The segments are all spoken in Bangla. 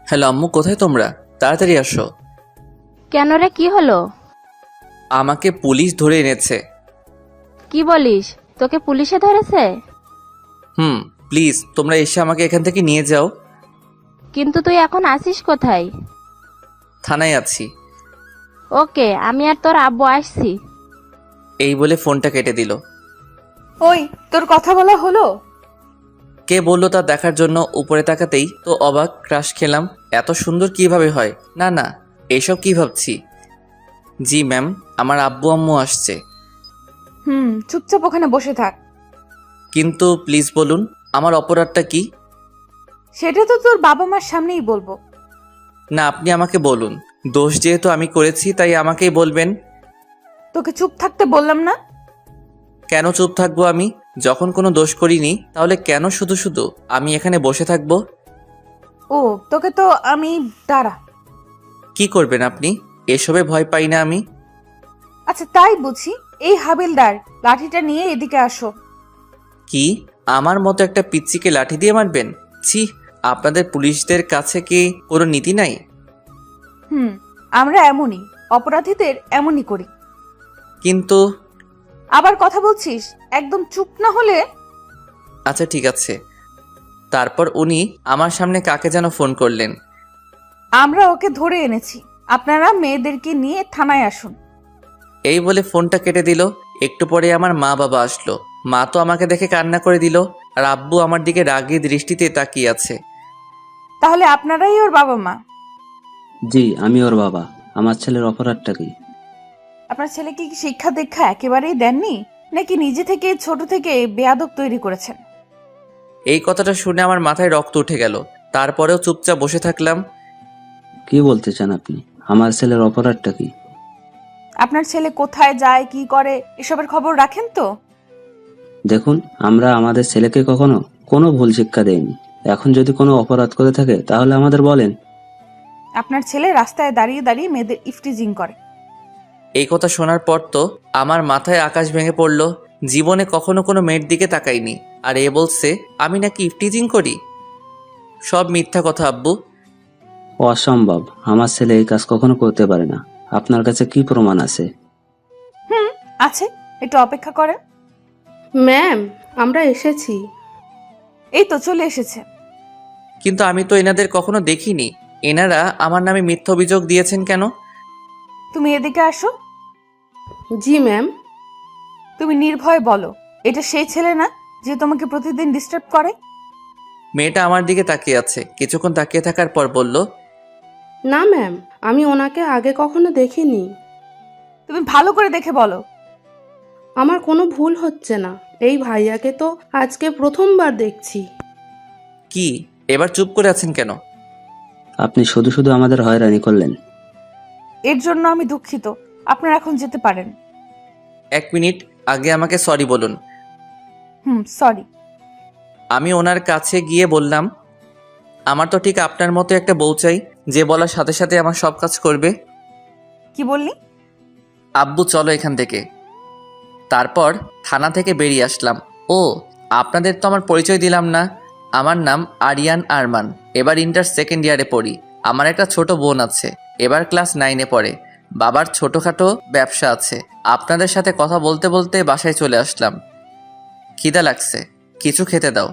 হ্যালো আম্মু, কোথায় তোমরা? তাড়াতাড়ি আসো। কেন রে, কি হলো? আমাকে পুলিশ ধরে এনেছে। কি বলিস? তোকে পুলিশে ধরেছে? হুম, প্লিজ তোমরা এসে আমাকে এখান থেকে নিয়ে যাও। কিন্তু তুই এখন আসিস কোথায়? থানায় আছি। ওকে, আমি আর তোর আব্বু আসছি। এই বলে ফোনটা কেটে দিল। ওই, তোর কথা বলা হলো? কে বললো তা দেখার জন্য উপরে তাকাতেই তো অবাক, ক্রাশ খেলাম। এত সুন্দর কিভাবে হয়? না না, এইসব কি ভাবছি। জি ম্যাম, আমার আব্বু আম্মু আসছে। চুপচাপ ওখানে বসে থাক। কিন্তু প্লিজ বলুন, আমার অপরাধটা কি? সেটা তো তোর বাবা মার সামনেই বলবো। না, আপনি আমাকে বলুন। দোষ যেহেতু আমি করেছি তাই আমাকেই বলবেন। তোকে চুপ থাকতে বললাম না? কেন চুপ থাকবো আমি? যখন কোনো দোষ করিনি তাহলে কেন শুধু শুধু আমি এখানে বসে থাকবো? ও, তোকে তো আমি দাঁড়া। কি করবেন আপনি? এসবে ভয় পাই না আমি। আচ্ছা, তাই বুঝি। এই হাবিলদার, লাঠিটা নিয়ে এদিকে আসো। কি? আমার মতো একটা পিচ্চিকে লাঠি দিয়ে মারবেন? ছি, আপনাদের পুলিশদের কাছে কি কোনো নীতি নাই? আমরা এমনই, অপরাধীদের এমনই করি। কিন্তু আবার কথা বলছিস? একদম চুপ না হলে। আচ্ছা ঠিক আছে। তারপর উনি আমার সামনে কাকে যেন ফোন করলেন। আমরা ওকে ধরে এনেছি, আপনারা মেয়েদেরকে নিয়ে থানায় আসুন। এই বলে ফোনটা কেটে দিল। একটু পরে আমার মা বাবা আসলো। মা তো আমাকে দেখে কান্না করে দিল, আর আব্বু আমার দিকে রাগী দৃষ্টিতে তাকিয়ে আছে। তাহলে আপনারাই ওর বাবা মা? জি, আমি ওর বাবা। আমার ছেলের অপরাধটা কি? আপনার ছেলেকে কি শিক্ষা দীক্ষা একেবারেই দেননি, নাকি নিজে থেকে ছোট থেকে বেয়াদব তৈরি করেছেন? এই কথাটা শুনে আমার মাথায় রক্ত উঠে গেল। তারপরেও চুপচাপ বসে থাকলাম। কি বলতে চান আপনি? আমার ছেলের অপরাধটা কি? আপনার ছেলে কোথায় যায়, কি করে, এসবের খবর রাখেন তো? দেখুন, আমরা আমাদের ছেলেকে কখনো কোনো ভুল শিক্ষা দেইনি। এখন যদি কোনো অপরাধ করে থাকে তাহলে আমাদের বলেন। আপনার ছেলে রাস্তায় দাঁড়িয়ে দাঁড়িয়ে মেয়েদের ইফটিজিং করে। এই কথা শোনার পর তো আমার মাথায় আকাশ ভেঙে পড়ল। জীবনে কখনো কোনো মেয়ের দিকে তাকাইনি, আর এ বলছে আমি নাকি ইফটিজিং করি। সব মিথ্যা কথা আব্বু। অসম্ভব, আমার ছেলে এই কাজ কখনো করতে পারে না। আপনার কাছে কি প্রমাণ আছে? আছে, একটু অপেক্ষা করেন। ম্যাম, আমরা এসেছি। এই তো চলে এসেছে। কিন্তু আমি তো এনাদের কখনো দেখিনি। এনারা আমার নামে মিথ্যা অভিযোগ দিয়েছেন কেন? তুমি এদিকে আসো। জি ম্যাম। তুমি নির্ভয় বলো, এটা সেই ছেলে না যে তোমাকে প্রতিদিন ডিস্টার্ব করে? মেয়েটা আমার দিকে তাকিয়ে আছে। কিছুক্ষণ তাকিয়ে থাকার পর বলল, না ম্যাম, আমি ওনাকে আগে কখনো দেখিনি। তুমি ভালো করে দেখে বলো। আমার কোনো ভুল হচ্ছে না। এই ভাইয়াকে তো আজকে প্রথমবার দেখছি। কি? এবার চুপ করে আছেন কেন? আপনি শুধু শুধু আমাদের হয়রানি করলেন। এর জন্য আমি দুঃখিত। আপনারা এখন যেতে পারেন। 1 মিনিট, আগে আমাকে সরি বলুন। সরি। আমি ওনার কাছে গিয়ে বললাম, আমার তো ঠিক আপনার মতো একটা বউ চাই, যে বলার সাথে সাথে আমার সব কাজ করবে। কি বললি? আব্বু চলো এখান থেকে। তারপর থানা থেকে বেরিয়ে আসলাম। ও, আপনাদের তো আমার পরিচয় দিলাম না। আমার নাম আরিয়ান আরমান। এবার ইন্টার সেকেন্ড ইয়ারে পড়ি। আমার একটা ছোট বোন আছে, এবার ক্লাস 9-এ পড়ে। বাবার ছোটোখাটো ব্যবসা আছে। আপনাদের সাথে কথা বলতে বলতে বাসায় চলে আসলাম। খিদা লাগছে, কিছু খেতে দাও।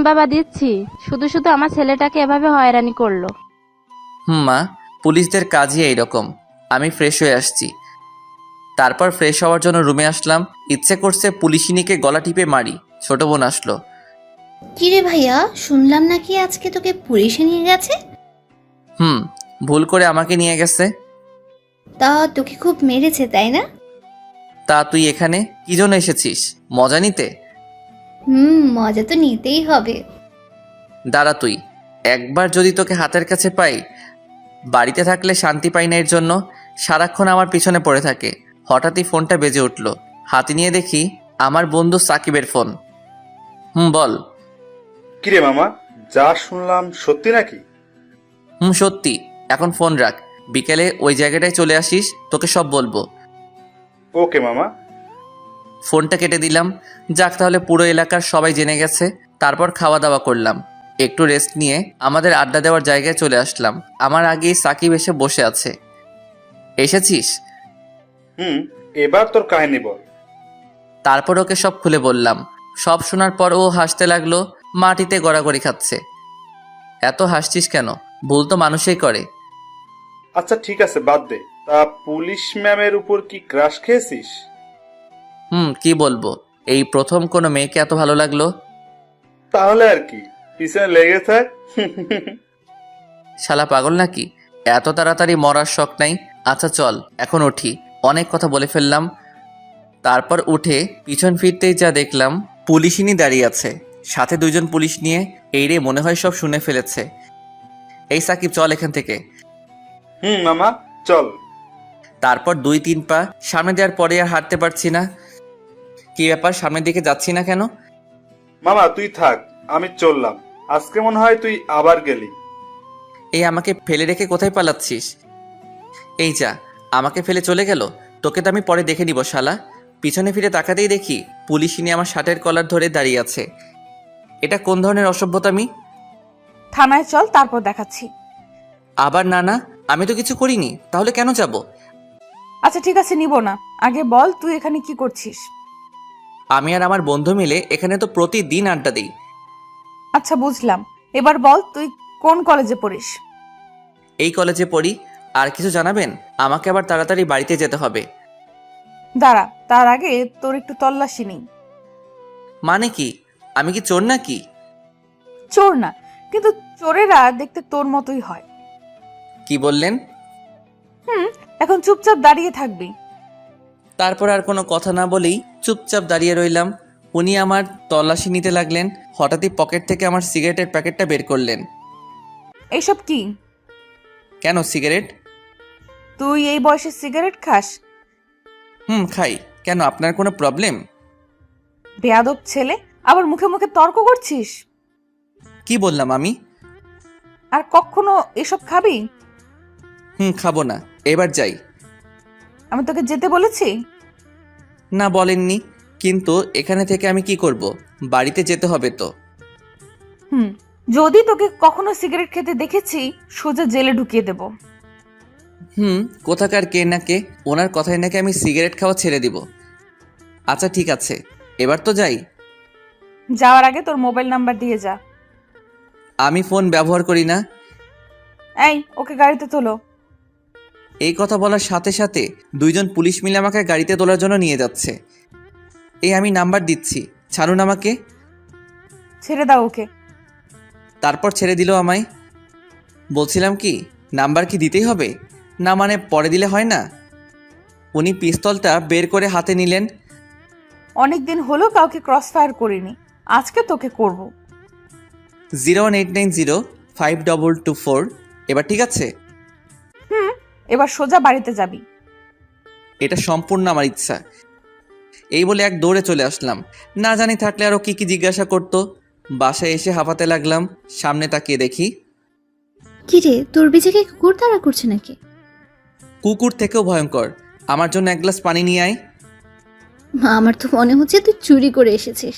বাবা দিচ্ছি। শুধু শুধু আমার ছেলেটাকে এভাবে হয়রানি করলো। মা, পুলিশদের কাজই এইরকম। আমি ফ্রেশ হয়ে আসছি। তারপর ফ্রেশ হওয়ার জন্য রুমে আসলাম। ইচ্ছে করছে পুলিশিনীকে গলা টিপে মারি। ছোট বোন আসলো। কিরে ভাইয়া, শুনলাম নাকি আজকে তোকে পুলিশে নিয়ে গেছে? ভুল করে আমাকে নিয়ে গেছে। তা তোকে খুব মেরেছে তাই না? তা তুই এখানে কি জন্য এসেছিস? মজা নিতে? মজা তো নিতেই হবে। দাঁড়া তুই, একবার যদি তোকে হাতের কাছে পাই। বাড়িতে থাকলে শান্তি পাই না, এর জন্য সারাক্ষণ আমার পিছনে পড়ে থাকে। হঠাৎই ফোনটা বেজে উঠল। হাতে নিয়ে দেখি আমার বন্ধু সাকিবের ফোন। বল। কিরে মামা, যা শুনলাম সত্যি নাকি? সত্যি। এখন ফোন রাখ, বিকেলে ওই জায়গাটায় চলে আসিস, তোকে সব বলবো। ওকে মামা। ফোনটা কেটে দিলাম। যাক, তাহলে পুরো এলাকার সবাই জেনে গেছে। তারপর খাওয়া দাওয়া করলাম। একটু রেস্ট নিয়ে আমাদের আড্ডা দেওয়ার জায়গায় চলে আসলাম। আমার আগেই সাকিব এসে বসে আছে। এসেছিস? এবার তোর কাহিনী বল। তারপর ওকে সব খুলে বললাম। সব শোনার পর ও হাসতে লাগলো, মাটিতে গড়াগড়ি খাচ্ছে। এত হাসছিস কেন? ভুল তো মানুষই করে। আচ্ছা ঠিক আছে, বাদ দে। তা পুলিশ ম্যামের উপর কি ক্রাশ খেয়েছিস? কি বলবো, এই প্রথম কোনো মেয়েকে এত ভালো লাগলো। তাহলে আর কি, পিছনে লেগে থাক। শালা পাগল নাকি? এত তাড়াতাড়ি মরার শখ নাই। আচ্ছা চল এখন উঠি, অনেক কথা বলে ফেললাম। তারপর উঠে পিছন ফিরতেই যা দেখলাম, পুলিশিনী দাঁড়িয়ে আছে, সাথে দুইজন পুলিশ নিয়ে। এই রে, মনে হয় সব শুনে ফেলেছে। এই সাকিব, চল এখান থেকে। মামা চল। তারপর 2-3 পা সামনে দেওয়ার পরে আর হাঁটতে পারছি না। কি ব্যাপার, সামনের দিকে যাচ্ছি না কেন? মামা তুই থাক, আমি চললাম। আজকে মনে হয় তুই আবার গেলি। এই আমাকে ফেলে রেখে কোথায় পালাচ্ছিস? এই যা, আমাকে ফেলে চলে গেল। তোকে তো আমি পরে দেখে নিব শালা। পিছনে ফিরে তাকাতেই দেখি পুলিশিনী আমার শার্টের কলার ধরে দাঁড়িয়ে আছে। এটা কোন ধরনের অসভ্যতামি? থানায় চল, তারপর দেখাচ্ছি। আবার না না, আমি তো কিছু করিনি, তাহলে কেন যাব? আচ্ছা ঠিক আছে, নিব না। আগে বল তুই এখানে কি করছিস? আমি আর আমার বন্ধু মিলে এখানে তো প্রতিদিন আড্ডা দিই। আচ্ছা বুঝলাম, এবার বল তুই কোন কলেজে পড়িস? এই কলেজে পড়ি। আর কিছু জানাবেন? আমাকে আবার তাড়াতাড়ি বাড়িতে যেতে হবে। দাঁড়া, তার আগে তোর একটু তল্লাশি নেই। মানে কি? আমি কি চোর নাকি? চোর না, কিন্তু চোরেরা দেখতে তোর মতোই হয়। কি বললেন? এখন চুপচাপ দাঁড়িয়ে থাকবি। তারপর আর কোনো কথা না বলেই চুপচাপ দাঁড়িয়ে রইলাম। উনি আমার তল্লাশি নিতে লাগলেন। হঠাৎই পকেট থেকে আমার সিগারেটের প্যাকেটটা বের করলেন। এইসব কি? কেন সিগারেট? তুই এই বয়সে সিগারেট খাস? খাই। কেন, আপনার কোনো প্রবলেম? বেয়াদব ছেলে, আবার মুখে মুখে তর্ক করছিস। কি বললাম আমি? আর কখনো এসব খাবি? খাবো না। এবার যাই। আমি তোকে যেতে বলেছি? না বলেননি, কিন্তু এখানে থেকে আমি কি করব? বাড়িতে যেতে হবে তো। যদি তোকে কখনো সিগারেট খেতে দেখেছি, সোজা জেলে ঢুকিয়ে দেব। কোথাকার কে না কে, ওনার কথায় নাকি আমি সিগারেট খাওয়া ছেড়ে দিব। আচ্ছা ঠিক আছে, এবার তো যাই। যাওয়ার আগে তোর মোবাইল নাম্বার দিয়ে যা। আমি ফোন ব্যবহার করি না। এই, ওকে গাড়িতে তোলো। এই কথা বলার সাথে সাথে দুইজন পুলিশ মিলে আমাকে গাড়িতে তোলার জন্য নিয়ে যাচ্ছে। এই আমি নাম্বার দিচ্ছি, ছাড়ুন আমাকে। ছেড়ে দাও ওকে। তারপর ছেড়ে দিল আমায়। বলছিলাম কি, নাম্বার কি দিতেই হবে? না মানে পরে দিলে হয় না? উনি পিস্তলটা বের করে হাতে নিলেন। অনেকদিন হলো কাউকে ক্রস ফায়ার করিনি, আজকে তোকে করব। 018905224। এবার ঠিক আছে? এবার সোজা বাড়িতে যাবি। এটা সম্পূর্ণ আমার ইচ্ছা। এই বলে এক দৌড়ে চলে আসলাম। না জানি থাকলে আরও কি কি জিজ্ঞাসা করতো। বাসায় এসে হাঁপাতে লাগলাম। সামনে তাকিয়ে দেখি কিরে, তোর বিজেকে কুকুর তাড়া করছে নাকি? কুকুর থেকেও ভয়ঙ্কর। আমার জন্য এক গ্লাস পানি নিয়ে আয়। আমার তো মনে হচ্ছে তুই চুরি করে এসেছিস।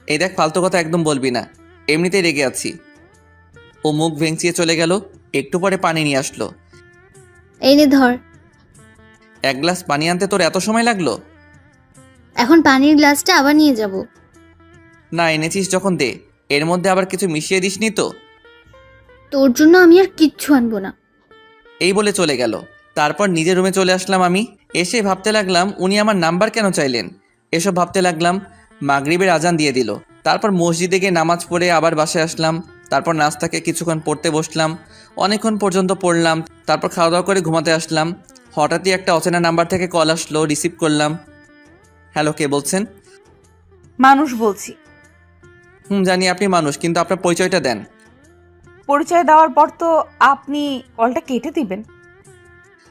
এই দেখ, ফালতু কথা একদম বলবি না, এমনিতেই রেগে আছি। ও মুখ ভেঙচিয়ে চলে গেল। একটু পরে পানি নিয়ে আসলো। এই নে ধর। এক গ্লাস পানি আনতে তোর এত সময় লাগলো? এখন পানির গ্লাসটা আবার নিয়ে যাব। না, এনেছিস যখন দে। এর মধ্যে আবার কিছু মিশিয়ে দিসনি তো? তোর জন্য আমি আর কিচ্ছু আনবো না। এই বলে চলে গেল। তারপর নিজের রুমে চলে আসলাম আমি। এসে ভাবতে লাগলাম উনি আমার নাম্বার কেন চাইলেন। এসব ভাবতে লাগলাম। মাগরিবের আজান দিয়ে দিল। তারপর মসজিদে গিয়ে নামাজ পড়ে আবার বাসায় আসলাম। তারপর নাস্তাকে কিছুক্ষণ পড়তে বসলাম। অনেকক্ষণ পর্যন্ত পড়লাম। তারপর খাওয়া দাওয়া করে ঘুমাতে আসলাম। হঠাৎই একটা অচেনা নাম্বার থেকে কল আসলো, রিসিভ করলাম। হ্যালো, কে বলছেন? মানুষ বলছি। জানি আপনি মানুষ, কিন্তু আপনার পরিচয়টা দেন। পরিচয় দেওয়ার পর তো আপনি কলটা কেটে দিবেন।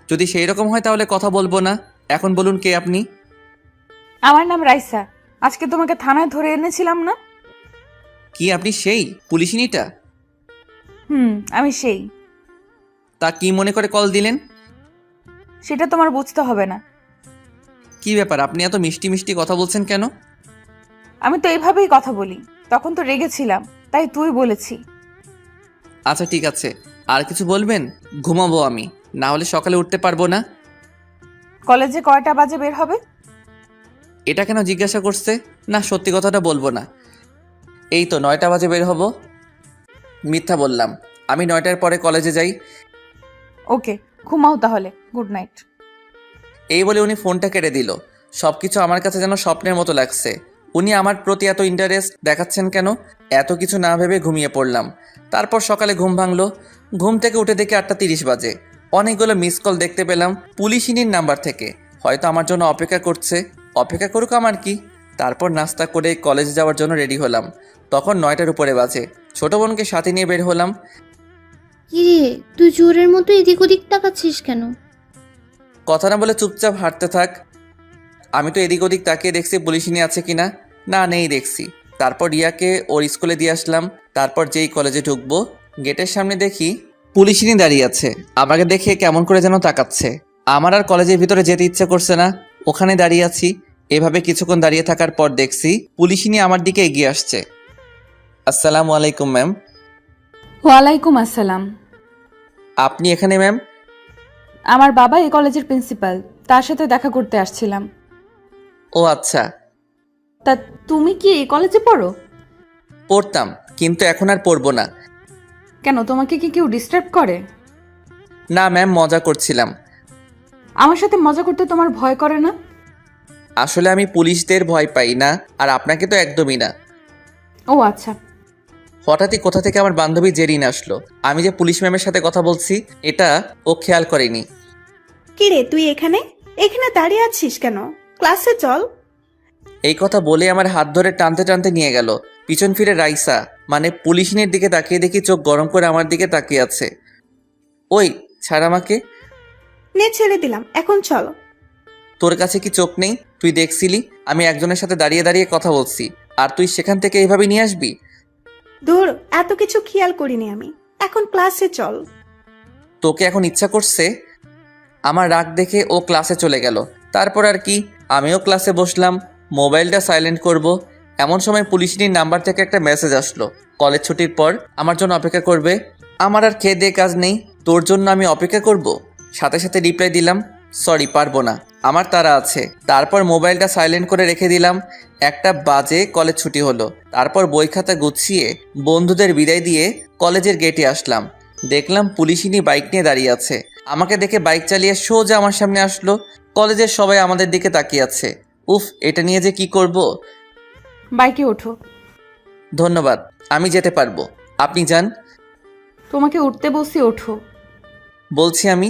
যদি সেই রকম হয় তাহলে কথা বলবো না। এখন বলুন কে আপনি? আমার নাম রাইসা। আজকে তোমাকে থানায় ধরে এনেছিলাম না? কি আপনি সেই পুলিশিনীটা? আমি সেই। তা কি মনে করে কল দিলেন? সেটা তোমার বুঝতে হবে না। কি ব্যাপার, আপনি এত মিষ্টি মিষ্টি কথা বলছেন কেন? আমি তো এইভাবেই কথা বলি। তখন তো রেগেছিলাম, তাই তুই বলেছি। আচ্ছা ঠিক আছে, আর কিছু বলবেন? ঘুমাবো আমি, না হলে সকালে উঠতে পারবো না। কলেজে কয়টা বাজে বের হবে? এটা কেন জিজ্ঞাসা করছে? না, সত্যি কথাটা বলবো না। এই তো 9টা বাজে বের হব। মিথ্যা বললাম, আমি 9টার পরে কলেজে যাই। ওকে, ঘুমাও তাহলে। Good night. এই বলে উনি ফোনটা কেটে দিল। সব কিছু আমার কাছে যেন স্বপ্নের মতো লাগছে। উনি আমার প্রতি এত ইন্টারেস্ট দেখাচ্ছেন কেন? এত কিছু না ভেবে ঘুমিয়ে পড়লাম। তারপর সকালে ঘুম ভাঙলো। ঘুম থেকে উঠে দেখি 8:30 বাজে। অনেকগুলো মিস কল দেখতে পেলাম পুলিশিনীর নাম্বার থেকে। হয়তো আমার জন্য অপেক্ষা করছে। অপেক্ষা করুক, আমার কি। তারপর নাস্তা করে কলেজে যাওয়ার জন্য রেডি হলাম। তখন 9টার উপরে বাজে। ছোট বোনকে সাথে নিয়ে বের হলাম। কিরে, তুই চোরের মতো এদিক ওদিক তাকাচ্ছিস কেন? কথা না বলে চুপচাপ হাঁটতে থাক। আমি তো এদিক ওদিক তাকিয়ে দেখছি পুলিশিনী আছে কিনা। না, নেই দেখছি। তারপর রিয়াকে ওর স্কুলে দিয়ে আসলাম। তারপর যেই কলেজে ঢুকবো, গেটের সামনে দেখি পুলিশিনী দাঁড়িয়ে আছে। আমাকে দেখে কেমন করে যেন তাকাচ্ছে। আমার আর কলেজের ভিতরে যেতে ইচ্ছে করছে না। ওখানে দাঁড়িয়ে আছি। এভাবে কিছুক্ষণ দাঁড়িয়ে থাকার পর দেখছি পুলিশিনী আমার দিকে এগিয়ে আসছে। আসসালামু আলাইকুম ম্যাম। ওয়ালাইকুম আসসালাম। আপনি এখানে ম্যাম? আমার বাবা এই কলেজের প্রিন্সিপাল, তার সাথে দেখা করতে আসছিলাম। ও আচ্ছা। তা তুমি কি এই কলেজে পড়ো? পড়তাম, কিন্তু এখন আর পড়বো না। কেন, তোমাকে কি কেউ ডিস্টার্ব করে? না ম্যাম, মজা করছিলাম। আমার সাথে মজা করতে তোমার ভয় করে না? আসলে আমি পুলিশদের ভয় পাই না, আর আপনাকে তো একদমই না। ও আচ্ছা। হঠাৎই কোথা থেকে আমার বান্ধবী জেরিন আসলো। আমি যে পুলিশ ম্যামের সাথে কথা বলছি এটা ও খেয়াল করেনি। কিরে, তুই এখানে এখানে দাঁড়িয়ে আছিস কেন? ক্লাসে চল। এই কথা বলে আমার হাত ধরে টানতে টানতে নিয়ে গেল। পিছন ফিরে রাইসা, মানে পুলিশিনীর দিকে তাকিয়ে দেখি চোখ গরম করে আমার দিকে তাকিয়ে আছে। ওই ছাড় আমাকে। নে, ছেড়ে দিলাম, এখন চল। তোর কাছে কি চোখ নেই? তুই দেখছিলি আমি একজনের সাথে দাঁড়িয়ে দাঁড়িয়ে কথা বলছি, আর তুই সেখান থেকে এইভাবে নিয়ে আসবি? দূর, এত কিছু খেয়াল করিনি আমি। এখন ক্লাসে চল। তোকে এখন ইচ্ছা করছে? আমার রাগ দেখে ও ক্লাসে চলে গেল। তারপর আর কি, আমিও ক্লাসে বসলাম। মোবাইলটা সাইলেন্ট করব, এমন সময় পুলিশিনীর নাম্বার থেকে একটা মেসেজ আসলো। কলেজ ছুটির পর আমার জন্য অপেক্ষা করবে। আমার আর খেয়ে দিয়ে কাজ নেই, তোর জন্য আমি অপেক্ষা করব। সাথে সাথে রিপ্লাই দিলাম, সরি পারবো না, আমার তাড়া আছে। তারপর মোবাইলটা সাইলেন্ট করে রেখে দিলাম। 1টা বাজে কলেজ ছুটি হলো। তারপর বই খাতা গুছিয়ে বন্ধুদের বিদায় দিয়ে কলেজের গেটে আসলাম। দেখলাম পুলিশিনী বাইক নিয়ে দাঁড়িয়ে আছে। আমাকে দেখে বাইক চালিয়ে সোজা আমার সামনে আসলো। কলেজের সবাই আমাদের দিকে তাকিয়ে আছে। উফ, এটা নিয়ে যে কি করব। বাইকে ওঠো। ধন্যবাদ, আমি যেতে পারবো, আপনি যান। তোমাকে উঠতে বলছি, ওঠো। বলছি আমি।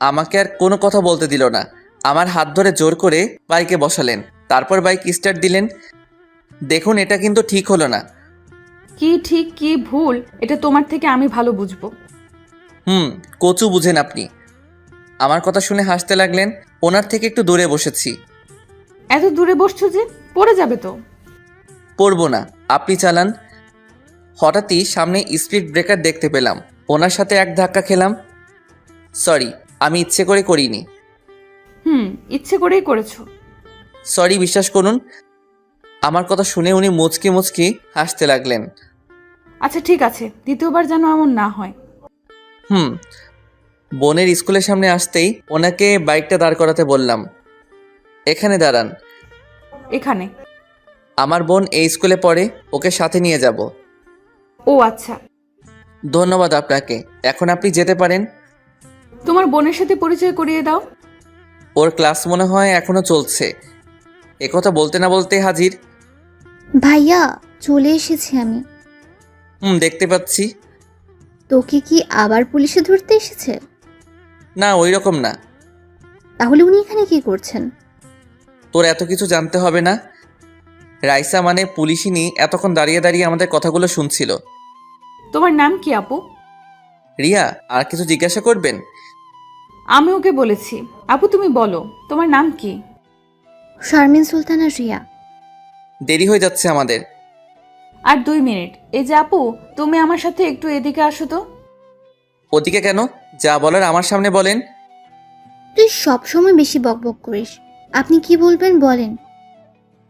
আমাকে আর কোনো কথা বলতে দিল না। আমার হাত ধরে জোর করে বাইকে বসালেন। তারপর বাইক স্টার্ট দিলেন। দেখুন, এটা কিন্তু ঠিক হলো না। কি ঠিক কি ভুল এটা তোমার থেকে আমি ভালো বুঝবো। কচু বুঝেন আপনি। আমার কথা শুনে হাসতে লাগলেন। ওনার থেকে একটু দূরে বসেছি। এত দূরে বসছো যে, পড়ে যাবে তো। পড়বো না, আপনি চালান। হঠাৎই সামনে স্পিড ব্রেকার দেখতে পেলাম। ওনার সাথে এক ধাক্কা খেলাম। সরি, আমি ইচ্ছে করে করিনি। ইচ্ছে করেই করেছো। সরি, বিশ্বাস করুন। আমার কথা শুনে উনি মুচকি মুচকি হাসতে লাগলেন। আচ্ছা ঠিক আছে, দ্বিতীয়বার যেন এমন না হয়। বোনের স্কুলের সামনে আসতেই ওনাকে বাইকটা দাঁড় করাতে বললাম। এখানে দাঁড়ান। এখানে? আমার বোন এই স্কুলে পড়ে, ওকে সাথে নিয়ে যাব। ও আচ্ছা। ধন্যবাদ আপনাকে, এখন আপনি যেতে পারেন। তোমার বোনের সাথে পরিচয় করিয়ে দাও। ওর ক্লাস মনে হয় এখনো চলছে। একথা বলতে না বলতে হাজির। ভাইয়া, চলে এসেছি আমি। দেখতে পাচ্ছি। তোকে কি আবার পুলিশে ধরতে এসেছে? না, ওই রকম না। তাহলে উনি এখানে কি করছেন? তোর এত কিছু জানতে হবে না। রাইসা মানে পুলিশিনী এতক্ষণ দাঁড়িয়ে দাঁড়িয়ে আমাদের কথাগুলো শুনছিল। তোমার নাম কি আপু? রিয়া, আর কিছু জিজ্ঞাসা করবেন? আমি ওকে বলেছি। আপু তুমি বলো, তোমার নাম কি? শারমিন সুলতানা রিয়া। দেরি হয়ে যাচ্ছে আমাদের। আর 2 মিনিট। এই যে আপু, তুমি আমার সাথে একটু এদিকে আসো তো। ওদিকে কেন? যা বলার আমার সামনে বলেন। তুই সবসময় বেশি বকবক করিস। আপনি কি বলবেন বলেন।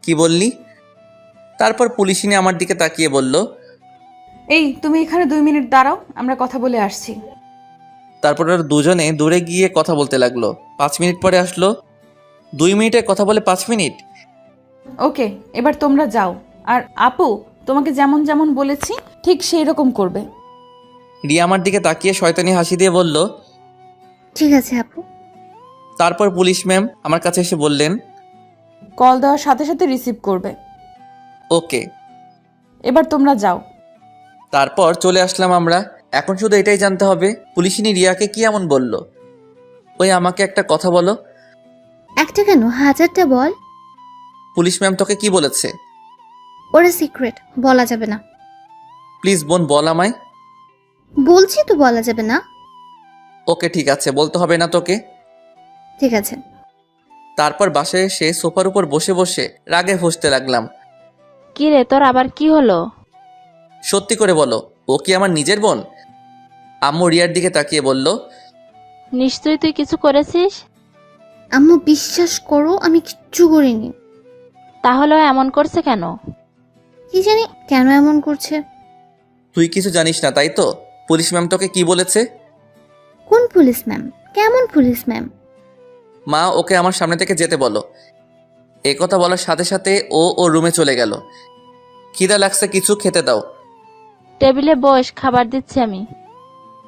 কি বললি? তারপর পুলিশিনী আমার দিকে তাকিয়ে বলল, এই তুমি এখানে 2 মিনিট দাঁড়াও, আমরা কথা বলে আসছি। তারপর ওরা দুজনে দূরে গিয়ে কথা বলতে লাগলো। 5 মিনিট পরে আসলো। 2 মিনিটের কথা বলে 5 মিনিট। ওকে, এবার তোমরা যাও। আর আপু, তোমাকে যেমন যেমন বলেছি ঠিক সেই রকম করবে। রিয়া আমার দিকে তাকিয়ে শয়তানি হাসি দিয়ে বলল। ঠিক আছে আপু। তারপর পুলিশ ম্যাম আমার কাছে এসে বললেন, কল দেওয়ার সাথে সাথে রিসিভ করবে। ওকে। এবার তোমরা যাও। তারপর চলে আসলাম আমরা। এখন শুধু এটাই জানতে হবে পুলিশিনী রিয়াকে কি এমন বলল। ওই আমাকে একটা কথা বলো। একটা কেন, 1000টা বল। পুলিশ ম্যাম তোকে কি বলেছে? ওরা সিক্রেট, বলা যাবে না। প্লিজ বোন বল আমায়। বলছি তো বলা যাবে না। ওকে ঠিক আছে, বলতে হবে না তোকে। ঠিক আছে। তারপর বাসায় এসে সোফার উপর বসে বসে রাগে ফুঁসতে লাগলাম। কি রে, তোর আবার কি হলো? সত্যি করে বলো, ও কি আমার নিজের বোন? আম্মু রিয়ার দিকে তাকিয়ে বলল, নিশ্চয়ই তুই কিছু করেছিস। আম্মু বিশ্বাস করো, আমি কিচ্ছু করিনি। তাহলে ও এমন করছে কেন? কি জানি কেন এমন করছে। তুই কিছু জানিস না তাই তো? পুলিশ ম্যাম তোকে কি বলেছে? কোন পুলিশ ম্যাম? কেমন পুলিশ ম্যাম? মা ওকে আমার সামনে থেকে যেতে বলো। এ কথা বলার সাথে সাথে ও রুমে চলে গেল। খিদা লাগছে, কিছু খেতে দাও। টেবিলে বস, খাবার দিচ্ছি আমি।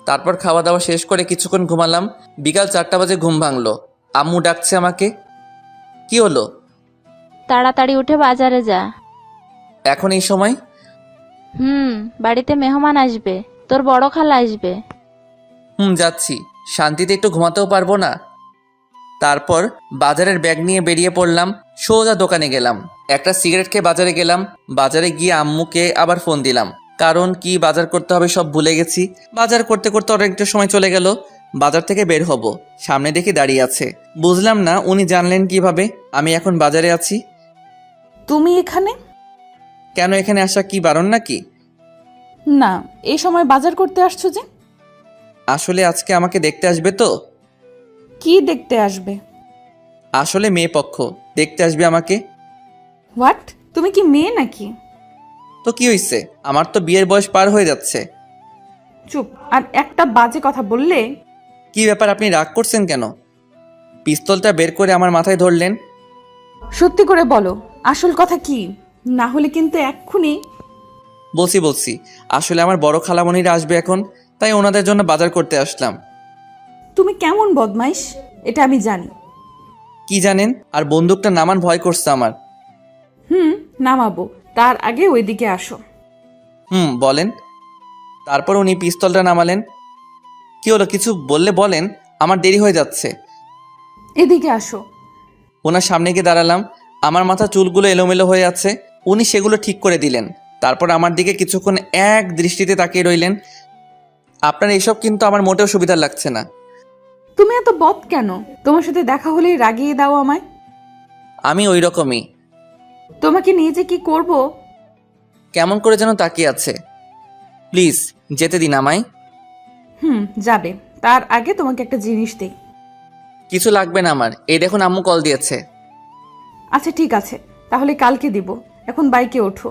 তারপর খাওয়া দাওয়া শেষ করে কিছুক্ষণ ঘুমালাম। বিকাল 4টা বাজে ঘুম ভাঙলো। আম্মু ডাকছে আমাকে। কি হলো? তাড়াতাড়ি উঠে বাজারে যা। এখন এই সময়? বাড়িতে মেহমান আসবে, তোর বড় খালা আসবে। যাচ্ছি। শান্তিতে একটু ঘুমাতেও পারবো না। তারপর বাজারের ব্যাগ নিয়ে বেরিয়ে পড়লাম। সোজা দোকানে গেলাম। একটা সিগারেট খেয়ে বাজারে গেলাম। বাজারে গিয়ে আম্মুকে আবার ফোন দিলাম, কারণ কি বাজার করতে হবে সব ভুলে গেছি। বাজার করতে করতে অনেকটা সময় চলে গেল। বাজার থেকে বের হব, সামনে দেখি দাঁড়িয়ে আছে। বুঝলাম না উনি জানলেন কিভাবে আমি এখন বাজারে আছি। তুমি এখানে? কেন, এখানে আসা কি বারণ নাকি? না, এই সময় বাজার করতে আসছো যে? আসলে আজকে আমাকে দেখতে আসবে তো। কি দেখতে আসবে? আসলে মেয়ে পক্ষ দেখতে আসবে আমাকে। হোয়াট? তুমি কি মেয়ে নাকি? তো কি হইছে, আমার তো বিয়ের বয়স পার হয়ে যাচ্ছে। চুপ! আর একটা বাজে কথা বললে। কি ব্যাপার, আপনি রাগ করছেন কেন? পিস্তলটা বের করে আমার মাথায় ধরলেন। সত্যি করে বলো, আসল কথা কি? না হলে কিন্তু এক্ষুনি। বলছি আসলে আমার বড় খালামণিরা আসবে এখন, তাই ওনাদের জন্য বাজার করতে আসলাম। তুমি কেমন বদমাইশ এটা আমি জানি। কি জানেন? আর বন্দুকটা নামান, ভয় করছে আমার। নামাবো, তার আগে ওইদিকে আসো। বলেন। তারপর উনি পিস্তলটা নামালেন। কি হলো, কিছু বললে বলেন, আমার দেরি হয়ে যাচ্ছে। এদিকে আসো। ওনার সামনে গিয়ে দাঁড়ালাম। আমার মাথা চুলগুলো এলোমেলো হয়ে আছে, উনি সেগুলো ঠিক করে দিলেন। তারপর আমার দিকে কিছুক্ষণ এক দৃষ্টিতে তাকিয়ে রইলেন। আপনার এইসব কিন্তু আমার মোটেও সুবিধা লাগছে না। তুমি এত বদ কেন? তোমার সাথে দেখা হলেই রাগিয়ে দাও আমায়। আমি ওই রকমই। তোমাকে নিয়ে যে কি করব। কেমন করে যেন তাকিয়ে আছে। প্লিজ যেতে দিন আমায়। যাবে, তার আগে তোমাকে একটা জিনিস দেই। কিছু লাগবে না আমার, এই দেখুন আম্মু কল দিয়েছে। আচ্ছা ঠিক আছে, তাহলে কালকে দিব। এখন বাইকে ওঠো।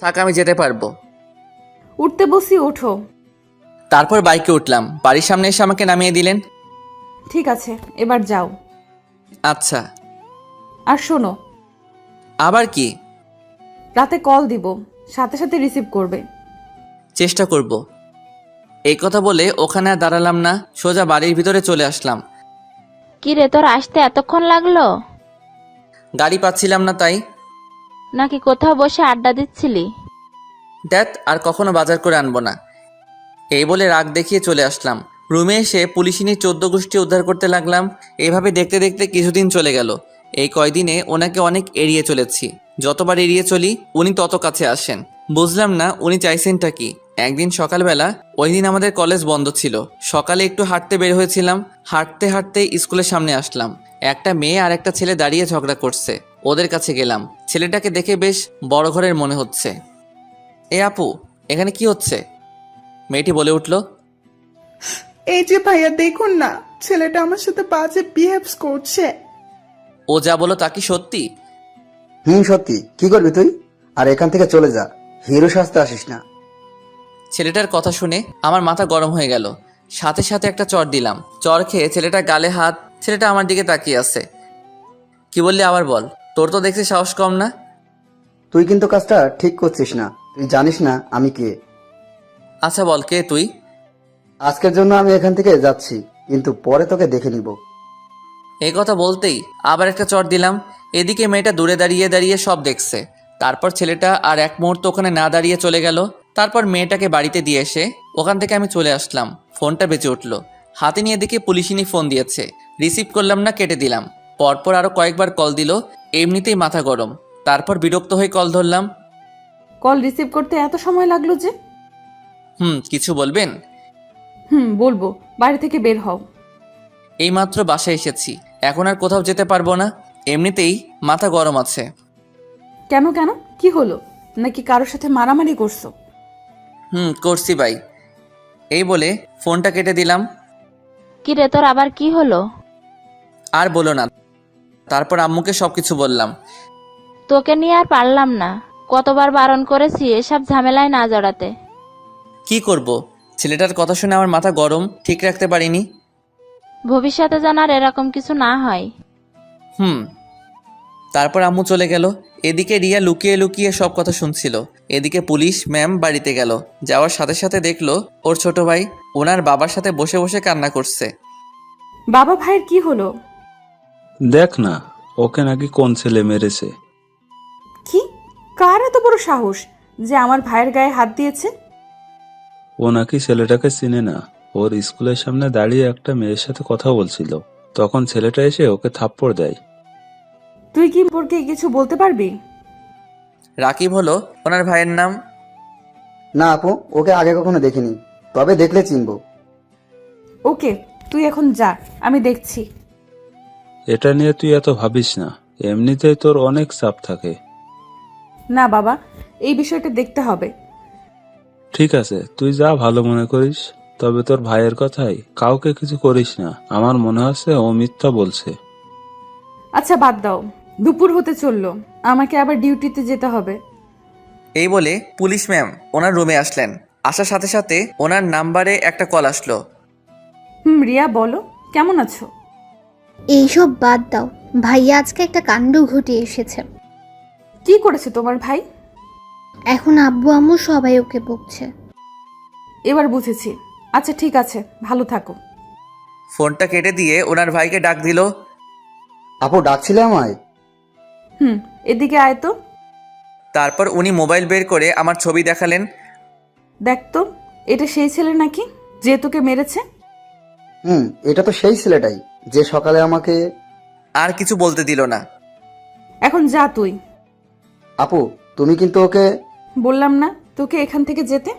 থাক, আমি যেতে পারবো। উঠতে বসি, ওঠো। তারপর বাইকে উঠলাম। বাড়ির সামনে এসে আমাকে নামিয়ে দিলেন। ঠিক আছে, এবার যাও। আচ্ছা। আর শোনো, আবার কি? রাতে কল দিব, সাথে সাথে রিসিভ করবে। চেষ্টা করব। এই কথা বলে ওখানে আর দাঁড়ালাম না, সোজা বাড়ির ভিতরে চলে আসলাম। কি রে, তোর আসতে এতক্ষণ লাগলো? গাড়ি পাচ্ছিলাম না তাই। নাকি কোথাও বসে আড্ডা দিচ্ছিলি? দেখ, আর কখনো বাজার করে আনবো না। এই বলে রাগ দেখিয়ে চলে আসলাম। রুমে এসে পুলিশিনী 14 গোষ্ঠী উদ্ধার করতে লাগলাম। এইভাবে দেখতে দেখতে কিছুদিন চলে গেল। এই কয়দিনে ওনাকে অনেক এড়িয়ে চলেছি। যতবার এড়িয়ে চলি উনি তত কাছে আসেন। বুঝলাম না উনি চাইছেনটা কি। একদিন সকালবেলা, ওই দিন আমাদের কলেজ বন্ধ ছিল, সকালে একটু হাঁটতে বের হয়েছিলাম। হাঁটতে হাঁটতে স্কুলের সামনে আসলাম। একটা মেয়ে আর একটা ছেলে দাঁড়িয়ে ঝগড়া করছে। ওদের কাছে গেলাম। ছেলেটাকে দেখে বেশ বড় ঘরের মনে হচ্ছে। এ আপু, এখানে কি হচ্ছে? মেয়েটি বলে উঠল, এই যে ভাইয়া দেখুন না, ছেলেটা আমার সাথে বাজে বিহেভস করছে। ও যা বলো তা কি সত্যি? সত্যি। কি করবি তুই? আর এখান থেকে চলে যা, হিরো সাজতে আসিস না। ছেলেটার কথা শুনে আমার মাথা গরম হয়ে গেল। সাথে সাথে একটা চড় দিলাম। চড় খেয়ে ছেলেটা গালে হাত। ছেলেটা আমার দিকে তাকিয়ে আছে। কি বললি আবার বল। তোর তো দেখছি সাহস কম না। তুই কিন্তু কাজটা ঠিক করছিস না। তুই জানিস না আমি কে। আচ্ছা বল, কে তুই? আজকের জন্য আমি এখান থেকে যাচ্ছি, কিন্তু পরে তোকে দেখে নিব। এই কথা বলতেই আবার একটা চড় দিলাম। এদিকে মেয়েটা দূরে দাঁড়িয়ে দাঁড়িয়ে সব দেখছে। তারপর ছেলেটা আর এক মুহূর্ত ওখানে না দাঁড়িয়ে চলে গেল। তারপর মেয়েটাকে বাড়িতে দিয়ে এসে ওখান থেকে আমি চলে আসলাম। ফোনটা বেজে উঠল। হাতে নিয়ে দেখে পুলিশিনি ফোন দিয়েছে। রিসিভ করলাম না, কেটে দিলাম। পরপর আরও কয়েকবার কল দিল। এমনিতেই মাথা গরম। তারপর বিরক্ত হয়ে কল ধরলাম। কল রিসিভ করতে এত সময় লাগলো যে? কিছু বলবেন? বলবো, বাড়ি থেকে বের হও। এইমাত্র বাসায় এসেছি, এখন আর কোথাও যেতে পারবো না। এমনিতেই মাথা গরম আছে। কেন কেন, কি হলো? নাকি কারোর সাথে মারামারি করছো? করছি ভাই। এই বলে ফোনটা কেটে দিলাম। কি রে, তোর আবার কি হলো? আর বলো না। তারপর আম্মুকে সবকিছু বললাম। তোকে নিয়ে আর পারলাম না। কতবার বারণ করেছি এসব ঝামেলায় না জড়াতে। কি করব? ছেলেটার কথা শুনে আমার মাথা গরম, ঠিক রাখতে পারিনি। ভবিষ্যতে যেন আর এরকম কিছু না হয়। তারপর আম্মু চলে গেল। এদিকে রিয়া লুকিয়ে লুকিয়ে সব কথা শুনছিল। এদিকে পুলিশ ম্যাম বাড়িতে গেল। যাওয়ার সাথে সাথে দেখলো ওর ছোট ভাই ওনার বাবার সাথে বসে বসে কান্না করছে। বাবা ভাইয়ের কি হলো? দেখ না, ওকে নাকি কোন ছেলে মেরেছে। কি? কার এত বড় সাহস যে আমার ভাইয়ের গায়ে হাত দিয়েছে? ও নাকি ছেলেটাকে চিনে না। ওর স্কুলের সামনে দাঁড়িয়ে একটা মেয়ের সাথে কথা বলছিল, তখন ছেলেটা এসে ওকে থাপ্পড় দেয়। তুই কি সম্পর্কে কিছু বলতে পারবি? রাকিব হলো ওনার ভাইয়ের নাম। না আপু, ওকে আগে কখনো দেখিনি, তবে দেখলে চিনবো। ওকে, তুই এখন যা, আমি দেখছি। এটা নিয়ে তুই এত ভাবিস না, এমনিতেই তোর অনেক চাপ থাকে। না বাবা, এই বিষয়টা দেখতে হবে। ঠিক আছে, তুই যা ভালো মনে করিস। তবে তোর ভাইয়ের কথাই কাউকে কিছু করিস না। আমার মনে হচ্ছে ও মিথ্যা বলছে। আচ্ছা বাদ দাও, দুপুর হতে চললো, আমাকে আবার ডিউটিতে যেতে হবে। এই বলে পুলিশ ম্যাম ওনার রুমে আসলেন। আসার সাথে সাথে ওনার নাম্বারে একটা কল আসলো। রিয়া বলো, কেমন আছো? এইসব বাদ দাও, ভাইয়া আজকে একটা কাণ্ড ঘটিয়ে এসেছে। কি করেছে তোমার ভাই? এখন আব্বু আম্মু সবাই ওকে বকছে। এবার বুঝেছি। আচ্ছা ঠিক আছে, ভালো থাকো। ফোনটা কেটে দিয়ে ওনার ভাইকে ডাক দিল। আপু ডাকছিলে আমায়? এদিকে আয় তো। তারপর উনি মোবাইল বের করে আমার ছবি দেখালেন। দেখ তো, এটা সেই ছেলে নাকি যে তোকে মেরেছে? এটা তো সেই ছেলেটাই যে সকালে আমাকে। আর কিছু বলতে দিল না। এখন যা তুই। আপু তুমি কিন্তু ওকে। বললাম না তোকে এখান থেকে যেতে?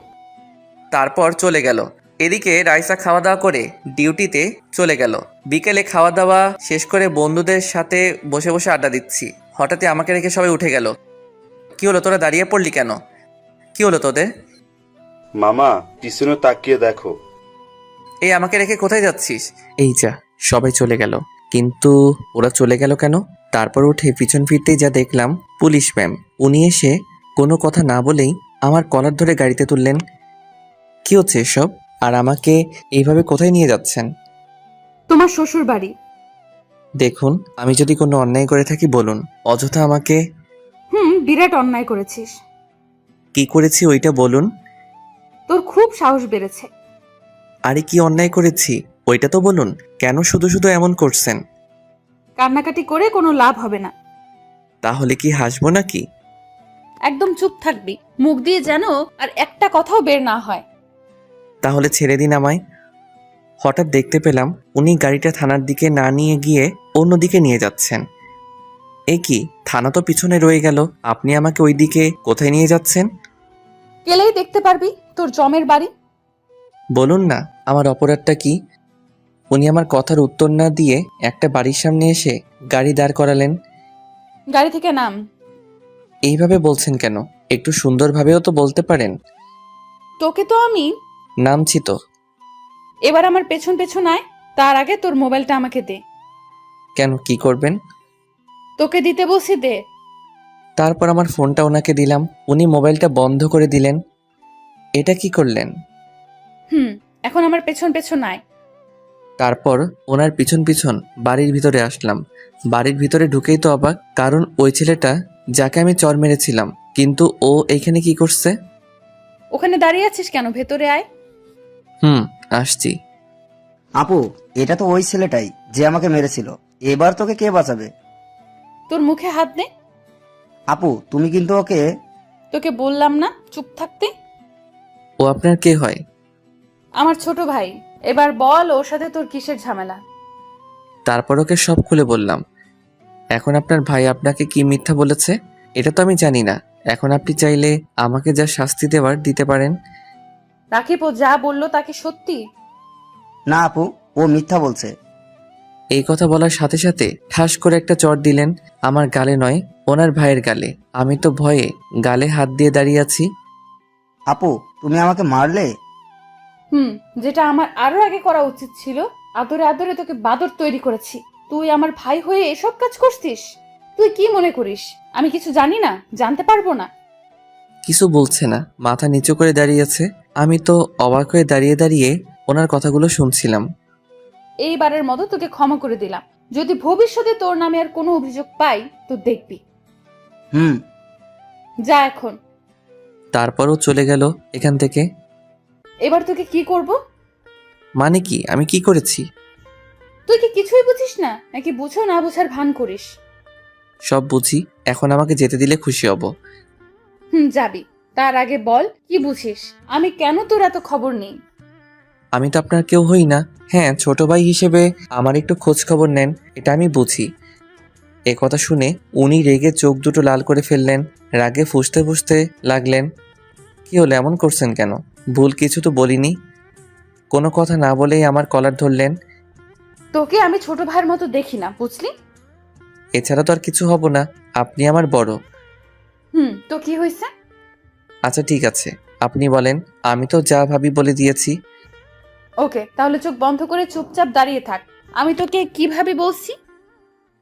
তারপর চলে গেল। এদিকে রাইসা খাওয়া দাওয়া করে ডিউটিতে চলে গেল। বিকেলে খাওয়া দাওয়া শেষ করে বন্ধুদের সাথে বসে বসে আড্ডা দিচ্ছি। হঠাৎই আমাকে রেখে সবাই উঠে গেল। কি হলো, তোরা দাঁড়িয়ে পড়লি কেন? কি হলো তোদের? মামা পিছনে তাকিয়ে দেখো। এই আমাকে রেখে কোথায় যাচ্ছিস? এই যা, সবাই চলে গেল। কিন্তু ওরা চলে গেল কেন? তারপর উঠে পিছন ফিরতেই যা দেখলাম, পুলিশ ম্যাম। উনি এসে কোনো কথা না বলেই আমার কলার ধরে গাড়িতে তুললেন। কি হচ্ছে এসব? আর আমাকে এইভাবে কোথায় নিয়ে যাচ্ছেন? তোমার শ্বশুর বাড়ি। দেখুন, আমি যদি কোনো অন্যায় করে থাকি বলুন। অযথা আমাকে। বিরাট অন্যায় করেছিস। কি করেছি ওইটা বলুন। তোর খুব সাহস বেড়েছে। আরে কি অন্যায় করেছি ওইটা তো বলুন। কেন শুধু শুধু এমন করছেন? কান্নাকাটি করে কোনো লাভ হবে না। তাহলে কি হাসবো নাকি? একদম চুপ থাকবি, মুখ দিয়ে যেন আর একটা কথাও বের না হয়। তাহলে ছেড়ে দিন আমায়। হঠাৎ দেখতে পেলাম উনি গাড়িটা থানার দিকে না নিয়ে গিয়ে অন্যদিকে নিয়ে যাচ্ছেন। এ কি, থানা তো পিছনে রয়ে গেল, আপনি আমাকে ওই দিকে কোথায় নিয়ে যাচ্ছেন? গেলেই দেখতে পারবি তোর জমের বাড়ি। বলুন না, আমার অপরাধটা কি? উনি আমার কথার উত্তর না দিয়ে একটা বাড়ির সামনে এসে গাড়ি দাঁড় করালেন। গাড়ি থেকে নাম। এইভাবে বলছেন কেন? একটু সুন্দরভাবেও তো বলতে পারেন। তোকে তো আমি। নামছি তো। এবার আমার পেছন পেছন আয়, তার আগে তোর মোবাইলটা আমাকে দে। কেন, কি করবেন? তোকে দিতে বসি, দে। তারপর আমার ফোনটা ওনাকে দিলাম। উনি মোবাইলটা বন্ধ করে দিলেন। এটা কি করলেন? এখন আমার পেছন পেছন আয়। তারপর ওনার পিছন পিছন বাড়ির ভিতরে আসলাম। বাড়ির ভিতরে ঢুকেই তো অবাক, কারণ ওই ছেলেটা যাকে আমি চর মেরেছিলাম, কিন্তু ও এইখানে কি করছে? ওখানে দাঁড়িয়ে আছিস কেন? ভেতরে আয়। আসছি। আপু, এটা তো ওই ছেলেটাই যে আমাকে মেরেছিল। এবার তোকে কে বাঁচাবে? তোর মুখে হাত দে। আপু, তুমি কিন্তু ওকে। তোকে বললাম না চুপ থাকতে? ও আপনার কে হয়? আমার ছোট ভাই। এবার বল ওর সাথে তোর কিসের ঝামেলা? তারপর ওকে সব খুলে বললাম। এখন আপনার ভাই আপনাকে কি মিথ্যা বলেছে এটা তো আমি জানি না। এখন আপনি চাইলে আমাকে যা শাস্তি দেওয়ার দিতে পারেন। রাকিব ও যা বললো তাকে সত্যি? না আপু, ও মিথ্যা বলছে। এই কথা বলার সাথে সাথে ঠাস করে একটা চর দিলেন আমার গালে নয়, ওনার ভাইয়ের গালে। আমি তো ভয়ে গালে হাত দিয়ে দাঁড়িয়ে আছি। আপু, তুমি আমাকে মারলে? যেটা আমার আরো আগে করা উচিত ছিল। আদরে আদরে তোকে বাদর তৈরি করেছি, তুই আমার ভাই হয়ে এসব কাজ করছিস? তুই কি মনে করিস আমি কিছু জানি না, জানতে পারবো না? কিছু বলছে না, মাথা নিচু করে দাঁড়িয়ে আছে। আমি তো অবাক হয়ে দাঁড়িয়ে দাঁড়িয়ে ওনার কথাগুলো শুনছিলাম। এইবারের মতো তোকে ক্ষমা করে দিলাম। যদি ভবিষ্যতে তোর নামে আর কোনো অভিযোগ পাই তো দেখবি। যা এখন। তারপরও চলে গেল এখান থেকে। এবার তোকে কি করব? মানে কি? আমি কি করেছি? তুই কি কিছুই বুঝিস না, নাকি বুঝো না বুঝার ভান করিস? সব বুঝি। এখন আমাকে যেতে দিলে খুশি হব। যাবি। তার আগে বল কি বুঝিস, আমি কেন তোর এত খবর নেই? আমি তো আপনার কেউ হই না। হ্যাঁ, ছোট ভাই হিসেবে আমার একটু খোঁজ খবর নেন, এটা আমি বুঝি। এ কথা শুনে উনি রেগে চোখ দুটো লাল করে ফেললেন, রাগে ফুঁসতে ফুঁসতে লাগলেন। কি হলো, এমন করছেন কেন? ভুল কিছু তো বলিনি। কোনো কথা না বলেই আমার কলার ধরলেন। তোকে আমি ছোট ভাইয়ের মতো দেখি না, বুঝলি? এছাড়া তো আর কিছু হব না, আপনি আমার বড়। তো কি হয়েছে? আচ্ছা ঠিক আছে, আপনি বলেন। আমি তো যা ভাবি বলে দিয়েছি। ওকে, তাহলে চোখ বন্ধ করে চুপচাপ দাঁড়িয়ে থাক। আমি তোকে কিভাবে বলছি?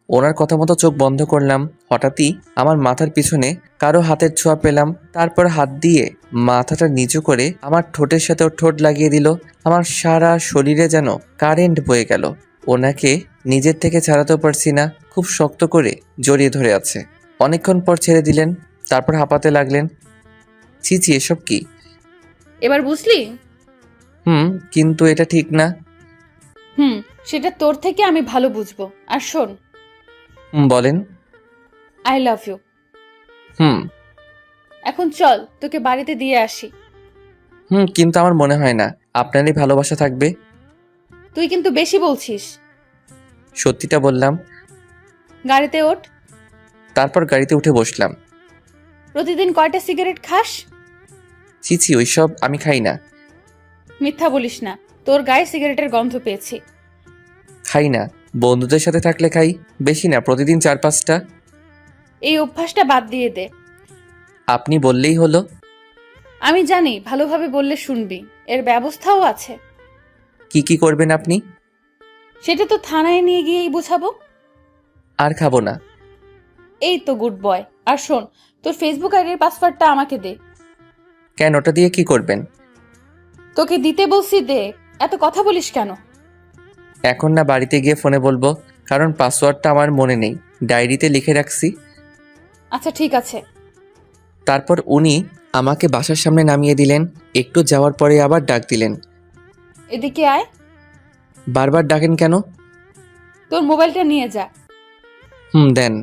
ওনার কথা মতো চোখ বন্ধ করলাম। হঠাৎই আমার মাথার পিছনে কারো হাতের ছোঁয়া পেলাম। তারপর হাত দিয়ে মাথাটা নিচু করে আমার ঠোঁটের সাথে ওর ঠোঁট লাগিয়ে দিল। আমার সারা শরীরে যেন কারেন্ট বয়ে গেল। ওনাকে নিজের থেকে ছাড়াতেও পারছি না, খুব শক্ত করে জড়িয়ে ধরে আছে। অনেকক্ষণ পর ছেড়ে দিলেন, তারপর হাঁপাতে লাগলেন। ছি, এসব কি? এবার বুঝলি? কিন্তু এটা ঠিক না। সেটা তোর থেকে আমি ভালো বুঝবো। আর শোন, বলেন। I love you. এখন চল, তোকে বাড়িতে দিয়ে আসি। কিন্তু আমার মনে হয় না আপনারই ভালোবাসা থাকবে। তুই কিন্তু বেশি বলছিস। সত্যিটা বললাম। গাড়িতে ওঠ। তারপর গাড়িতে উঠে বসলাম। প্রতিদিন কয়টা সিগারেট খাস? ছি, ওইসব আমি খাই না। মিথ্যা বলিস না, তোর গায়ে সিগারেটের গন্ধ পেয়েছি। খাই না, বন্ধুদের সাথে থাকলে খাই, বেশি না, প্রতিদিন 4-5টা। এই অভ্যাসটা বাদ দিয়ে দে। আপনি বললেই হলো। আমি জানি ভালোভাবে বললে শুনবি, এর ব্যবস্থাও আছে। কি করবেন আপনি? সেটা তো থানায় নিয়ে গিয়েই বুঝাবো। আর খাবো না। এই তো গুড বয়। আর শোন, তোর ফেসবুক আইডির পাসওয়ার্ডটা আমাকে দে। কেন, ওটা দিয়ে কি করবেন? তোকে দিতে বলছি, দে। এত কথা বলিস কেন? এখন না, বাড়িতে গিয়ে ফোনে বলবো, কারণ পাসওয়ার্ডটা আমার মনে নেই, ডায়েরিতে লিখে রাখছি। আচ্ছা ঠিক আছে। তারপর উনি আমাকে বাসার সামনে নামিয়ে দিলেন। একটু যাওয়ার পরে আবার ডাক দিলেন। এদিকে আয়। বারবার ডাকেন কেন? তোর মোবাইলটা নিয়ে যা। দেন।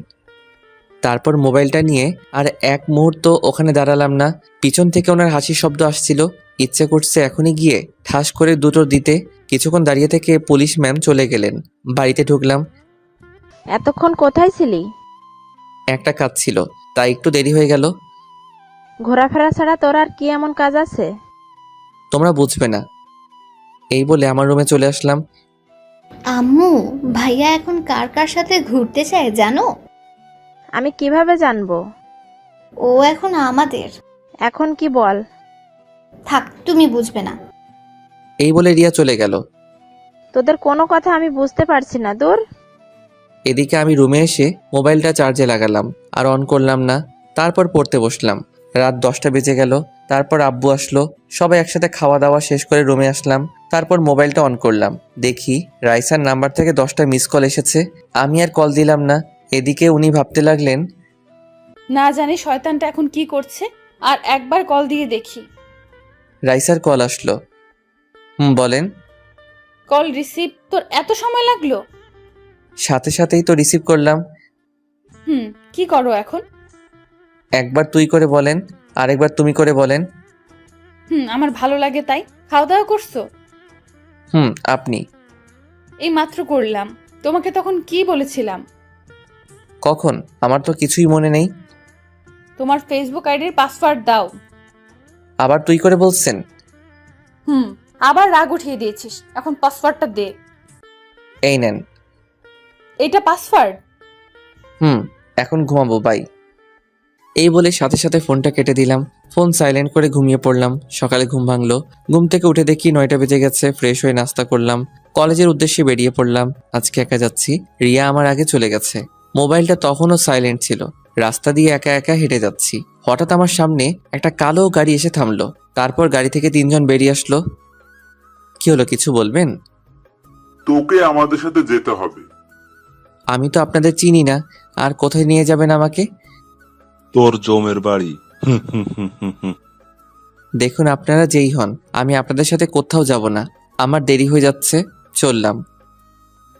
তারপর মোবাইলটা নিয়ে আর এক মুহূর্ত ওখানে দাঁড়ালাম না। পিছন থেকে ওনার হাসির শব্দ আসছিল। ইচ্ছে করছে এখনই গিয়ে ঠাস করে দুটো দিতে। কিছুক্ষণ দাঁড়িয়ে থেকে পুলিশ ম্যাম চলে গেলেন। বাড়িতে ঢুকলাম। এতক্ষণ কোথায় ছিলি? একটা কাজ ছিল, তাই একটু দেরি হয়ে গেল। ঘোরাফেরা ছাড়া তোর আর কি এমন কাজ আছে? তোমরা বুঝবে না। এই বলে আমার রুমে চলে আসলাম। আম্মু, ভাইয়া এখন কার কার সাথে ঘুরতে চায় জানো? আমি কিভাবে জানবো? ও এখন আমাদের। এখন কি বল? থাক, তুমি বুঝবে না। এই বলে রিয়া চলে গেল। তোদের কোনো কথা আমি বুঝতে পারছি না, দূর। এদিকে আমি রুমে এসে মোবাইলটা চার্জে লাগালাম, আর অন করলাম না। তারপর পড়তে বসলাম। রাত 10টা বেজে গেল। তারপর আব্বু আসলো, সবাই একসাথে খাওয়া দাওয়া শেষ করে রুমে আসলাম। তারপর মোবাইলটা অন করলাম, দেখি রাইসার নাম্বার থেকে 10টা মিস কল এসেছে। আমি আর কল দিলাম না। এদিকে উনি ভাবতে লাগলেন, না জানি শয়তানটা এখন কি করছে, আর একবার কল দিয়ে দেখি। রাইসার কল আসলো। বলেন। কল রিসিভ তোর এত সময় লাগলো? সাথে সাথেই তো রিসিভ করলাম। কি করো এখন? একবার তুই করে বলেন, আরেকবার তুমি করে বলেন। আমার ভালো লাগে তাই। খাওয়া দাওয়া করছো? আপনি? এই মাত্র করলাম। তোমাকে তখন কি বলেছিলাম? কখন? আমার তো কিছুই মনে নেই। তোমার ফেসবুক আইডির পাসওয়ার্ড দাও। আবার তুই করে বলছেন? আবার রাগ উঠিয়ে দিয়েছিস, এখন পাসওয়ার্ডটা দে। এই নেন। এটা পাসওয়ার্ড? এখন ঘুমাবো, বাই। এই বলে সাথে সাথে ফোনটা কেটে দিলাম। ফোন সাইলেন্ট করে ঘুমিয়ে পড়লাম। সকালে ঘুম ভাঙলো। ঘুম থেকে উঠে দেখি 9টা বেজে গেছে। ফ্রেশ হয়ে নাস্তা করলাম, কলেজের উদ্দেশ্যে বেরিয়ে পড়লাম। আজকে একা যাচ্ছি, রিয়া আমার আগে চলে গেছে। মোবাইলটা তখনও সাইলেন্ট ছিল। রাস্তা দিয়ে একা একা হেঁটে যাচ্ছি। হঠাৎ আমার সামনে একটা কালো গাড়ি এসে থামলো। তারপর গাড়ি থেকে 3 জন বেরিয়ে আসলো। কি হলো, কিছু বলবেন? তোকে আমাদের সাথে যেতে হবে। আমি তো আপনাদের চিনি না, আর কোথায় নিয়ে যাবেন আমাকে? তোর জমের বাড়ি। দেখুন, আপনারা যেই হন, আমি আপনাদের সাথে কোথাও যাব না। আমার দেরি হয়ে যাচ্ছে, চললাম।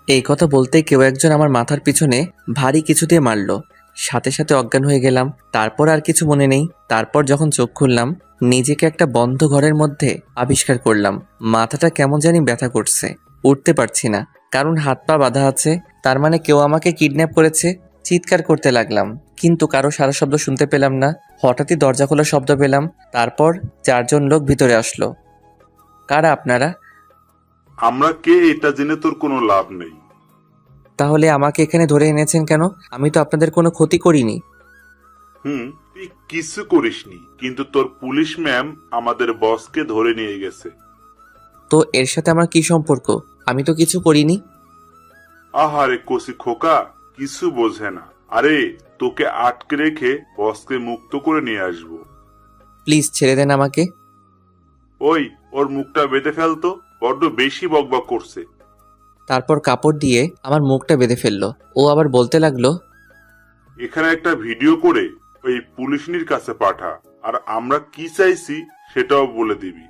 এই কথা বলতে কেউ একজন আমার মাথার পিছনে ভারী কিছু দিয়ে মারলো। সাথে সাথে অজ্ঞান হয়ে গেলাম। তারপর আর কিছু মনে নেই। তারপর যখন চোখ খুললাম, নিজেকে একটা বন্ধ ঘরের মধ্যে আবিষ্কার করলাম। মাথাটা কেমন জানি ব্যথা করছে, উঠতে পারছি না, কারণ হাত পা বাঁধা আছে। তার মানে কেউ আমাকে কিডন্যাপ করেছে। চিৎকার করতে লাগলাম, কিন্তু কারো সারা শব্দ শুনতে পেলাম না। হঠাৎই দরজা খোলার শব্দ পেলাম। তারপর 4 জন লোক ভিতরে আসলো। কারা আপনারা? আমরা কে এটা জেনে তোর কোনো লাভ নেই। তাহলে আমাকে এখানে ধরে এনেছেন কেন? আমি তো আপনাদের কোনো ক্ষতি করিনি। তুই কিছু করিসনি, কিন্তু তোর পুলিশ ম্যাম আমাদের বসকে ধরে নিয়ে গেছে। তো এর সাথে আমার কি সম্পর্ক? আমি তো কিছু করিনি। আহারে কসি খোকা, কিছু বোঝে না। আরে তোকে আটকে রেখে বসকে মুক্ত করে নিয়ে আসবো। প্লিজ ছেড়ে দেন আমাকে। ওই, ওর মুখটা বেঁধে ফেলতো, বড্ড বেশি বকবক করছে। তারপর কাপড় দিয়ে আমার মুখটা বেঁধে ফেললো। ও আবার বলতে লাগলো, এখানে একটা ভিডিও করে ওই পুলিশনির কাছে পাঠা, আর আমরা কি চাইছি সেটাও বলে দিবি।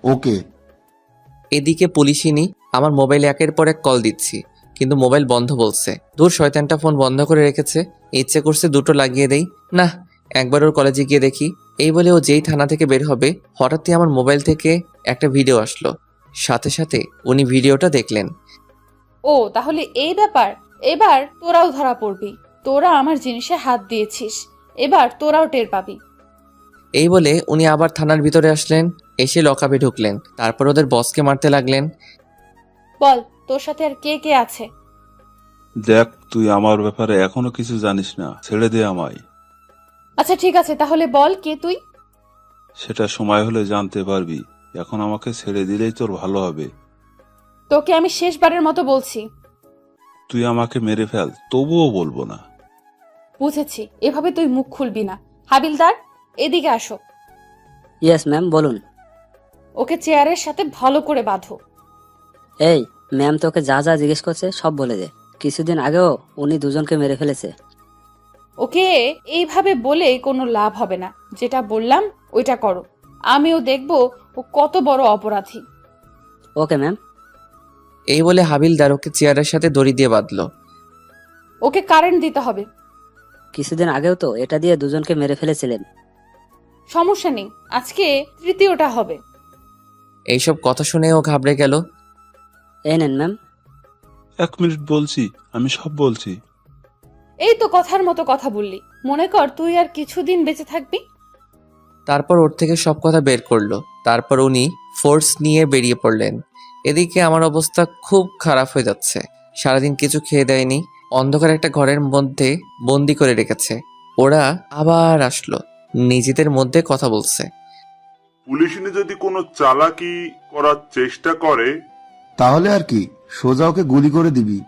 ওকে। এদিকে পুলিশিনি আমার মোবাইলে একের পর এক কল দিচ্ছি, কিন্তু মোবাইল বন্ধ বলছে। দূর, শয়তানটা ফোন বন্ধ করে রেখেছে। ইচ্ছে করছে দুটো লাগিয়ে দেই। না, একবার ওর কলেজে গিয়ে দেখি। এই বলে ও যেই থানা থেকে বের হবে, হঠাৎই আমার মোবাইল থেকে একটা ভিডিও আসলো। সাথে সাথে উনি ভিডিওটা দেখলেন। ও তাহলে এই ব্যাপার। এবার তোরাও ধরা পড়বি। তোরা আমার জিনিসে হাত দিয়েছিস, এবার তোরাও টের পাবি। এই বলে উনি আবার থানার ভিতরে আসলেন, এসে লকআপে ঢুকলেন। তারপর ওদের বসকে মারতে লাগলেন। বল, তোর সাথে আর কে কে আছে? দেখ, তুই আমার ব্যাপারে এখনো কিছু জানিস না, ছেড়ে দে আমায়। আচ্ছা ঠিক আছে, তাহলে বল কে তুই? সেটা সময় হলে জানতে পারবি। এখন আমাকে ছেড়ে দিলেই তোর ভালো হবে। তোকে আমি শেষবারের মতো বলছি। তুই আমাকে মেরে ফেল, তবুও বলবো না। বুঝেছি, এভাবে তুই মুখ খুলবি না। হাবিলদার, এদিকে আসো। ইয়েস ম্যাম, বলুন। ওকে চেয়ারের সাথে ভালো করে বাঁধো। এই ম্যাম, তোকে যা যা জিজ্ঞেস করছে সব বলে দে। কিছুদিন আগেও উনি দুজনকে মেরে ফেলেছে। ওকে এইভাবে বলে কোনো লাভ হবে না। যেটা বললাম ওইটা করো। আমিও দেখবো ও কত বড় অপরাধী। Okay ma'am. এই বলে হাবিলদার ওকে চেয়ারের সাথে দড়ি দিয়ে বাঁধলো। ওকে কারেন্ট দিতে হবে। কিছুদিন আগেও তো এটা দিয়ে দুজনকে মেরে ফেলেছিলেন। সমস্যা নেই, আজকে তৃতীয়টা হবে। এইসব কথা শুনে ও ঘাবড়ে গেল। এই নেন ম্যাম। 1 মিনিট বলছি, আমি সব বলছি। এই তো কথার মতো কথা বললি, মনে কর তুই আর কিছুদিন বেঁচে থাকবি। তারপর ওর থেকে সব কথা বের করলো। তারপর উনি ফোর্স নিয়ে বেরিয়ে পড়লেন। এদিকে আমার অবস্থা খুব খারাপ হয়ে যাচ্ছে। সারাদিন কিছু খেয়ে দেয়নি, অন্ধকার একটা ঘরের মধ্যে বন্দি করে রেখেছে। ওরা আবার আসলো, নিজেদের মধ্যে কথা বলছে। পুলিশনি যদি কোনো চালাকি করার চেষ্টা করে, তাহলে আর কি, সোজা ওকে গুলি করে দিবি।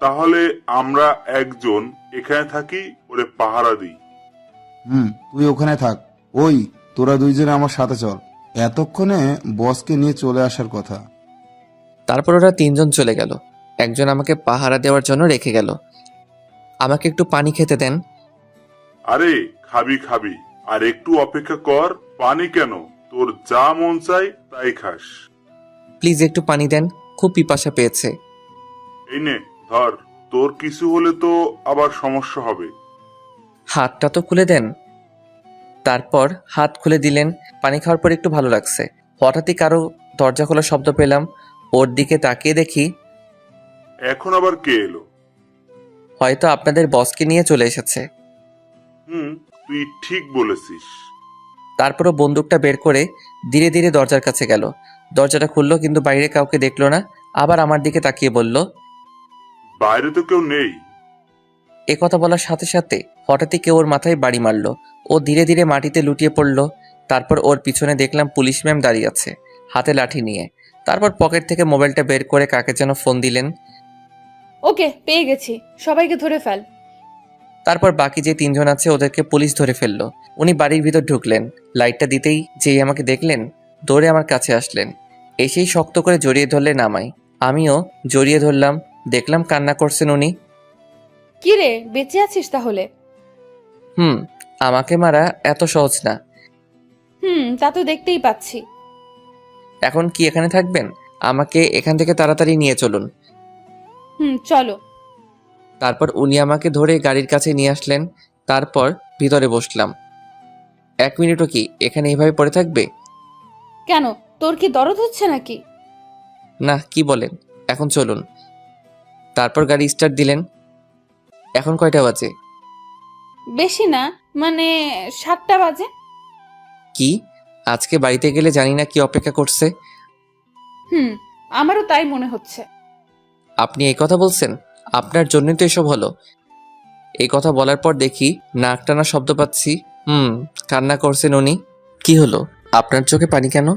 তাহলে আমরা একজন এখানে থাকি, ওরে পাহারা দিই। তুই ওখানে থাক। ওই, তোরা দুইজনে আমার সাথে চল, এতক্ষণে বসকে নিয়ে চলে আসার কথা। তারপর ওরা তিনজন চলে গেল। একজন আমাকে পাহারা দেওয়ার জন্য রেখে গেল। আমাকে একটু পানি খেতে দেন। আরে খাবি খাবি, আর একটু অপেক্ষা কর। পানি কেন, তোর যা মন চাই তাই খাস। প্লিজ একটু পানি দেন, খুব পিপাসা পেয়েছে। এই নে ধর, তোর কিছু হলে তো আবার সমস্যা হবে। হাতটা তো খুলে দেন। তারপর হাত খুলে দিলেন। পানি খাওয়ার পর একটু ভালো লাগছে। হঠাৎই কারো দরজা খোলার শব্দ পেলাম। ওর দিকে তাকিয়ে দেখি এখন আবার কে এলো? হয়তো আপনাদের বসকে নিয়ে চলে এসেছে। তুই ঠিক বলেছিস। তারপরও বন্দুকটা বের করে ধীরে ধীরে দরজার কাছে গেল। দরজাটা খুললো, কিন্তু বাইরে কাউকে দেখলো না। আবার আমার দিকে তাকিয়ে বলল, বাইরে তো কেউ নেই। এ কথা বলার সাথে সাথে হঠাৎই কেউ ওর মাথায় বাড়ি মারলো। ও ধীরে ধীরে মাটিতে লুটিয়ে পড়ল। তারপর ওর পিছনে দেখলাম পুলিশ ম্যাম দাঁড়িয়ে আছে, হাতে লাঠি নিয়ে। তারপর পকেট থেকে মোবাইলটা বের করে কাকে যেন ফোন দিলেন। ওকে, পেয়ে গেছি, সবাইকে ধরে ফেল। তারপর বাকি যে তিনজন আছে ওদেরকে পুলিশ ধরে ফেললো। উনি বাড়ির ভিতর ঢুকলেন। লাইটটা দিতেই যেই আমাকে দেখলেন, দৌড়ে আমার কাছে আসলেন। এসেই শক্ত করে জড়িয়ে ধরলেন আমায়। আমিও জড়িয়ে ধরলাম। দেখলাম কান্না করছেন উনি। কি রে, বেঁচে আছিস তাহলে? আমাকে মারা এত সহজ না। তা তো দেখতেই পাচ্ছি। এখন কি এখানে থাকবেন? আমাকে এখান থেকে তাড়াতাড়ি নিয়ে চলুন। চলো। তারপর উনি আমাকে ধরে গাড়ির কাছে নিয়ে আসলেন। তারপর ভিতরে বসলাম। 1 মিনিটও কি এখানে এভাবে পড়ে থাকবে? কেন, তোর কি দরদ হচ্ছে নাকি? না, কি বলেন? এখন চলুন। তারপর গাড়ি স্টার্ট দিলেন। এখন কয়টা বাজে? বেশি না, মানে 7টা বাজে। কি, আজকে বাড়িতে গেলে জানি না কি অপেক্ষা করছে। আমারও তাই মনে হচ্ছে। আপনি এই কথা বলছেন? আপনার জন্যই তো এসব হলো। এই কথা বলার পর দেখি নাক টানা শব্দ পাচ্ছি। কান্না করছেন উনি। কি হলো, আপনার চোখে পানি কেন?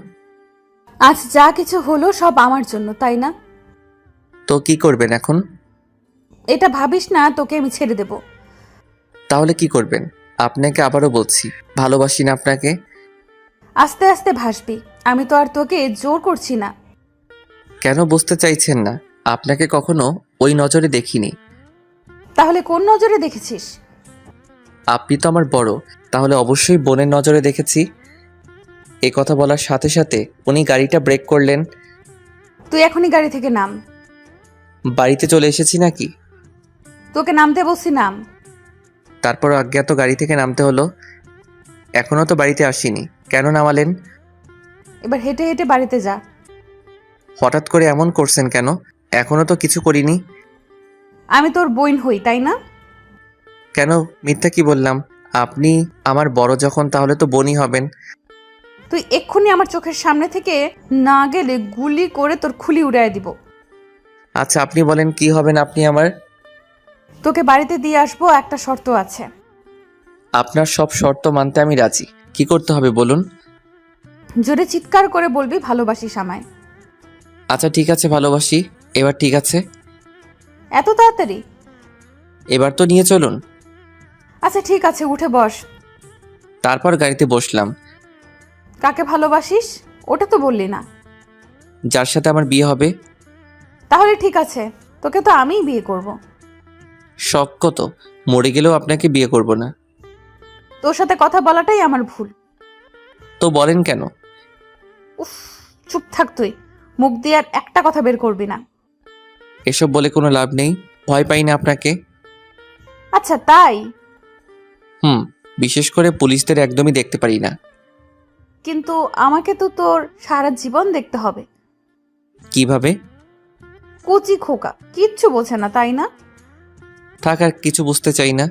আজ যা কিছু হলো সব আমার জন্য, তাই না? তো কি করবেন এখন? এটা ভাবিস না তোকে আমি ছেড়ে দেব। তাহলে কি করবেন? আপনাকে আবারও বলছি, ভালোবাসি না আপনাকে। আস্তে আস্তে ভাসবি, আমি তো আর তোকে জোর করছি না। কেন বুঝতে চাইছেন না? আপনাকে কখনো ওই নজরে দেখিনি। তাহলে কোন নজরে দেখেছিস? আপনি তো আমার বড়, তাহলে অবশ্যই বোনের নজরে দেখেছি। এই কথা বলার সাথে সাথে উনি গাড়িটা ব্রেক করলেন। তুই এখনই গাড়ি থেকে নাম। বাড়িতে চলে এসেছি নাকি? তোকে নামতে বলছি, নাম। তারপর অজ্ঞাত গাড়ি থেকে নামতে হলো। এখনো তো বাড়িতে আসিনি, কেন নামালেন? এবার হেঁটে হেঁটে বাড়িতে যা। হঠাৎ করে এমন করছেন কেন? এখনো তো কিছু করিনি। আমি তোর বোন হই, তাই না? কেন মিথ্যা কি বললাম? আপনি আমার বড় যখন, তাহলে তো বোনই হবেন। তুই এক্ষুনি আমার চোখের সামনে থেকে না গেলে গুলি করে তোর খুলি উড়াই দিব। আচ্ছা আপনি বলেন, কি হবেন আপনি আমার? তোকে বাড়িতে দিয়ে আসবো, একটা শর্ত আছে। আপনার সব শর্ত মানতে আমি রাজি। কি করতে হবে বলুন? জোরে চিৎকার করে বলবি ভালোবাসিস আমায়। আচ্ছা ঠিক আছে, ভালোবাসি। এবার ঠিক আছে? এত তাড়াতাড়ি? এবার তো নিয়ে চলুন। আচ্ছা ঠিক আছে, উঠে বস। তারপর গাড়িতে বসলাম। কাকে ভালোবাসিস ওটা তো বললি না। যার সাথে আমার বিয়ে হবে। তাহলে ঠিক আছে, তোকে তো আমিই বিয়ে করব। শখ কত, মরে গেলেও আপনাকে বিয়ে করব না। তোর সাথে কথা বলাটাই আমার ভুল। তো বলেন কেন? উফ, চুপ থাক তুই, মুখ দিয়ে আর একটা কথা বের করবি না। এসব বলে কোনো লাভ নেই, ভয় পাই না আপনাকে। আচ্ছা তাই? বিশেষ করে পুলিশদের একদমই দেখতে পারি না। কিন্তু আমাকে তো তোর সারা জীবন দেখতে হবে। কিভাবে? কচি খোকা, কিচ্ছু বোঝে না, তাই না? থাক, আর কিছু বুঝতে চাই না।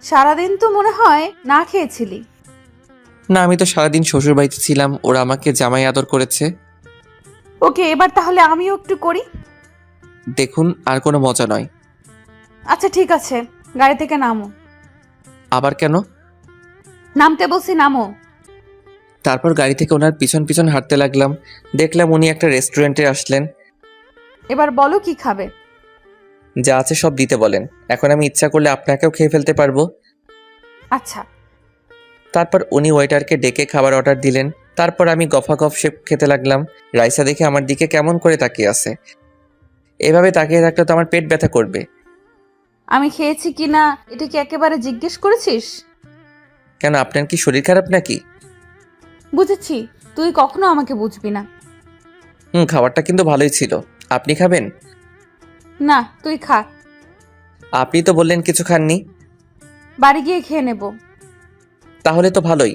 সারাদিন তো মনে হয় না খেয়েছিলি। না, আমি তো সারাদিন শ্বশুর বাড়িতে ছিলাম, ওরা আমাকে জামাই আদর করেছে। ওকে, এবার তাহলে আমিও একটু করি। দেখুন, আর কোনো মজা নয়। আচ্ছা ঠিক আছে, গাড়ি থেকে নামো। আবার কেন? নামতে বলছি, নামো। তারপর গাড়ি থেকে ওনার পিছন পিছন হাঁটতে লাগলাম। দেখলাম উনি একটা রেস্টুরেন্টে আসলেন। এবার বলো কি খাবে? যা আছে সব দিতে বলেন। এখন আমি ইচ্ছা করলে আপনাকেও খেয়ে ফেলতে পারবো। আচ্ছা। তারপর উনি ওয়েটারকে ডেকে খাবার অর্ডার দিলেন। তারপর আমি গফাগফ শেপ খেতে লাগলাম। রাইসা দেখে আমার দিকে কেমন করে তাকিয়ে আছে। এভাবে তাকিয়ে থাকলে তো আমার পেট ব্যথা করবে। আমি খেয়েছি কিনা এটা কি একেবারে জিজ্ঞেস করেছিস? কেন, আপনার কি শরীর খারাপ নাকি? বুঝেছি, তুই কখনো আমাকে বুঝবি না। খাবারটা কিন্তু ভালোই ছিল। আপনি খাবেন? না, তুই খা। আপনি তো বললেন কিছু খাননি। বাড়ি গিয়ে খেয়ে নেব। তাহলে তো ভালোই।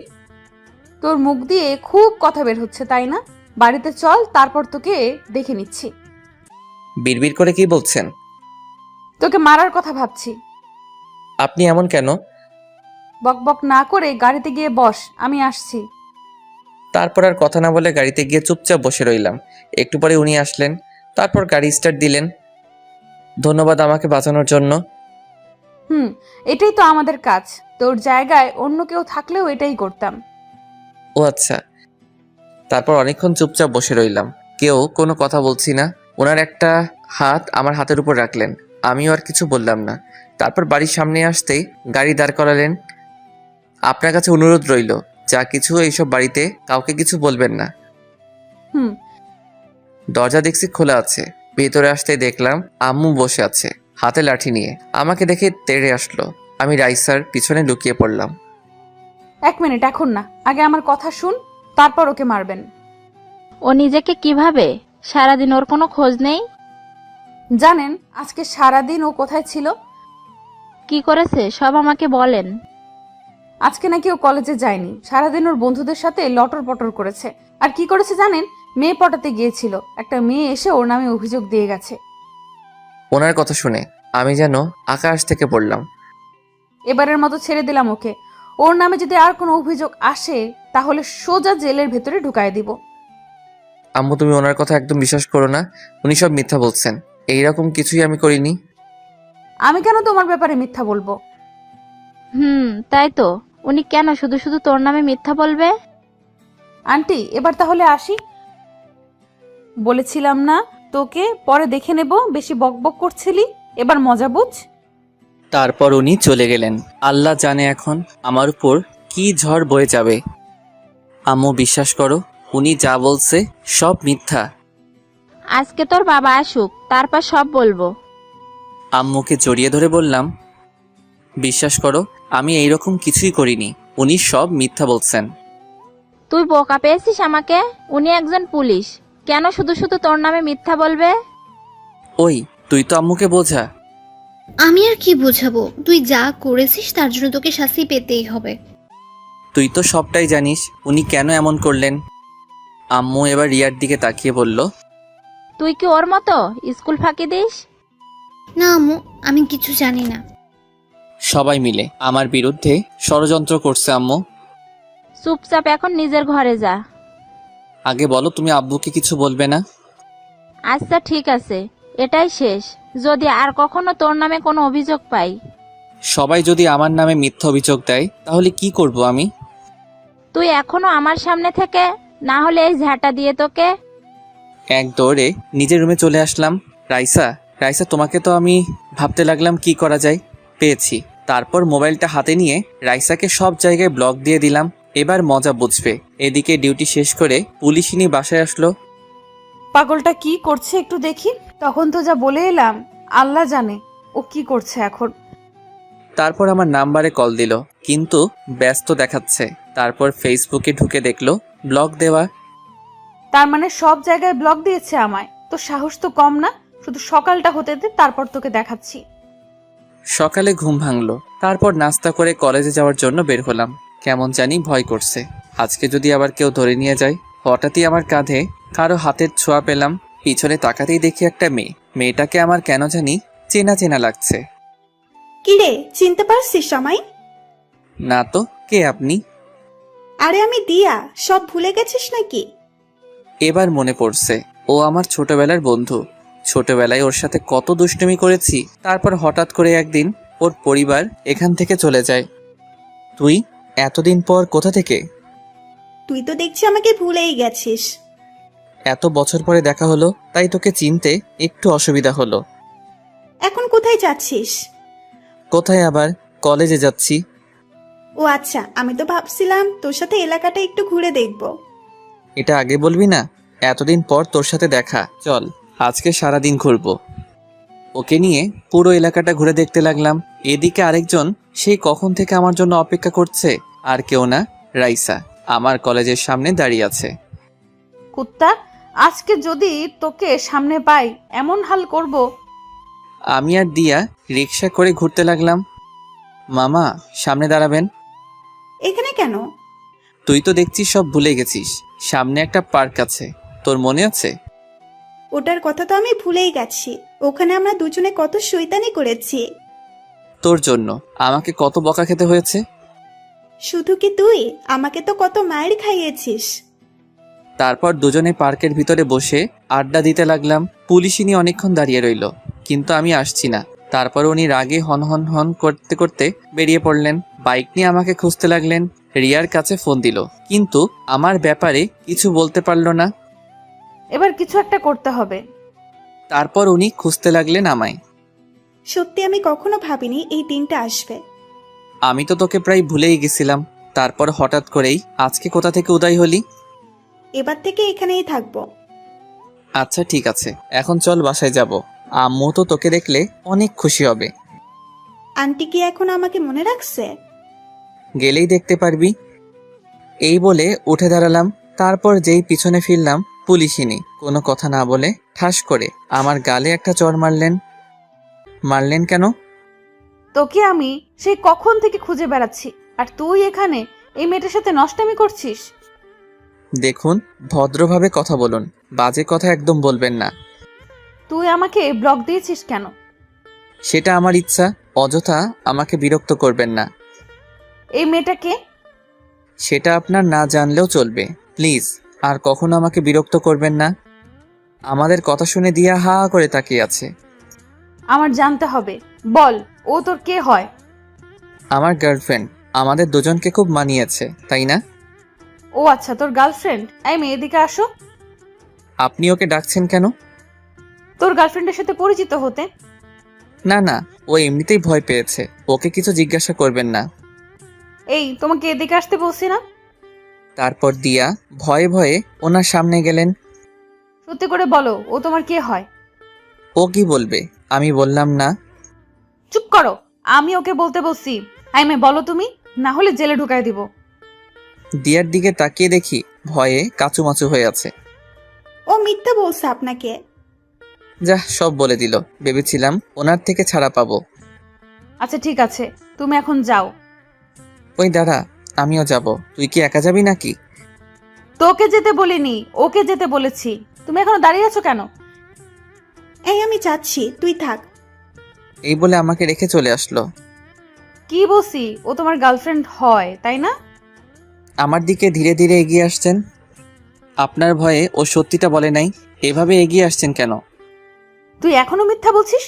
তোর মুখ দিয়ে খুব কথা বের হচ্ছে, তাই না? বাড়িতে চল, তারপর তোকে দেখে নিচ্ছি। বিড়বিড় করে কি বলছেন? তোকে মারার কথা ভাবছি। আপনি এমন কেন? বকবক না করে গাড়িতে গিয়ে বস, আমি আসছি। তারপর আর কথা না বলে গাড়িতে গিয়ে চুপচাপ বসে রইলাম। একটু পরে উনি আসলেন। তারপর গাড়ি স্টার্ট দিলেন। ধন্যবাদ আমাকে বাঁচানোর জন্য। এটাই তো আমাদের কাজ। তোর জায়গায় অন্য কেউ থাকলেও এটাই করতাম। ও আচ্ছা। তারপর অনেকক্ষণ চুপচাপ বসে রইলাম, কেউ কোনো কথা বলছি না। ওনার একটা হাত আমার হাতের উপর রাখলেন, আমিও আর কিছু বললাম না। তারপর বাড়ির সামনে আসতেই গাড়ি দাঁড় করালেন। আপনার কাছে অনুরোধ রইল, যা কিছু এইসব বাড়িতে কাউকে কিছু বলবেন না। দরজা দেখছি খোলা আছে। ভেতরে আসতেই দেখলাম আম্মু বসে আছে হাতে লাঠি নিয়ে। আমাকে দেখে তেড়ে আসলো। আমি রাইসার পিছনে লুকিয়ে পড়লাম। 1 মিনিট, এখন না, আগে আমার কথা শুন, তারপর ওকে মারবেন। ও নিজেকে কিভাবে? সারাদিন ওর কোনো খোঁজ নেই? জানেন আজকে সারাদিন ও কোথায় ছিল? কি করেছে সব আমাকে বলেন। আজকে নাকি ও কলেজে যায়নি, সারাদিন ওর বন্ধুদের সাথে লটর পটর করেছে। আর কি করেছে জানেন? মেয়ে পটাতে গিয়েছিল। একটা মেয়ে এসে ওর নামে অভিযোগ দিয়ে গেছে। ওনার কথা শুনে আমি যেন আকাশ থেকে পড়লাম। এবারের মতো ছেড়ে দিলাম ওকে। ওর নামে যদি আর কোনো অভিযোগ আসে তাহলে সোজা জেলের ভেতরে ঢুকায় দিব। আম্মু, তুমি ওনার কথা একদম বিশ্বাস করো না। উনি সব মিথ্যা বলছেন। এইরকম কিছুই আমি করিনি। আমি কেন তোমার ব্যাপারে মিথ্যা বলবো? তাই তো। উনি কেন শুধু শুধু তোর নামে মিথ্যা বলবে? আন্টি, এবার তাহলে আসি। বলেছিলাম না তোকে পরে দেখে নেব, বেশি বকবক করছিলি, এবার মজা বুঝ। তারপর উনি চলে গেলেন। আল্লাহ জানে এখন আমার উপর কি ঝড় বয়ে যাবে। আম্মু, বিশ্বাস করো, উনি যা বলছে সব মিথ্যা। আজকে তোর বাবা আসুক, তারপর সব বলবো। আম্মুকে জড়িয়ে ধরে বললাম, বিশ্বাস করো, আমি এইরকম কিছুই করিনি। উনি সব মিথ্যা বলছেন। তুই বোকা পেয়েছিস আমাকে? উনি একজন পুলিশ, কেন শুধু শুধু তোর নামে মিথ্যা বলবে? ওই, তুই তো আম্মুকে বোঝা। আমি আর কি বোঝাবো? তুই যা করেছিস তার জন্য তোকে শাস্তি পেতেই হবে। তুই তো সবটাই জানিস উনি কেন এমন করলেন। আম্মু এবার রিয়ার দিকে তাকিয়ে বলল, তুই কি ওর মতো স্কুল ফাঁকি দিস? না আম্মু, আমি কিছু জানি না। সবাই মিলে আমার বিরুদ্ধে ষড়যন্ত্র করছে আম্মু। চুপচাপ এখন নিজের ঘরে যা। আগে বলো, তুমি আব্বুকে কিছু বলবে না? আচ্ছা ঠিক আছে, এটাই শেষ। যদি আর কখনো তোর নামে কোনো অভিযোগ পাই। সবাই যদি আমার নামে মিথ্যা অভিযোগ দেয় তাহলে কি করব আমি? তুই এখনো আমার সামনে থেকে, না হলে এই ঝাঁটা দিয়ে তোকে। এক দৌড়ে নিজের রুমে চলে আসলাম। রাইসা, রাইসা, তোমাকে তো আমি ভাবতে লাগলাম কি করা যায়। পেয়েছি। তারপর মোবাইলটা হাতে নিয়ে রাইসাকে সব জায়গায় ব্লক দিয়ে দিলাম। এবার মজা বুঝবে। এদিকে ডিউটি শেষ করে পুলিশিনী বাসায় আসলো। পাগলটা কি করছে একটু দেখি। তখন তো যা বলে এলাম, আল্লাহ জানে ও কি করছে এখন। তারপর আমার নাম্বারে কল দিল, কিন্তু ব্যস্ত দেখাচ্ছে। তারপর ফেসবুকে ঢুকে দেখলো ব্লক দেওয়া। তার মানে সব জায়গায় ব্লক দিয়েছে আমায়। তো সাহস তো কম না। শুধু সকালটা হতে দে, তারপর তোকে দেখাচ্ছি। সকালে ঘুম ভাঙলো। তারপর নাস্তা করে কলেজে যাওয়ার জন্য বের হলাম। কেমন জানি ভয় করছে, আজকে যদি আবার কেউ ধরে নিয়ে যায়। হঠাৎই আমার কাঁধে কারো হাতের ছোঁয়া পেলাম। পিছনে তাকাতেই দেখি একটা মেয়ে। মেয়েটাকে আমার কেন জানি চেনা চেনা লাগছে। কিরে, চিনতে পারছিস আমায়? না তো, কে আপনি? আরে আমি দিয়া, সব ভুলে গেছিস নাকি? এবার মনে পড়ছে, ও আমার ছোটবেলার বন্ধু। ছোটবেলায় ওর সাথে কত দুষ্টুমি করেছি। তারপর হঠাৎ করে একদিন ওর পরিবার এখান থেকে চলে যায়। তুই এতদিন পর কোথা থেকে? তুই তো দেখছি আমাকে ভুলেই গেছিস। এত বছর পরে দেখা হলো, তাই তোকে চিনতে একটু অসুবিধা হলো। এখন কোথায় যাচ্ছিস? কোথায় আবার? কলেজে যাচ্ছি। ও ও আচ্ছা, আমি তো ভাবছিলাম তোর সাথে এলাকাটা একটু ঘুরে দেখব। এটা আগে বলবি না? এতদিন পর তোর সাথে দেখা, চল আজকে সারাদিন ঘুরবো। ওকে নিয়ে পুরো এলাকাটা ঘুরে দেখতে লাগলাম। এদিকে আরেকজন সেই কখন থেকে আমার জন্য অপেক্ষা করছে, আর কেউ না, রাইসা আমার কলেজের সামনে দাঁড়িয়ে আছে। কুত্তা, আজকে যদি তোকে সামনে পাই এমন হাল করব। আমি আর দিয়া রিক্সা করে ঘুরতে লাগলাম। মামা সামনে দাঁড়াবেন। এখানে কেন? তুই তো দেখছিস সব ভুলে গেছিস, সামনে একটা পার্ক আছে, তোর মনে আছে? ওটার কথা তো আমি ভুলেই গেছি। ওখানে আমরা দুজনে কত শয়তানি করেছি। তোর জন্য আমাকে কত বকা খেতে হয়েছে। শুধু কি তুই, আমাকে তো কত মায়ের খাইয়েছিস। তারপর দুজনে পার্কের ভিতরে বসে আড্ডা দিতে লাগলাম। পুলিশিনী অনেকক্ষণ দাঁড়িয়ে রইল, কিন্তু আমি আসছি না। তারপর উনি রাগে হন হন হন করতে করতে বেরিয়ে পড়লেন। বাইক নিয়ে আমাকে খুঁজতে লাগলেন। রিয়ার কাছে ফোন দিল, কিন্তু আমার ব্যাপারে কিছু বলতে পারলো না। এবার কিছু একটা করতে হবে। তারপর উনি খুঁজতে লাগলেন আমায়। সত্যি আমি কখনো ভাবিনি এই দিনটা আসবে। আমি তো তোকে প্রায় ভুলেই গেছিলাম, তারপর হঠাৎ করেই আজকে কোথা থেকে উদয় হলি। এবার থেকে এখানেই থাকবো। আচ্ছা ঠিক আছে, এখন চল বাসায় যাব। আম্মু তো তোকে দেখলে অনেক খুশি হবে। আন্টি কি এখন আমাকে মনে রাখছে? গেলেই দেখতে পারবি। এই বলে উঠে দাঁড়ালাম। তারপর যেই পিছনে ফিরলাম, পুলিশিনী কোনো কথা না বলে ঠাস করে আমার গালে একটা চড় মারলেন। মারলেন কেন? তোকে আমি সেই কখন থেকে খুঁজে বেড়াচ্ছি, আর তুই এখানে এই মেয়েটার সাথে নষ্টামি করছিস। দেখুন, ভদ্রভাবে কথা বলুন, বাজে কথা একদম বলবেন না। তুই আমাকে ব্লক দিয়েছিস কেন? সেটা আমার ইচ্ছা, অযথা আমাকে বিরক্ত করবেন না। এই মেয়েটাকে? সেটা আপনার না জানলেও চলবে, প্লিজ আর কখনো আমাকে বিরক্ত করবেন না। আমাদের কথা শুনে দিয়া হা করে তাকিয়ে আছে। আমার জানতে হবে, বল ও তোর কে হয়? আমার গার্লফ্রেন্ড। আমাদের দুজনকে খুব মানিয়েছে, তাই না? ও আচ্ছা, তোর গার্লফ্রেন্ড। এই মেয়ে এদিকে আসো। আপনি ওকে ডাকছেন কেন? তোর গার্লফ্রেন্ডের সাথে পরিচিত হতে। না না, ও এমনিতেই ভয় পেয়েছে, ওকে কিছু জিজ্ঞাসা করবেন না। এই, তোমাকে এদিকে আসতে বলছি না? তারপর দিয়া ভয়ে ভয়ে ওনার সামনে গেলেন। সত্যি করে বলো, ও তোমার কে হয়? ও কি বলবে? আমি বললাম না। চুপ করো, আমি ওকে বলতে বলছি। এই মেয়ে বলো তুমি, না হলে জেলে ঢুকাই দিব। দিয়ার দিকে তাকিয়ে দেখি ভয়ে কাচুমাচু হয়ে আছে। ও মিথ্যা বলছে আপনাকে। যা সব বলে দিল, ভেবেছিলাম ওনার থেকে ছাড়া পাবো। আচ্ছা ঠিক আছে, তুমি এখন যাও। ওই দাঁড়া, আমিও যাব। তুই কি একা যাবি নাকি? তোকে যেতে বলিনি, ওকে যেতে বলেছি। তুমি এখনো দাঁড়িয়ে আছো কেন? এই আমি যাচ্ছি, তুই থাক। এই বলে আমাকে রেখে চলে আসলো। কি বলছি, ও তোমার গার্লফ্রেন্ড হয়, তাই না? আমার দিকে ধীরে ধীরে এগিয়ে আসছেন। আপনার ভয়ে ও সত্যিটা বলে নাই, এভাবে এগিয়ে আসছেন কেন? তুই এখনো মিথ্যা বলছিস?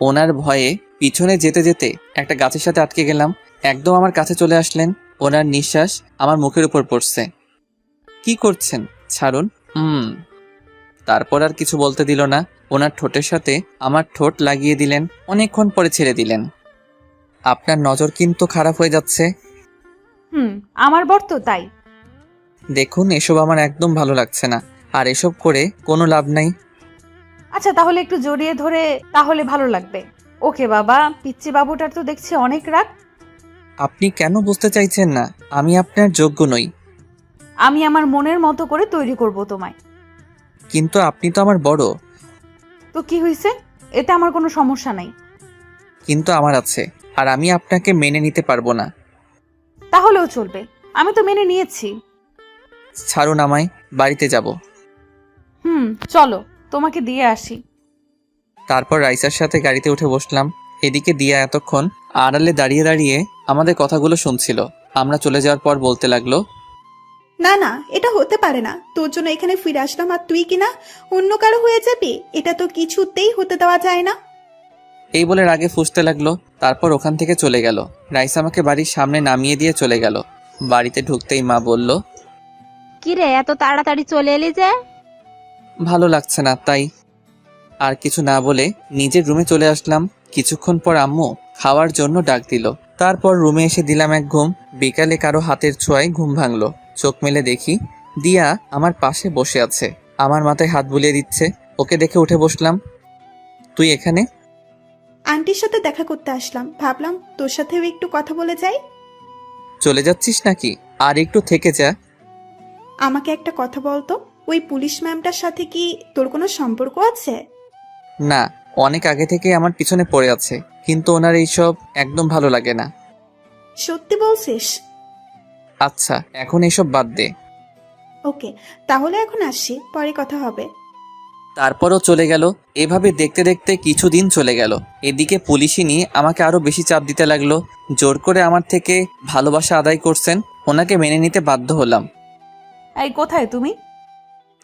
ওনার ভয়ে পিছনে যেতে যেতে একটা গাছের সাথে আটকে গেলাম। একদম আমার কাছে চলে আসলেন। ওনার নিঃশ্বাস আমার মুখের উপর পড়ছে। কি করছেন? ছাড়ুন। তারপর আর কিছু বলতে দিল না। ওনার ঠোঁটের সাথে আমার ঠোঁট লাগিয়ে দিলেন। অনেকক্ষণ পরে ছেড়ে দিলেন। আপনার নজর কিন্তু খারাপ হয়ে যাচ্ছে। আমার বর তো, তাই। দেখুন, এসব আমার একদম ভালো লাগছে না, আর এসব করে কোনো লাভ নাই। আচ্ছা তাহলে একটু জড়িয়ে ধরে তাহলে ভালো লাগবে। ওকে বাবা, পিচ্চি বাবুটার তো দেখছি অনেক রাগ। আপনি কেন বুঝতে চাইছেন না? আমি আপনার যোগ্য নই। আমি আমার মনের মতো করে তৈরি করব তোমায়। কিন্তু আপনি তো আমার বড়। তো কি হয়েছে? এতে আমার কোনো সমস্যা নাই। কিন্তু আমার আছে, আর আমি আপনাকে মেনে নিতে পারবো না। তাহলেও চলবে, আমি তো মেনে নিয়েছি। ছাড়ুন আমায়, বাড়িতে যাব। চলো, তোমাকে দিয়ে আসি। তারপর রাইসার সাথে গাড়িতে উঠে বসলাম। এদিকে দিয়া এতক্ষণ আড়ালে দাঁড়িয়ে দাঁড়িয়ে আমাদের কথাগুলো শুনছিল। আমরা চলে যাওয়ার পর বলতে লাগলো, না না, এটা হতে পারে না। তোর জন্য এখানে ফিরে আসলাম আর তুই কিনা অন্য কারো হয়ে যাবি? এটা তো কিছুতেই হতে দেওয়া যায় না। এই বলে রাগে ফুঁসতে লাগলো। তারপর ওখান থেকে চলে গেল। রাইসা আমাকে বাড়ির সামনে নামিয়ে দিয়ে চলে গেল। বাড়িতে ঢুকতেই মা বলল, কিরে এত তাড়াতাড়ি চলে এলি যে? ভালো লাগছে না তাই। আর কিছু না বলে নিজের রুমে চলে আসলাম। কিছুক্ষণ পর আম্মু খাওয়ার জন্য ডাক দিল। তারপর রুমে এসে দিলাম এক ঘুম। বিকালে কারো হাতের ছোঁয়ায় ঘুম ভাঙলো। চোখ মেলে দেখি দিয়া আমার পাশে বসে আছে, আমার মাথায় হাত বুলিয়ে দিচ্ছে। ওকে দেখে উঠে বসলাম। তুই এখানে? আন্টির সাথে দেখা করতে আসলাম, ভাবলাম তোর সাথেও একটু কথা বলে যাই। চলে যাচ্ছিস নাকি? আর একটু থেকে যা। আমাকে একটা কথা বলতো, ওই পুলিশ ম্যামটার সাথে কি তোর কোনো সম্পর্ক আছে? না, অনেক আগে থেকে আমার পিছনে পড়ে আছে, কিন্তু ওনার এইসব একদম ভালো লাগে না। সত্যি বলছিস? আচ্ছা, এখন এইসব বাদ দে। ওকে, তাহলে এখন আসছি, পরে কথা হবে। তারপরও চলে গেল। এভাবে দেখতে দেখতে কিছুদিন চলে গেল। এদিকে পুলিশই নিয়ে আমাকে আরো বেশি চাপ দিতে লাগলো। জোর করে আমার থেকে ভালোবাসা আদায় করছেন, ওনাকে মেনে নিতে বাধ্য হলাম। এই কোথায় তুমি?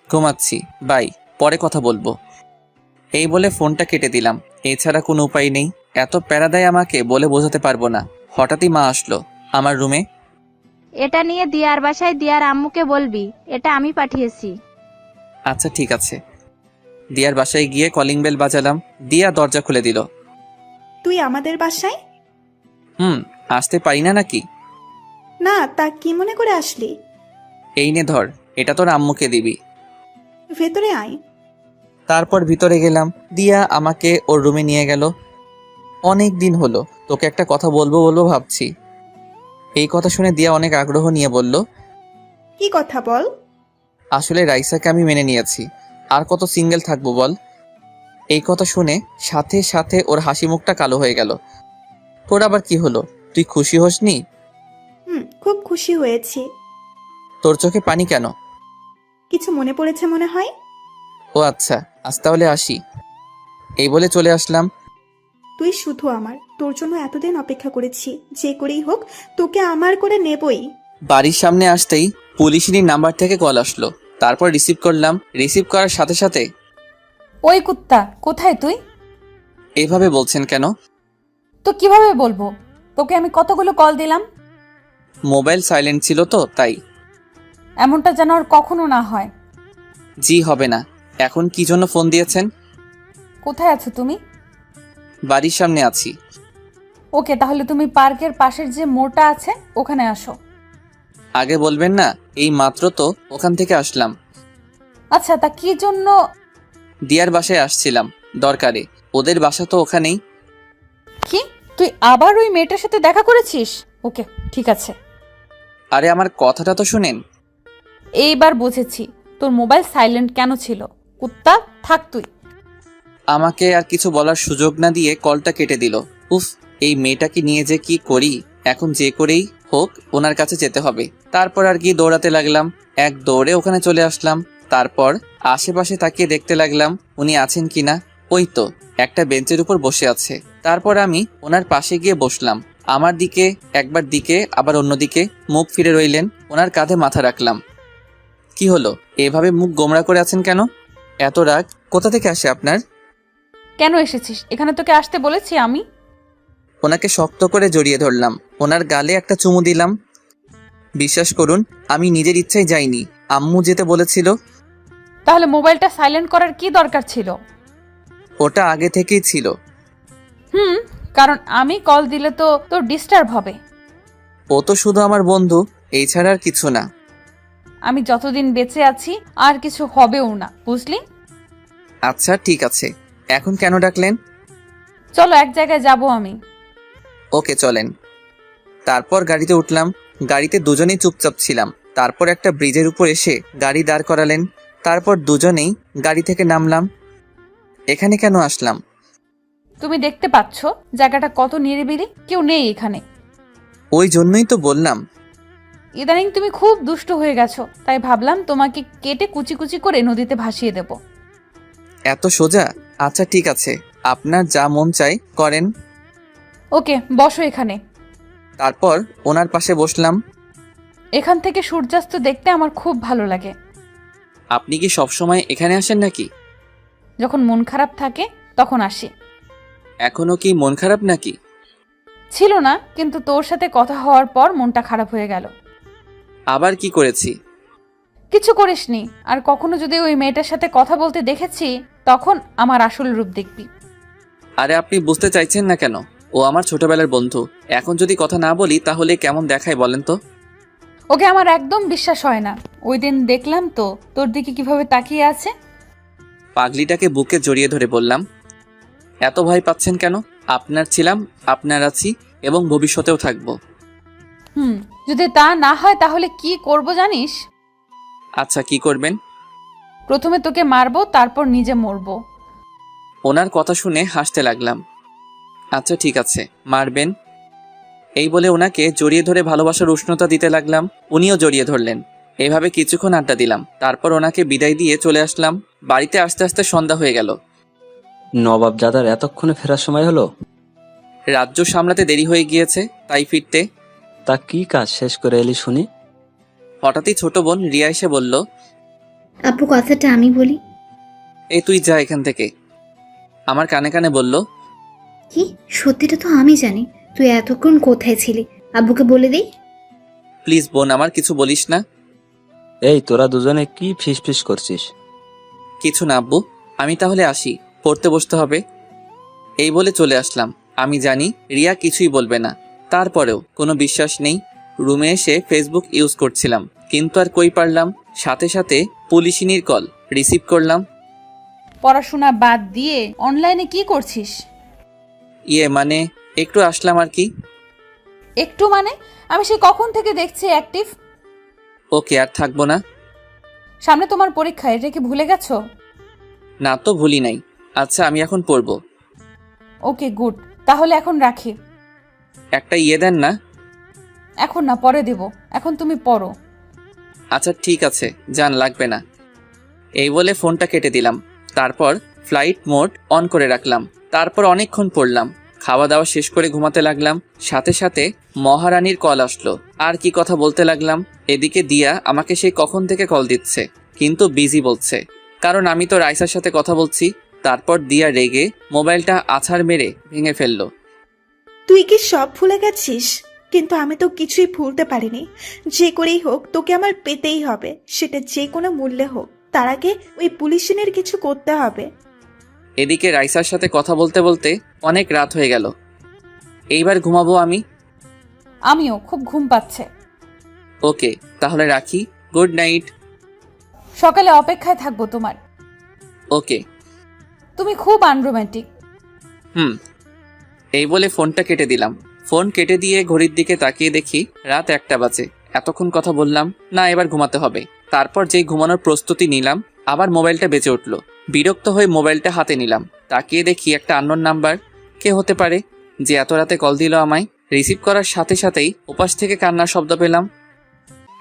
ঘুমাচ্ছি, বাই, পরে কথা বলবো। এই বলে ফোনটা কেটে দিলাম। এছাড়া কোনো উপায় নেই। এত প্যারা দেয় আমাকে বলে বোঝাতে পারবো না। হঠাৎই মা আসলো আমার রুমে। এটা নিয়ে দিয়ার বাসায় দিয়ার আম্মুকে বলবি, এটা আমি পাঠিয়েছি। আচ্ছা ঠিক আছে। দিয়ার বাসায় গিয়ে কলিং বেল বাজালাম। দিয়া দরজা খুলে দিল। তুই আমাদের বাসায়? আসতে পারি না নাকি? না, তা কি মনে করে আসলি? এই নে ধর, এটা তোর আম্মুকে দিবি। ভেতরে আয়। তারপর ভিতরে গেলাম। দিয়া আমাকে ওর রুমে নিয়ে গেল। অনেক দিন হলো তোকে একটা কথা বলবো বলবো ভাবছি। এই কথা শুনে দিয়া অনেক আগ্রহ নিয়ে বলল, কি কথা বল। আসলে রাইসাকে আমি মেনে নিয়েছি, আর কত সিঙ্গেল থাকবো বল। এই কথা শুনে সাথে সাথে ওর হাসি মুখটা কালো হয়ে গেল। তোর আবার কি হলো? তুই খুশি হসনি? খুব খুশি হয়েছি। তোর চোখে পানি কেন? কিছু মনে পড়েছে মনে হয়। ও আচ্ছা, আজ তাহলে আসি। এই বলে চলে আসলাম। তুই শুধু আমার, তোর জন্য এতদিন অপেক্ষা করেছি, যে করেই হোক তোকে আমার করে নেবই। বাড়ির সামনে আসতেই পুলিশিনীর নাম্বার থেকে কল আসলো। তারপর রিসিভ করলাম। রিসিভ করার সাথে সাথে, ওই কুত্তা, কোথায় তুই? এইভাবে বলছেন কেন? তো কিভাবে বলবো? তোকে আমি কতগুলো কল দিলাম। মোবাইল সাইলেন্ট ছিল তো তাই। এমনটা যেন আর কখনো না হয়। জি হবে না। এখন কি জন্য ফোন দিয়েছেন? কোথায় আছো তুমি? বাড়ির সামনে আছি। ওকে, তাহলে তুমি পার্কের পাশের যে মোড়টা আছে ওখানে আসো। আগে বলবেন না? এই মাত্র তো ওখান থেকে আসলাম। আচ্ছা, তা কি জন্য? দিয়ার বাসায় আসছিলাম দরকারে। ওদের বাসা তো ওখানেই। কি, তুই আবার ওই মেয়েটার সাথে দেখা করেছিস? ওকে, ঠিক আছে। আরে আমার কথাটা তো শুনেন। এইবার বুঝেছি তোর মোবাইল সাইলেন্ট কেন ছিল। কুত্তা, থাক তুই। আমাকে আর কিছু বলার সুযোগ না দিয়ে কলটা কেটে দিল। উফ, এই মেয়েটাকে নিয়ে যে কি করি। এখন যে করেই হোক ওনার কাছে যেতে হবে। তারপর আর কি দৌড়াতে লাগলাম। এক দৌড়ে ওখানে চলে আসলাম। তারপর আশেপাশে তাকিয়ে দেখতে লাগলাম উনি আছেন কিনা। ওই তো একটা বেঞ্চের উপর বসে আছে। তারপর আমি ওনার পাশে গিয়ে বসলাম। আমার দিকে একবার দিকে আবার অন্যদিকে মুখ ফিরে রইলেন। ওনার কাঁধে মাথা রাখলাম। কি হলো, এভাবে মুখ গোমড়া করে আছেন কেন? এত রাগ কোথা থেকে আসে আপনার? কেন এসেছিস এখানে? তোকে আসতে বলেছি আমি? ওনাকে শক্ত করে জড়িয়ে ধরলাম। ওনার গালে একটা চুমু দিলাম। বিশ্বাস করুন, আমি নিজের ইচ্ছায় যাইনি, আম্মু যেতে বলেছিল। তাহলে মোবাইলটা সাইলেন্ট করার কি দরকার ছিল? ওটা আগে থেকেই ছিল। কারণ আমি কল দিলে তো তোর ডিস্টার্ব হবে। ও তো শুধু আমার বন্ধু, এই ছাড়া আর কিছু না। আমি যতদিন বেঁচে আছি আর কিছু হবেও না, বুঝলি? আচ্ছা ঠিক আছে, এখন কেন ডাকলেন? চলো এক জায়গায় যাব আমি। ওকে চলেন। তারপর গাড়িতে উঠলাম। গাড়িতে দুজনেই চুপচাপ ছিলাম। তারপর একটা ব্রিজের উপর এসে গাড়ি দাঁড় করালেন। তারপর দুজনেই গাড়ি থেকে নামলাম। এখানে কেন আসলাম? তুমি দেখতে পাচ্ছ জায়গাটা কত নিরিবিলি, কেউ নেই এখানে। ওই জন্যই তো বললাম। ইদানিং তুমি খুব দুষ্ট হয়ে গেছো, তাই ভাবলাম তোমাকে কেটে কুচি কুচি করে নদীতে ভাসিয়ে দেব। এত সোজা? আচ্ছা ঠিক আছে, আপনার যা মন চাই করেন। ওকে, বসো এখানে। তারপর ওনার পাশে বসলাম। এখান থেকে সূর্যাস্ত দেখতে আমার খুব ভালো লাগে। আপনি কি সবসময় এখানে আসেন নাকি? যখন মন খারাপ থাকে তখন আসি। এখনো কি মন খারাপ নাকি? ছিল না, কিন্তু তোর সাথে কথা হওয়ার পর মনটা খারাপ হয়ে গেল। আবার কি করেছি? কিছু করিসনি। আর কখনো যদি ওই মেয়েটার সাথে কথা বলতে দেখেছি, তখন আমার আসল রূপ দেখবি। আরে আপনি বুঝতে চাইছেন না কেন? ও আমার ছোটবেলার বন্ধু। এখন যদি কথা না বলি তাহলে কেমন দেখায় বলেন তো? ওকে আমার একদম বিশ্বাস হয় না। ওই দিন দেখলাম তো তোর দিকে কিভাবে তাকিয়ে আছে। পাগলিটাকে বুকে জড়িয়ে ধরে বললাম, এত ভয় পাচ্ছেন কেন? আপনার ছিলাম, আপনার আছি এবং ভবিষ্যতেও থাকবো। যদি তা না হয় তাহলে কি করব জানিস? আচ্ছা, কি করবেন? প্রথমে তোকে মারবো, তারপর নিজে মরবো। ওনার কথা শুনে হাসতে লাগলাম। আচ্ছা ঠিক আছে, মারবেন। এই বলে ওনাকে জড়িয়ে ধরে ভালোবাসার উষ্ণতা দিতে লাগলাম। উনিও জড়িয়ে ধরলেন। এভাবে কিছুক্ষণ আড্ডা দিলাম। তারপর ওনাকে বিদায় দিয়ে চলে আসলাম। বাড়িতে আস্তে আস্তে সন্ধ্যা হয়ে গেল। নবাব দাদার এতক্ষণে ফেরার সময় হলো? রাজ্য সামলাতে দেরি হয়ে গিয়েছে, তাই ফিরতে। তা কি কাজ শেষ করে এলি শুনি? হঠাৎই ছোট বোন রিয়া এসে বলল, আপু কথাটা আমি বলি। এই তুই যা এখান থেকে। আমার কানে কানে বলল, কি? সত্যিটা তো আমি জানি। তুই এতক্ষণ কোথায় ছিলি? আব্বুকে বলে দেই। প্লিজ বোন, আমার কিছু বলিস না। এই তোরা দুজনে কি ফিস করছিস? কিছু না আব্বু, আমি তাহলে আসি, পড়তে বসতে হবে। এই বলে চলে আসলাম। আমি জানি রিয়া কিছুই বলবে না, তারপরেও কোনো বিশ্বাস নেই। রুমে এসে ফেসবুক ইউজ করছিলাম, কিন্তু আর কই পারলাম। সাথে সাথে পুলিশিনীর কল রিসিভ করলাম। পড়াশোনা বাদ দিয়ে অনলাইনে কি করছিস? মানে একটু আসলাম আর কি। একটু মানে? আমি সে কখন থেকে দেখছি অ্যাক্টিভ। ওকে, আর থাকবো না। সামনে তোমার পরীক্ষা, এটা কি ভুলে গেছো? না তো ভুলি নাই। আচ্ছা, আমি এখন পড়বো। ওকে গুড, তাহলে এখন রাখি। একটা দেন না। এখন না, পরে দেব। এখন তুমি পড়ো। আচ্ছা ঠিক আছে, জান লাগবে না। এই বলে ফোনটা কেটে দিলাম। তারপর ফ্লাইট মোড অন করে রাখলাম। তারপর অনেকক্ষণ পড়লাম। খাওয়া দাওয়া শেষ করে ঘুমাতে লাগলাম। সাথে সাথে মহারানীর কল আসলো। আর কি কথা বলতে লাগলাম। এদিকে দিয়া আমাকে সেই কখন থেকে কল দিচ্ছে, কিন্তু বিজি বলছে, কারণ আমি তো রাইসার সাথে কথা বলছি। তারপর দিয়া রেগে মোবাইলটা আছাড় মেরে ভেঙে ফেললো। তুই কি সব ভুলে গেছিস? কিন্তু আমি তো কিছুই ভুলতে পারিনি। যে করেই হোক তোকে আমার পেতেই হবে, সেটা যে কোনো মূল্যে হোক। তার আগে ওই পুলিশিনের কিছু করতে হবে। এদিকে রাইসার সাথে কথা বলতে বলতে অনেক রাত হয়ে গেল। এইবার ঘুমাবো আমি। আমিও, খুব ঘুম পাচ্ছে। ওকে, তাহলে রাখি। Good night. সকালে অপেক্ষায় থাকবো তোমার। ওকে। তুমি খুব আনরোম্যান্টিক। এই বলে ফোনটা কেটে দিলাম। ফোন কেটে দিয়ে ঘড়ির দিকে তাকিয়ে দেখি রাত 1টা বাজে। এতক্ষণ কথা বললাম না, এবার ঘুমাতে হবে। তারপর যেই ঘুমানোর প্রস্তুতি নিলাম, আবার মোবাইলটা বেজে উঠলো। বিরক্ত হয়ে মোবাইলটা হাতে নিলাম। তাকিয়ে দেখি একটা আননোন নাম্বার। কে হতে পারে যে এত রাতে কল দিল আমায়? রিসিভ করার সাথে সাথেই ওপাশ থেকে কান্নার শব্দ পেলাম।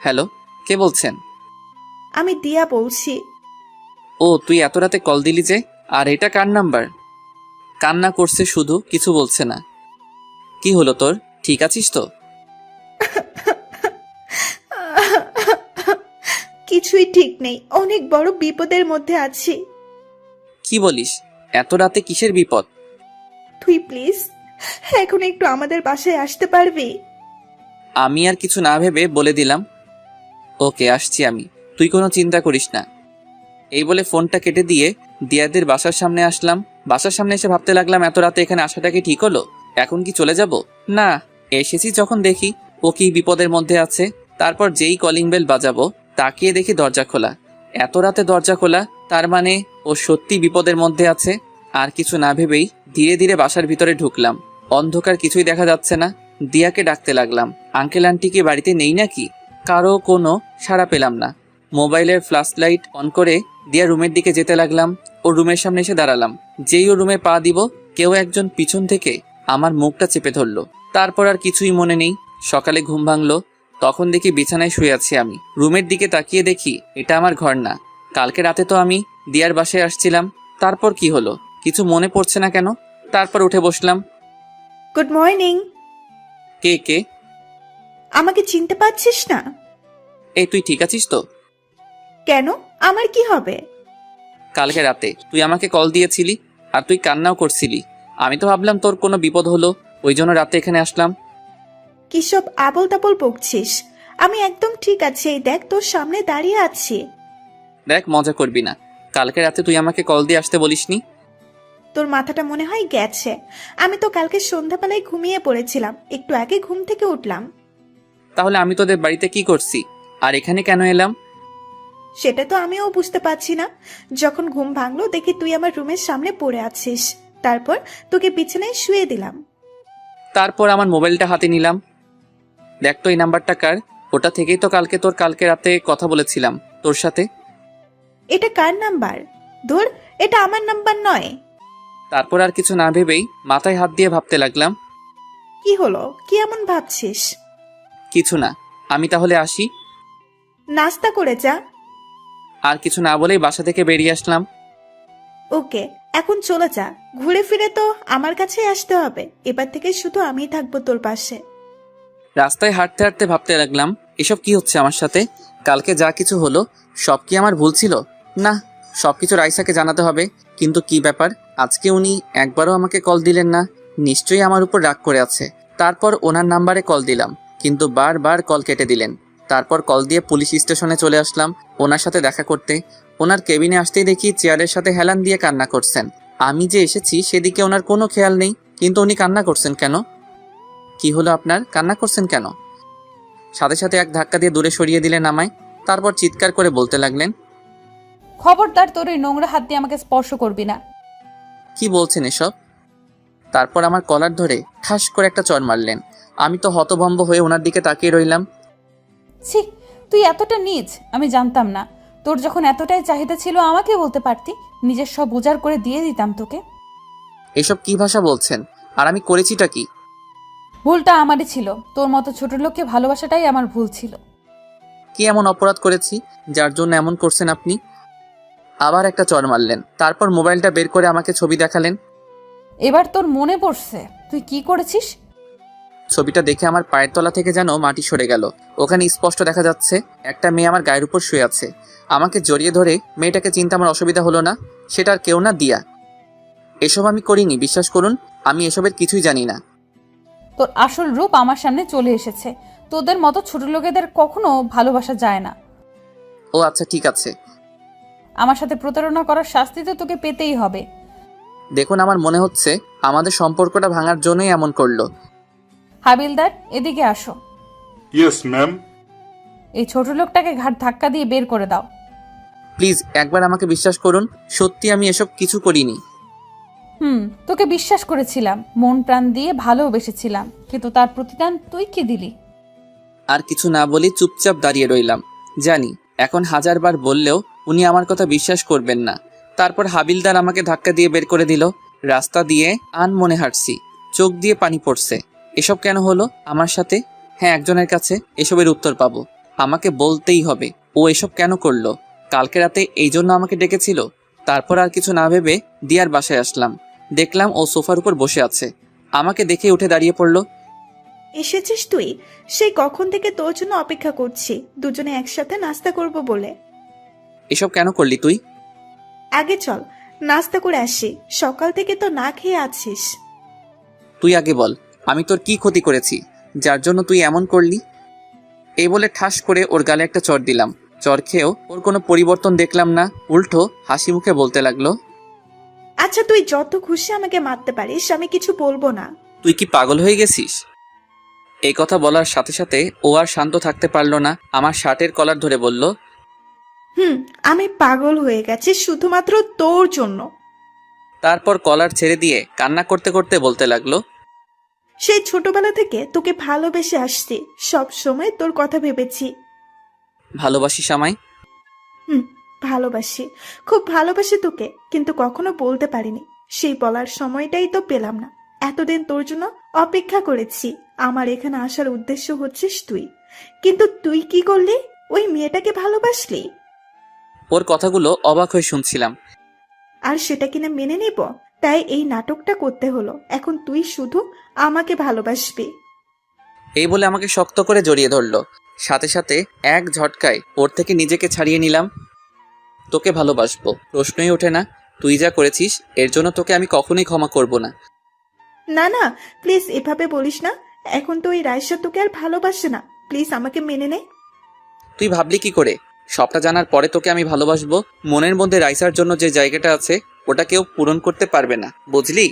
হ্যালো, কে বলছেন? আমি দিয়া বলছি। ও, তুই এত রাতে কল দিলি যে? আর এটা কার নাম্বার? কান্না করছে শুধু, কিছু বলছে না। কি হলো তোর? ঠিক আছিস তো? কিছুই ঠিক নেই, অনেক বড় বিপদের মধ্যে আছি। কি বলিস? এত রাতে কিসের বিপদ? তুই প্লিজ এখন একটু আমাদের বাসায় আসতে পারবি? আমি আর কিছু না ভেবে বলে দিলাম, ওকে আসছি আমি, তুই কোনো চিন্তা করিস না। এই বলে ফোনটা কেটে দিয়ে দিয়াদের বাসার সামনে আসলাম। বাসার সামনে এসে ভাবতে লাগলাম, এত রাতে এখানে আসাটা কি ঠিক হলো? এখন কি চলে যাব? না, এসেছি যখন দেখি ও কি বিপদের মধ্যে আছে। তারপর যেই কলিং বেল বাজাবো, তাকিয়ে দেখি দরজা খোলা। এত রাতে দরজা খোলা, তার মানে ও সত্যি বিপদের মধ্যে আছে। আর কিছু না ভেবেই ধীরে ধীরে বাসার ভিতরে ঢুকলাম। অন্ধকার, কিছুই দেখা যাচ্ছে না। দিয়াকে ডাকতে লাগলাম, আঙ্কেল আন্টি কি বাড়িতে নেই নাকি? কারো কোনো সাড়া পেলাম না। মোবাইলের ফ্ল্যাশ লাইট অন করে দিয়া রুমের দিকে যেতে লাগলাম। ও রুমের সামনে এসে দাঁড়ালাম। যেই ও রুমে পা দিব, কেউ একজন পিছন থেকে আমার মুখটা চেপে ধরলো। তারপর আর কিছুই মনে নেই। সকালে ঘুম ভাঙলো, তখন দেখি বিছানায় শুয়ে আছি আমি। রুমের দিকে তাকিয়ে দেখি এটা আমার ঘর না। কালকে রাতে তো আমি দিয়ার বাসায় আসছিলাম। তারপর কি হলো কিছু মনে পড়ছে না কেন। তারপর উঠে বসলাম। Good morning. কে কে? আমাকে চিনতে পারছিস না? এই তুই ঠিক আছিস তো? কেন, আমার কি হবে? কালকে রাতে তুই আমাকে কল দিয়েছিলি, আর তুই কান্নাও করছিলি। আমি তো ভাবলাম তোর কোনো বিপদ হলো, ওই জন্য রাতে এখানে আসলাম। কি সব আবল তাবল বকছিস? আমি একদম ঠিক আছি, এই দেখ তোর সামনে দাঁড়িয়ে আছি। দেখ, মজা করবি না। কালকে রাতে তুই আমাকে কল দিয়ে আসতে বলিসনি। তোর মাথাটা মনে হয় গেছে। আমি তো কালকে সন্ধ্যাবেলায় ঘুমিয়ে পড়েছিলাম, একটু আগে ঘুম থেকে উঠলাম। তাহলে আমি তোদের বাড়িতে কি করছি আর এখানে কেন এলাম? সেটা তো আমিও বুঝতে পারছি না। যখন ঘুম ভাঙলো দেখি তুই আমার রুমের সামনে পড়ে আছিস, তারপর তোকে বিছানায় শুয়ে দিলাম। তারপর আমার মোবাইলটা হাতে নিলাম। দেখ তো এই নাম্বারটা কার? ওটা থেকেই তো কালকে রাতে কথা বলেছিলাম তোর সাথে। এটা কার নাম্বার? ধুর, এটা আমার নাম্বার নয়। তারপর আর কিছু না ভেবেই মাথায় হাত দিয়ে ভাবতে লাগলাম। কি হলো, কি এমন ভাবছিস? কিছু না, আমি তাহলে আসি। নাস্তা করে যা। আর কিছু না বলেই বাসা থেকে বেরিয়ে আসলাম। ওকে, এখন চলে যা। ঘুরে ফিরে তো আমার কাছেই আসতে হবে। এবার থেকে শুধু আমিই থাকবো তোর পাশে। রাস্তায় হাঁটতে হাঁটতে ভাবতে লাগলাম, এসব কি হচ্ছে আমার সাথে? কালকে যা কিছু হলো সব কি আমার ভুল ছিল? না, সবকিছু রাইসাকে জানাতে হবে। কিন্তু কি ব্যাপার, আজকে উনি একবারও আমাকে কল দিলেন না? নিশ্চয়ই আমার উপর রাগ করে আছে। তারপর ওনার নাম্বারে কল দিলাম, কিন্তু বারবার কল কেটে দিলেন। তারপর কল দিয়ে পুলিশ স্টেশনে চলে আসলাম ওনার সাথে দেখা করতে। ওনার কেবিনে আসতেই দেখি চেয়ারের সাথে হেলান দিয়ে কান্না করছেন। আমি যে এসেছি সেদিকে ওনার কোনো খেয়াল নেই, কিন্তু উনি কান্না করছেন কেন? কি হলো আপনার, কান্না করছেন কেন? সাথে সাথে এক ধাক্কা দিয়ে দূরে সরিয়ে দিলেন আমায়। তারপর চিৎকার করে বলতে লাগলেন, খবরদার তোর এই নোংরা হাত দিয়ে আমাকে স্পর্শ করবি না। কি বলছেন এসব? তারপর আমার কলার ধরে ঠাস করে একটা চড় মারলেন। আমি তো হতভম্ব হয়ে ওনার দিকে তাকিয়ে রইলাম। ছি, তুই এতটা নীচ আমি জানতাম না। তোর যখন এতটাই চাহিদা ছিল আমাকে বলতে পারতি, নিজের সব উজাড় করে দিয়ে দিতাম তোকে। এসব কি ভাষা বলছেন? আর আমি করেছিটা কি? ভুলটা আমারই ছিল, তোর মতো ছোট লোককে ভালোবাসাটাই আমার ভুল ছিল। কি এমন অপরাধ করেছি যার জন্য এমন করছেন আপনি? আবার একটা চড় মারলেন। তারপর মোবাইলটা বের করে আমাকে ছবি দেখালেন। এবার তোর মনে পড়ছে তুই কি করেছিস? ছবিটা দেখে আমার পায়ের তলা থেকে যেন মাটি সরে গেল। ওখানে স্পষ্ট দেখা যাচ্ছে একটা মেয়ে আমার গায়ের উপর শুয়ে আছে। আমাকে জড়িয়ে ধরে মেয়েটাকে চিনতে আমার অসুবিধা হলো না। সেটা আর কেউ না, দিয়া। এসব আমি করিনি, বিশ্বাস করুন। আমি এসবের কিছুই জানি না। তোর আসল রূপ আমার সামনে চলে এসেছে। তোদের মতো ছোট লোকেদের কখনো ভালোবাসা যায় না। ও আচ্ছা, ঠিক আছে। আমার সাথে প্রতারণা করার শাস্তি তো তোকে পেতেই হবে। দেখুন, আমার মনে হচ্ছে আমাদের সম্পর্কটা ভাঙার জন্যই এমন করলো। হাবিলদার, এদিকে আসো। Yes ma'am. এই ছোট লোকটাকে ঘাট ধাক্কা দিয়ে বের করে দাও। প্লিজ একবার আমাকে বিশ্বাস করুন, সত্যি আমি এসব কিছু করিনি। তোকে বিশ্বাস করেছিলাম, মন প্রাণ দিয়ে ভালোবেসেছিলাম, কিন্তু তার প্রতিদান তুই কি দিলি? আর কিছু না বলি চুপচাপ দাঁড়িয়ে রইলাম। জানি এখন হাজারবার বললেও উনি আমার কথা বিশ্বাস করবেন না। তারপর হাবিলদার আমাকে ধাক্কা দিয়ে বের করে দিল। রাস্তা দিয়ে আনমনে হাঁটছি, চোখ দিয়ে পানি পড়ছে। এসব কেন হলো আমার সাথে? হ্যাঁ, একজনের কাছে এসবের উত্তর পাবো। আমাকে বলতেই হবে ও এসব কেন করলো। কালকে রাতে এই জন্য আমাকে ডেকেছিল। তারপর আর কিছু না ভেবে দিয়ার বাসায় আসলাম। দেখলাম ও সোফার উপর বসে আছে। আমাকে দেখে উঠে দাঁড়িয়ে পড়লো। এসেছিস তুই? সেই কখন থেকে তোর জন্য অপেক্ষা করছি, দুজনে একসাথে নাস্তা করব বলে। এসব কেন করলি তুই? আগে চল নাস্তা করে আসি, সকাল থেকে তো না খেয়ে আছিস। তুই আগে বল, আমি তোর কি ক্ষতি করেছি যার জন্য তুই এমন করলি? এই বলে ঠাস করে ওর গালে একটা চড় দিলাম। চড় খেয়েও ওর কোনো পরিবর্তন দেখলাম না, উল্টো হাসি মুখে বলতে লাগলো, আচ্ছা তুই যত খুশি আমাকে মারতে পারিস, আমি কিছু বলবো না। তুই কি পাগল হয়ে গেছিস? এই কথা বলার সাথে সাথে ও আর শান্ত থাকতে পারলো না। আমার শার্টের কলার ধরে বলল, আমি পাগল হয়ে গেছি শুধুমাত্র তোর জন্য। তারপর কলার ছেড়ে দিয়ে কান্না করতে করতে বলতে লাগলো, সেই ছোটবেলা থেকে তোকে ভালোবেসে আসছি, সব সময় তোর কথা ভেবেছি। ভালোবাসিস আমায়? ভালোবাসি, খুব ভালোবাসি তোকে, কিন্তু কখনো বলতে পারিনি। সেই বলার সময়টাই তো পেলাম না। এতদিন তোর জন্য অপেক্ষা করেছি। আমার এখানে আসার উদ্দেশ্য হচ্ছিস তুই, কিন্তু তুই কি করলি? ওই মেয়েটাকে ভালোবাসলি। ওর কথাগুলো অবাক হয়ে শুনছিলাম। আর সেটা কিনা মেনে নেব? তাই এই নাটকটা করতে হলো। এখন তুই শুধু আমাকে ভালোবাসবি। এই বলে আমাকে শক্ত করে জড়িয়ে ধরলো। সাথে সাথে এক ঝটকায় ওর থেকে নিজেকে ছাড়িয়ে নিলাম। তোকে ভালোবাসবো প্রশ্নই ওঠে না। তুই যা করেছিস এর জন্য তোকে আমি কখনোই ক্ষমা করব না। না না, প্লিজ এভাবে বলিস না। এখন তো ওই রাইসা তোকে আর ভালোবাসে না। প্লিজ আমাকে মেনে নে। তুই ভাবলি কি করে? সবটা জানার পরে তোকে আমি ভালোবাসবো? মনের মধ্যে রাইসার জন্য যে জায়গাটা আছে ওটা কেউ পূরণ করতে পারবে না, বুঝলি?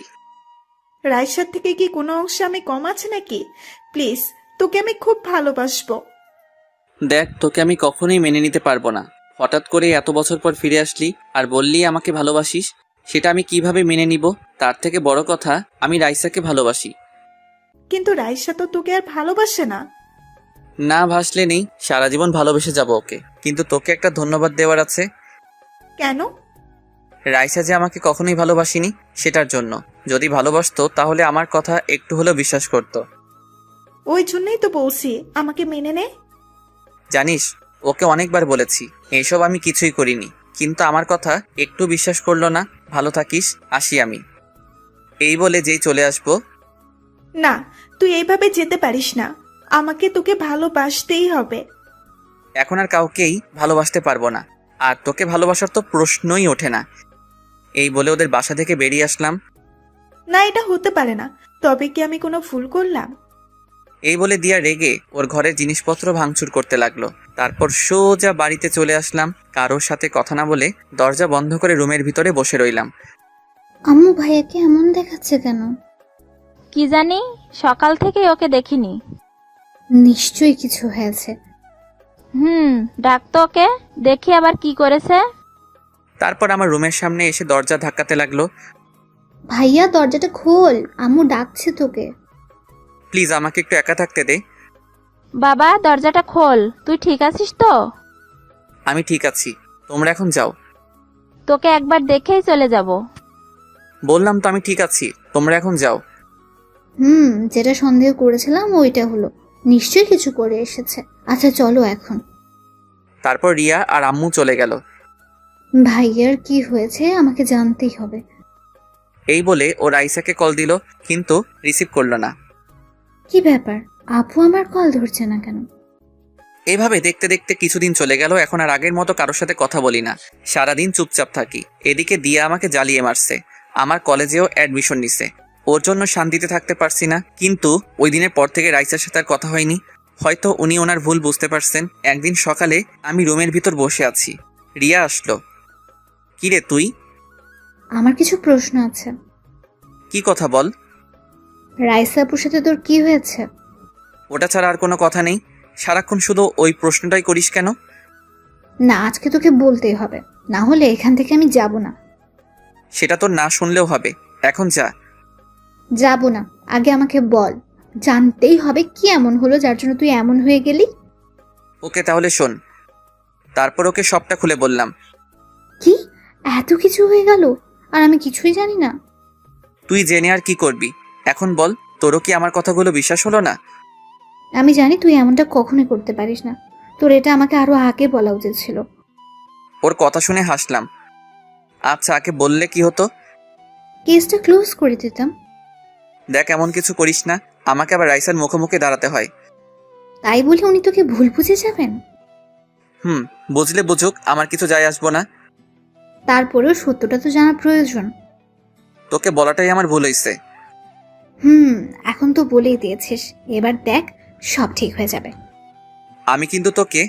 রাইসার থেকে কি কোনো অংশে আমি কম আছে নাকি? প্লিজ, তোকে আমি খুব ভালোবাসবো। দেখ, তোকে আমি কখনোই মেনে নিতে পারবো না। হঠাৎ করে এত বছর পর ফিরে আসলি আর বললি আমাকে ভালোবাসিস, সেটা আমি কিভাবে মেনে নিব? তার থেকে বড় কথা, আমি রাইসাকে ভালোবাসি। কিন্তু রাইসা তো তোকে আর ভালোবাসে না। না ভাসলে নেই, সারা জীবন ভালোবেসে যাব ওকে। কিন্তু তোকে একটা ধন্যবাদ দেওয়ার আছে। কেন? রাইসা যে আমাকে কখনোই ভালোবাসিনি সেটার জন্য। যদি ভালোবাসতো তাহলে আমার কথা একটু হলেও বিশ্বাস করতো। ওই জন্যই তো বলছি আমাকে মেনে নে। জানিস, ওকে অনেকবার বলেছি এইসব আমি কিছুই করিনি, কিন্তু আমার কথা একটু বিশ্বাস করলো না। ভালো থাকিস, আসি আমি। এই বলে যেই চলে আসবো। না, তুই এইভাবে যেতে পারিস না। আমাকে তোকে ভালোবাসতেই হবে। এখন আর কাউকেই ভালোবাসতে পারবো না, আর তোকে ভালোবাসার তো প্রশ্নই ওঠে না। এই বলে ওদের বাসা থেকে বেরিয়ে আসলাম। না, এটা হতে পারে না। তবে কি আমি কোনো ভুল করলাম? এই বলে দিয়া রেগে ওর ঘরের জিনিসপত্র ভাঙচুর করতে লাগলো। তারপর সোজা বাড়িতে চলে আসলাম। কারোর সাথে কথা না বলে দরজা বন্ধ করে রুমের ভিতরে বসে রইলাম। আম্মু ভাইয়াকে এমন দেখাচ্ছে কেন? কি জানি, সকাল থেকে ওকে দেখিনি। নিশ্চয়ই কিছু হয়েছে। ডাক তো ওকে, দেখি আবার কি করেছে। তারপর আমার রুমের সামনে এসে দরজা ধাক্কাতে লাগলো। ভাইয়া দরজাটা খোল, আম্মু ডাকছে তোকে। প্লিজ আমাকে একটু একা থাকতে দে। বাবা দরজাটা খোল, তুই ঠিক আছিস তো? আমি ঠিক আছি, তোমরা এখন যাও। তোকে একবার দেখেই চলে যাব। বললাম তো আমি ঠিক আছি, তোমরা এখন যাও। যেটা সন্দেহ করেছিলাম ওইটা হলো, নিশ্চয়ই কিছু করে এসেছে। আচ্ছা চলো এখন। তারপর রিয়া আর আম্মু চলে গেল। ভাইয়ার কি হয়েছে আমাকে জানতেই হবে। এই বলে ও রাইসাকে কল দিল, কিন্তু রিসিভ করলো না। কি ব্যাপার, আপু আমার কল ধরছে না কেন? এইভাবে দেখতে দেখতে কিছুদিন চলে গেল। এখন আর আগের মতো কারোর সাথে কথা বলি না, সারাদিন চুপচাপ থাকি। এদিকে দিয়া আমাকে জ্বালিয়ে মারছে, আমার কলেজেও অ্যাডমিশন নিছে। ওর জন্য শান্তিতে থাকতে পারছি না। কিন্তু ওই দিনের পর থেকে রাইসার সাথে আর কথা হয়নি। হয়তো উনি ওনার ভুল বুঝতে পারছেন। একদিন সকালে আমি রুমের ভিতর বসে আছি, রিয়া আসলো। কিরে তুই? আমার কিছু প্রশ্ন আছে। কি কথা বল। রাইসা আপুর সাথে তোর কি হয়েছে? ওটা ছাড়া আর কোনো কথা নেই। সারাক্ষণ শুধু ওই প্রশ্নটাই করিস কেন? না, আজকে তোকে বলতেই হবে, না হলে এখান থেকে আমি যাব না। সেটা তো না শুনলেও হবে, এখন যা। যাব না, আগে আমাকে বল। জানতেই হবে কি এমন হলো যার জন্য তুই এমন হয়ে গেলি। ওকে তাহলে শোন। তারপর ওকে সবটা খুলে বললাম। কি এত কিছু হয়ে গেল আর আমি কিছুই জানি না? তুই জেনে আর কি করবি? এখন বল, তোরও কি আমার কথাগুলো বিশ্বাস হলো না? আমি জানি তুই এমনটা কখনোই করতে পারিস না, তোর এটা আমাকে আরো আগে বলা উচিত ছিল। ওর কথা শুনে হাসলাম। আচ্ছা, আগে বললে কি হতো? কেসটা ক্লোজ করে দিতাম। দেখ, এমন কিছু করিস না, আমাকে আবার রাইসার মুখোমুখি দাঁড়াতে হয়। তাই বলে উনি তোকে ভুল বুঝে যাবেন? বুঝলে বুঝুক, আমার কিছু যায় আসবো না। তারপরেও সত্যটা তো জানা প্রয়োজন। তোকে বলাটাই আমার ভুল হয়েছে। এখন তো বলেই দিয়েছিস, এবার দেখ সব ঠিক হয়ে যাবে। আমি কিন্তু তোকে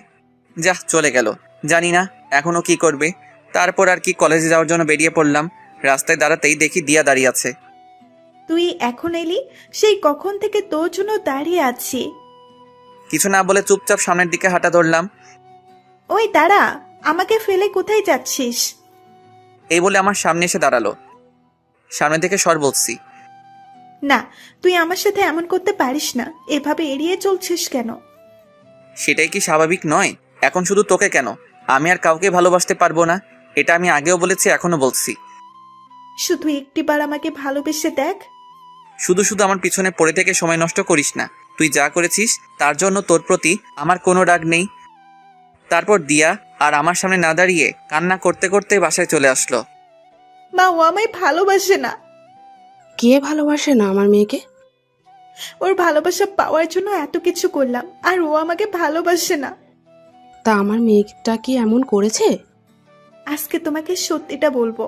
যা চলে গেল, জানি না এখনো কি করবে। তারপর আর কি, কলেজে যাওয়ার জন্য বেরিয়ে পড়লাম। রাস্তায় দাঁড়াতেই দেখি দিয়া দাঁড়িয়ে আছে। তুই এখন এলি? সেই কখন থেকে তোর জন্য দাঁড়িয়ে আছি। কিছু না বলে চুপচাপ সামনের দিকে হাঁটা ধরলাম। ওই দাঁড়া, আমাকে ফেলে কোথায় যাচ্ছিস? এই বলে আমার সামনে এসে দাঁড়ালো। সামনে থেকে সর বলছি। না, তুই আমার সাথে এমন করতে পারিস না। এভাবে এড়িয়ে চলছিস কেন? সেটাই কি স্বাভাবিক নয়? এখন শুধু তোকে কেন, আমি আর কাউকে ভালোবাসতে পারবো না, এটা আমি আগেও বলেছি, এখনো বলছি। শুধু একটিবার আমাকে ভালোবেসে দেখ। শুধু শুধু আমার পিছনে পড়ে থেকে সময় নষ্ট করিস না। তুই যা করেছিস তার জন্য তোর প্রতি আমার কোনো রাগ নেই। তারপর দিয়া আর আমার সামনে না দাঁড়িয়ে কান্না করতে করতে বাসায় চলে আসলো। মা, ও আমায় ভালোবাসে না। কে ভালোবাসে না আমার মেয়েকে? ওর ভালোবাসা পাওয়ার জন্য এত কিছু করলাম, আর ও আমাকে ভালোবাসে না। তা আমার মেয়েটা কি এমন করেছে? আজকে তোমাকে সত্যিটা বলবো।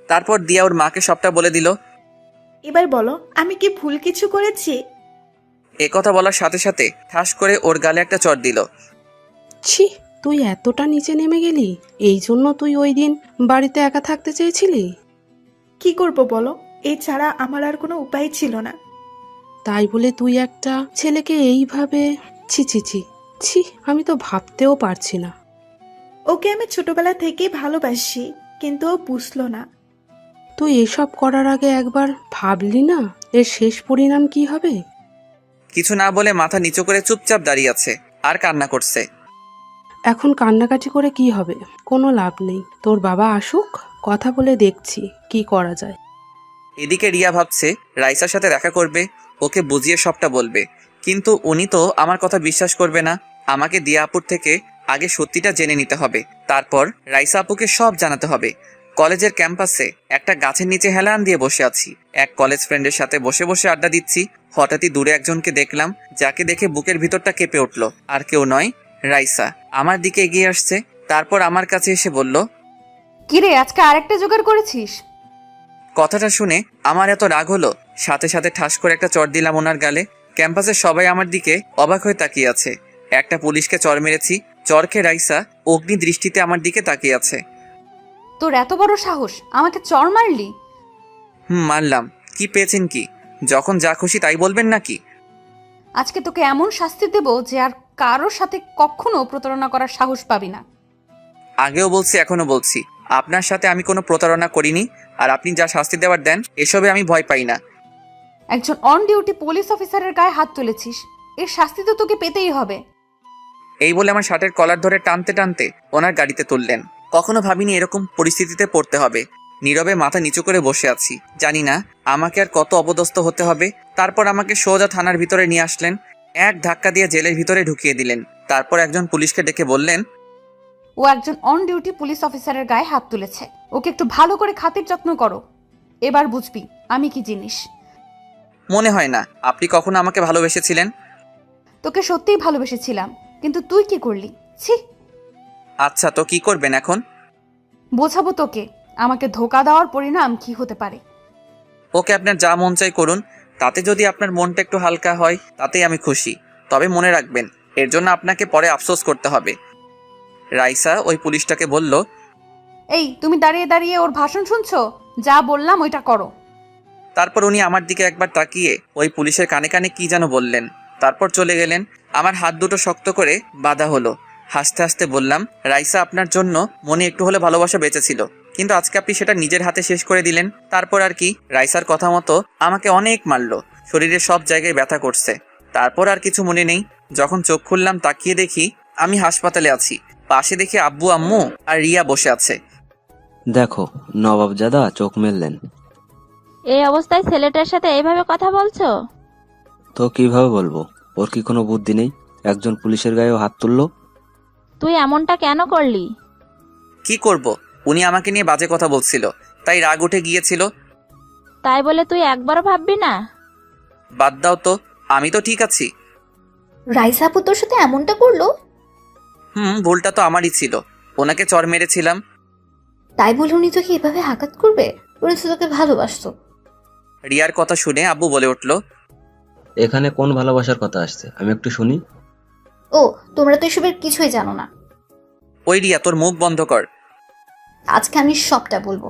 তারপর দিয়া ওর মাকে সবটা বলে দিল। এবার বলো, আমি কি ভুল কিছু করেছি? কথা বলার সাথে সাথে ঠাস করে ওর গালে একটা চড় দিল। ছি, তুই এতটা নিচে নেমে গেলি? এই জন্য তুই ওই দিন বাড়িতে একা থাকতে চেয়েছিলি? কি করব বলো, এছাড়া আমার আর কোনো উপায় ছিল না। তাই বলে তুই একটা ছেলেকে এইভাবে? ছি ছি ছি ছি, আমি তো ভাবতেও পারছি না। ওকে আমি ছোটবেলা থেকেই ভালোবাসি, কিন্তু ও বুঝলো না। তুই এসব করার আগে একবার ভাবলি না এর শেষ পরিণাম কি হবে? কিছু না বলে মাথা নিচু করে চুপচাপ দাঁড়িয়ে আছে আর কান্না করছে। এখন কান্নাকাটি করে কি হবে? কোনো লাভ নেই। তোর বাবা আসুক, কথা বলে দেখছি কি করা যায়। এদিকে রিয়া ভাবছে রাইসার সাথে দেখা করবে, ওকে বুঝিয়ে সবটা বলবে, কিন্তু উনি তো আমার কথা বিশ্বাস করবে না। আমাকে দিয়া আপুর থেকে আগে সত্যিটা জেনে নিতে হবে, তারপর রাইসা আপুকে সব জানাতে হবে। কলেজের ক্যাম্পাসে একটা গাছের নিচে হেলান দিয়ে বসে আছি, এক কলেজ ফ্রেন্ডের সাথে বসে বসে আড্ডা দিচ্ছি। হঠাৎই দূরে একজনকে দেখলাম, যাকে দেখে বুকের ভিতরটা কেঁপে উঠল। আর কেউ নয়, রাইসা আমার দিকে এগিয়ে আসছে। তারপর আমার কাছে এসে বলল, কিরে আজকে আরেকটা জোগাড় করেছিস? কথাটা শুনে আমার এত রাগ হলো, সাথে সাথে ঠাস করে একটা চড় দিলাম ওনার গালে। ক্যাম্পাসের সবাই আমার দিকে অবাক হয়ে তাকিয়ে আছে। একটা পুলিশকে চড় মেরেছি, চড় খেয়ে রাইসা অগ্নি দৃষ্টিতে আমার দিকে তাকিয়ে আছে। তোর এত বড় সাহস, আমাকে চড় মারলি? মারলাম। কি পেয়েছেন কি? যখন যা খুশি তাই বলবেন নাকি? আজকে তোকে এমন শাস্তি দেব যে আর কারোর সাথে কখনো প্রতারণা করার সাহস পাবি না। আগেও বলছি, এখনো বলছি, আপনার সাথে আমি কোনো প্রতারণা করিনি। আর আপনি যা শাস্তি দেওয়ার দেন, এসবে আমি ভয় পাই না। একজন অন ডিউটি পুলিশ অফিসারের গায়ে হাত তুলেছিস, এর শাস্তি তো তোকে পেতেই হবে। এই বলে আমার শার্টের কলার ধরে টানতে টানতে ওনার গাড়িতে তুললেন। কখনো ভাবিনি এরকম পরিস্থিতিতে পড়তে হবে। নীরবে মাথা নিচু করে বসে আছি, জানি না আমাকে আর কত অপদস্থ হতে হবে। তারপর আমাকে সোজা থানার ভিতরে নিয়ে আসলেন, এক ধাক্কা দিয়ে জেলের ভিতরে ঢুকিয়ে দিলেন। তারপর একজন পুলিশকে ডেকে বললেন, ও একজন অন ডিউটি পুলিশ অফিসারের গায়ে হাত তুলেছে, ওকে একটু ভালো করে খাতির যত্ন করো। এবার বুঝবি আমি কি জিনিস। মনে হয় না আপনি কখনো আমাকে ভালোবেসেছিলেন। তোকে সত্যিই ভালোবেসেছিলাম, কিন্তু তুই কি করলি? ছি। আচ্ছা, তো কি করবেন এখন? বোঝাবো তোকে আমাকে ধোকা দেওয়ার পরিণাম কি হতে পারে। ওকে, আপনার যা মন চাই করুন, তাতে যদি আপনার মনটা একটু হালকা হয় তাতেই আমি খুশি। তবে মনে রাখবেন, এর জন্য আপনাকে পরে আফসোস করতে হবে। রাইসা ওই পুলিশটাকে বলল, এই তুমি দাঁড়িয়ে দাঁড়িয়ে ওর ভাষণ শুনছো? যা বললাম ওইটা করো। তারপর উনি আমার দিকে একবার তাকিয়ে ওই পুলিশের কানে কানে কি যেন বললেন, তারপর চলে গেলেন। আমার হাত দুটো শক্ত করে বাঁধা হলো। হাসতে হাসতে বললাম, রাইসা আপনার জন্য মনে একটু হলে ভালোবাসা বেঁচেছিল, কিন্তু আজকে আপনি সেটা নিজের হাতে শেষ করে দিলেন। তারপর আর কি, রাইসার কথা মতো আমাকে অনেক মারলো, শরীরের সব জায়গায় ব্যথা করছে। তারপর আর কিছু মনে নেই। যখন চোখ খুললাম তাকিয়ে দেখি আমি হাসপাতালে আছি। পাশে দেখি আব্বু আম্মু আর রিয়া বসে আছে। দেখো, নবাবজাদা চোখ মেললেন। এই অবস্থায় ছেলেটার সাথে এইভাবে কথা বলছো? তো কিভাবে বলবো? ওর কি কোনো বুদ্ধি নেই? একজন পুলিশের গায়েও হাত তুললো। তুই এমনটা কেন করলি? কি করব, উনি আমাকে নিয়ে বাজে কথা বলছিল, তাই রাগ উঠে গিয়েছিল। তাই বলে তুই একবারও ভাববি না? বাদ দাও তো, আমি তো ঠিক আছি। রাইসা আপু তোর সাথে এমনটা করলো? ভুলটা তো আমারই ছিল, ওনাকে চড় মেরেছিলাম। তাই বলে উনি তোকে এভাবে আঘাত করবে? উনি তো তোকে ভালোবাসতো। রিয়ার কথা শুনে আব্বু বলে উঠল, এখানে কোন ভালোবাসার কথা আসছে, আমি একটু শুনি। ও, তোমরা তো এসবের কিছুই জানো না। ওই রিয়া, তোর মুখ বন্ধ কর, আজকে আমি সবটা বলবো।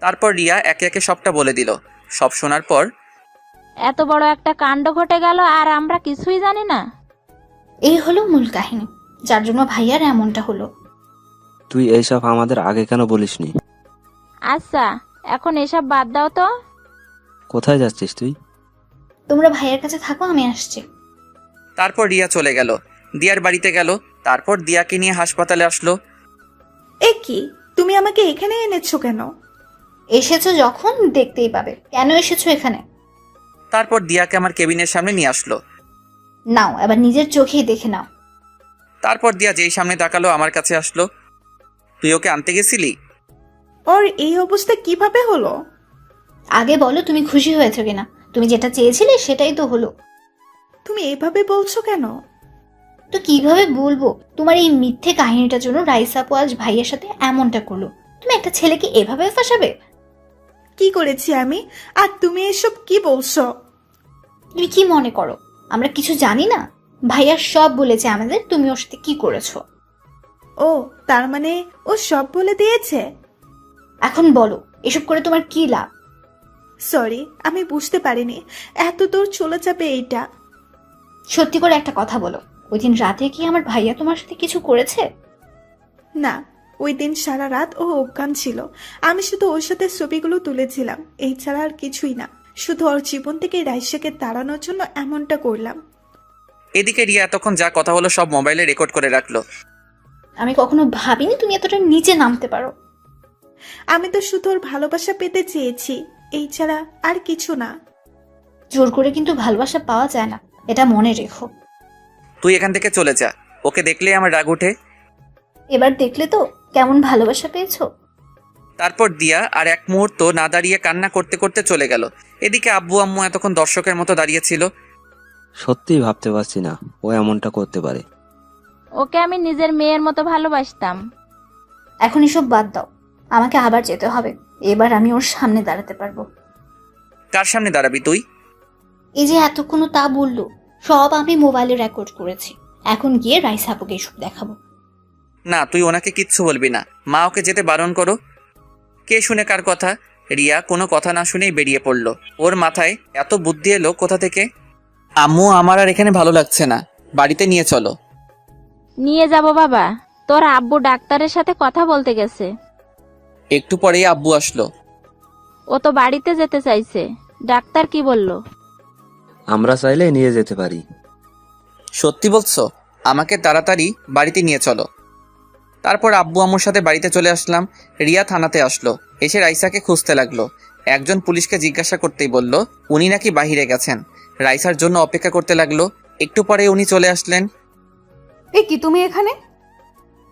তারপর রিয়া একে একে সবটা বলে দিল। সব শোনার পর, এত বড় একটা কাণ্ড ঘটে গেল আর আমরা কিছুই জানি না। এই হলো মূল কাহিনী, যার জন্য ভাইয়ার এমনটা হলো। তুই এইসব আমাদের আগে কেন বলিসনি? আচ্ছা, এখন এসব বাদ দাও তো। কোথায় যাচ্ছিস তুই? তোমরা ভাইয়ার কাছে থাকো, আমি আসছি। তারপর রিয়া চলে গেল, দিয়ার বাড়িতে গেল। তারপর দিয়াকে নিয়ে হাসপাতালে আসলো। এ কি, তুমি আমাকে এখানে এনেছো কেন? এসেছো যখন দেখতেই পাবে। কেন এসেছো এখানে? তারপর দিয়াকে আমার কেবিনের সামনে নিয়ে আসলো। নাও, এবার নিজের চোখেই দেখে নাও। তারপর দিয়া যেই সামনে তাকালো আমার কাছে আসলো। তুই ওকে আনতে গেছিলি? ওর এই অবস্থা কিভাবে হলো? আগে বলো তুমি খুশি হয়েছো কিনা? তুমি যেটা চেয়েছিলে সেটাই তো হলো। তুমি এভাবে বলছো কেন? তো কিভাবে বলবো? তোমার এই মিথ্যে কাহিনীটার জন্য রাইসা আপু আজ ভাইয়ের সাথে এমনটা করলো। তুমি একটা ছেলেকে এভাবে ফাঁসাবে? কি করেছি আমি? আর তুমি এসব কি বলছো? তুমি কি মনে করো আমরা কিছু জানি না? ভাইয়া সব বলেছে আমাদের, তুমি ওর সাথে কি করেছো। ও তার মানে ও সব বলে দিয়েছে? এখন বলো, এসব করে তোমার কি লাভ? সরি, আমি বুঝতে পারিনি এত দূর চলে যাবে এইটা। সত্যি করে একটা কথা বলো, ওই দিন রাতে কি আমার ভাইয়া তোমার সাথে কিছু করেছে? না, ওই দিন সারা রাত ও অজ্ঞান ছিল। আমি শুধু ওর সাথে ছবিগুলো তুলেছিলাম, এই ছাড়া আর কিছুই না। শুধু ওর জীবন থেকে রাইসাকে তাড়ানোর জন্য এমনটা করলাম। এদিকে রিয়া এতক্ষণ যা কথা হলো সব মোবাইলে রেকর্ড করে রাখলো। আমি কখনো ভাবিনি তুমি এতটা নিচে নামতে পারো। আমি তো শুধু ওর ভালোবাসা পেতে চেয়েছি, এই ছাড়া আর কিছু না। জোর করে কিন্তু ভালোবাসা পাওয়া যায় না, এটা মনে রেখো। তুই এখান থেকে চলে যা, ওকে দেখলে আমার রাগ ওঠে। এবার দেখলে তো কেমন ভালোবাসা পেয়েছো। তারপর দিয়া আর এক মুহূর্ত না দাঁড়িয়ে কান্না করতে করতে চলে গেল। এদিকে আব্বু আম্মু এতক্ষণ দর্শকের মতো দাঁড়িয়েছিল। সত্যিই ভাবতে পারছি না ও এমনটা করতে পারে। ওকে আমি নিজের মেয়ের মতো ভালোবাসতাম। এখন এসব বাদ দাও, আমাকে আবার যেতে হবে। এবার আমি ওর সামনে দাঁড়াতে পারবো। কার সামনে দাঁড়াবি তুই? এই যে এতক্ষণ তা বললো, সব আমি মোবাইলে রেকর্ড করেছি। এখন গিয়ে রাইসা আপুকে এসব দেখাবো। না, তুই ওনাকে কিচ্ছু বলবি না, মা ওকে যেতে বারণ করো। কে শুনে কার কথা? রিয়া কোনো কথা না শুনেই বেরিয়ে পড়ল। ওর মাথায় এত বুদ্ধি এলো কোথা থেকে? আম্মু, আমার আর এখানে ভালো লাগছে না, বাড়িতে নিয়ে চলো। নিয়ে যাব বাবা, তোর আব্বু ডাক্তারের সাথে কথা বলতে গেছে। একটু পরেই আব্বু আসলো। ও তো বাড়িতে যেতে চাইছে, ডাক্তার কি বলল? আমরা চাইলে নিয়ে যেতে পারি। সত্যি বলছো? আমাকে তাড়াতাড়ি বাড়িতে নিয়ে চলো। তারপর আব্বু আম্মুর সাথে বাড়িতে চলে আসলাম। রিয়া থানাতে আসলো, এসে রাইসাকে খুঁজতে লাগলো। একজন পুলিশকে জিজ্ঞাসা করতেই বলল উনি নাকি বাহিরে গেছেন। রাইসার জন্য অপেক্ষা করতে লাগলো। একটু পরে উনি চলে আসলেন। এ কি, তুমি এখানে?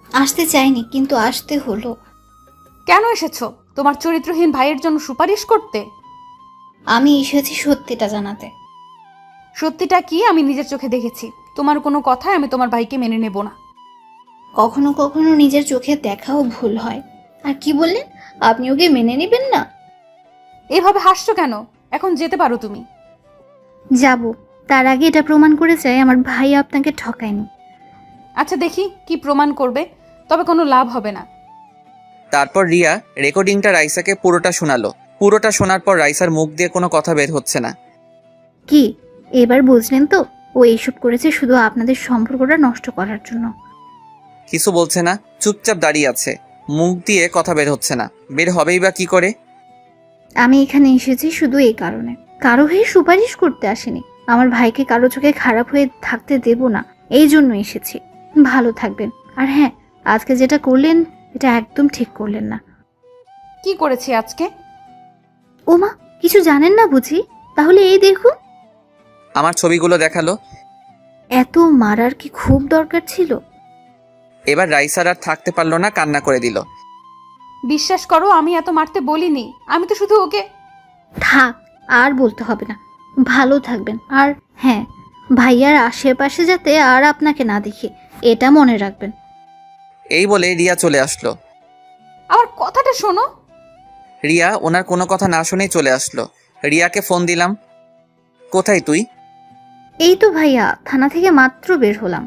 আসতে চাইনি, কিন্তু আসতে হলো। কেন এসেছো? তোমার চরিত্রহীন ভাইয়ের জন্য সুপারিশ করতে? আমি এসেছি সত্যিটা জানাতে। সত্যিটা কি আমি নিজের চোখে দেখেছি। তোমার কোনো কথাই আমি তোমার ভাইকে মেনে নেব না। কখনো কখনো নিজের চোখে দেখাও ভুল হয়। আর কি বললেন, আপনি ওকে মেনে নেবেন না? এভাবে হাসছো কেন? এখন যেতে পারো তুমি। যাব, তার আগে এটা প্রমাণ করে চাই আমার ভাই আপনাকে ঠকায়নি। আচ্ছা দেখি কি প্রমাণ করবে, তবে কোনো লাভ হবে না। তারপর রিয়া রেকর্ডিংটা রাইসাকে পুরোটা শোনালো। পুরোটা শোনার পর রাইসার মুখ দিয়ে কোনো কথা বের হচ্ছে না। কি এবার বুঝলেন তো, ও এইসব করেছে শুধু আপনাদের সম্পর্কটা নষ্ট করার জন্য। কিছু বলছে না, চুপচাপ দাঁড়িয়ে আছে, মুখ দিয়ে কথা বের হচ্ছে না। বের হবেই বা কি করে? আমি এখানে এসেছি শুধু এই কারণে, কারো হয়ে সুপারিশ করতে আসেনি। আমার ভাইকে কারো চোখে খারাপ হয়ে থাকতে দেব না, এই জন্য এসেছি। ভালো থাকবেন। আর হ্যাঁ, আজকে যেটা করলেন এটা একদম ঠিক করলেন না। কি করেছি আজকে? ওমা, কিছু জানেন না বুঝি? তাহলে এই দেখুন। আমার ছবিগুলো দেখালো। এত মারার কি খুব দরকার ছিল? এবার রাইসার আর থাকতে পারলো না, কান্না করে দিল। বিশ্বাস করো, আমি এত মারতে বলিনি। আমি তো শুধু ওকে। থাক, আর বলতে হবে না। ভালো থাকবেন। আর হ্যাঁ, ভাইয়ার আশেপাশে যাতে আর আপনাকে না দেখি, এটা মনে রাখবেন। এই বলে রিয়া চলে আসলো। আমার কথাটা শোনো। রিয়া ওনার কোনো কথা না শুনেই চলে আসলো। রিয়াকে ফোন দিলাম। কোথায় তুই? এই তো ভাইয়া, থানা থেকে মাত্র বের হলাম।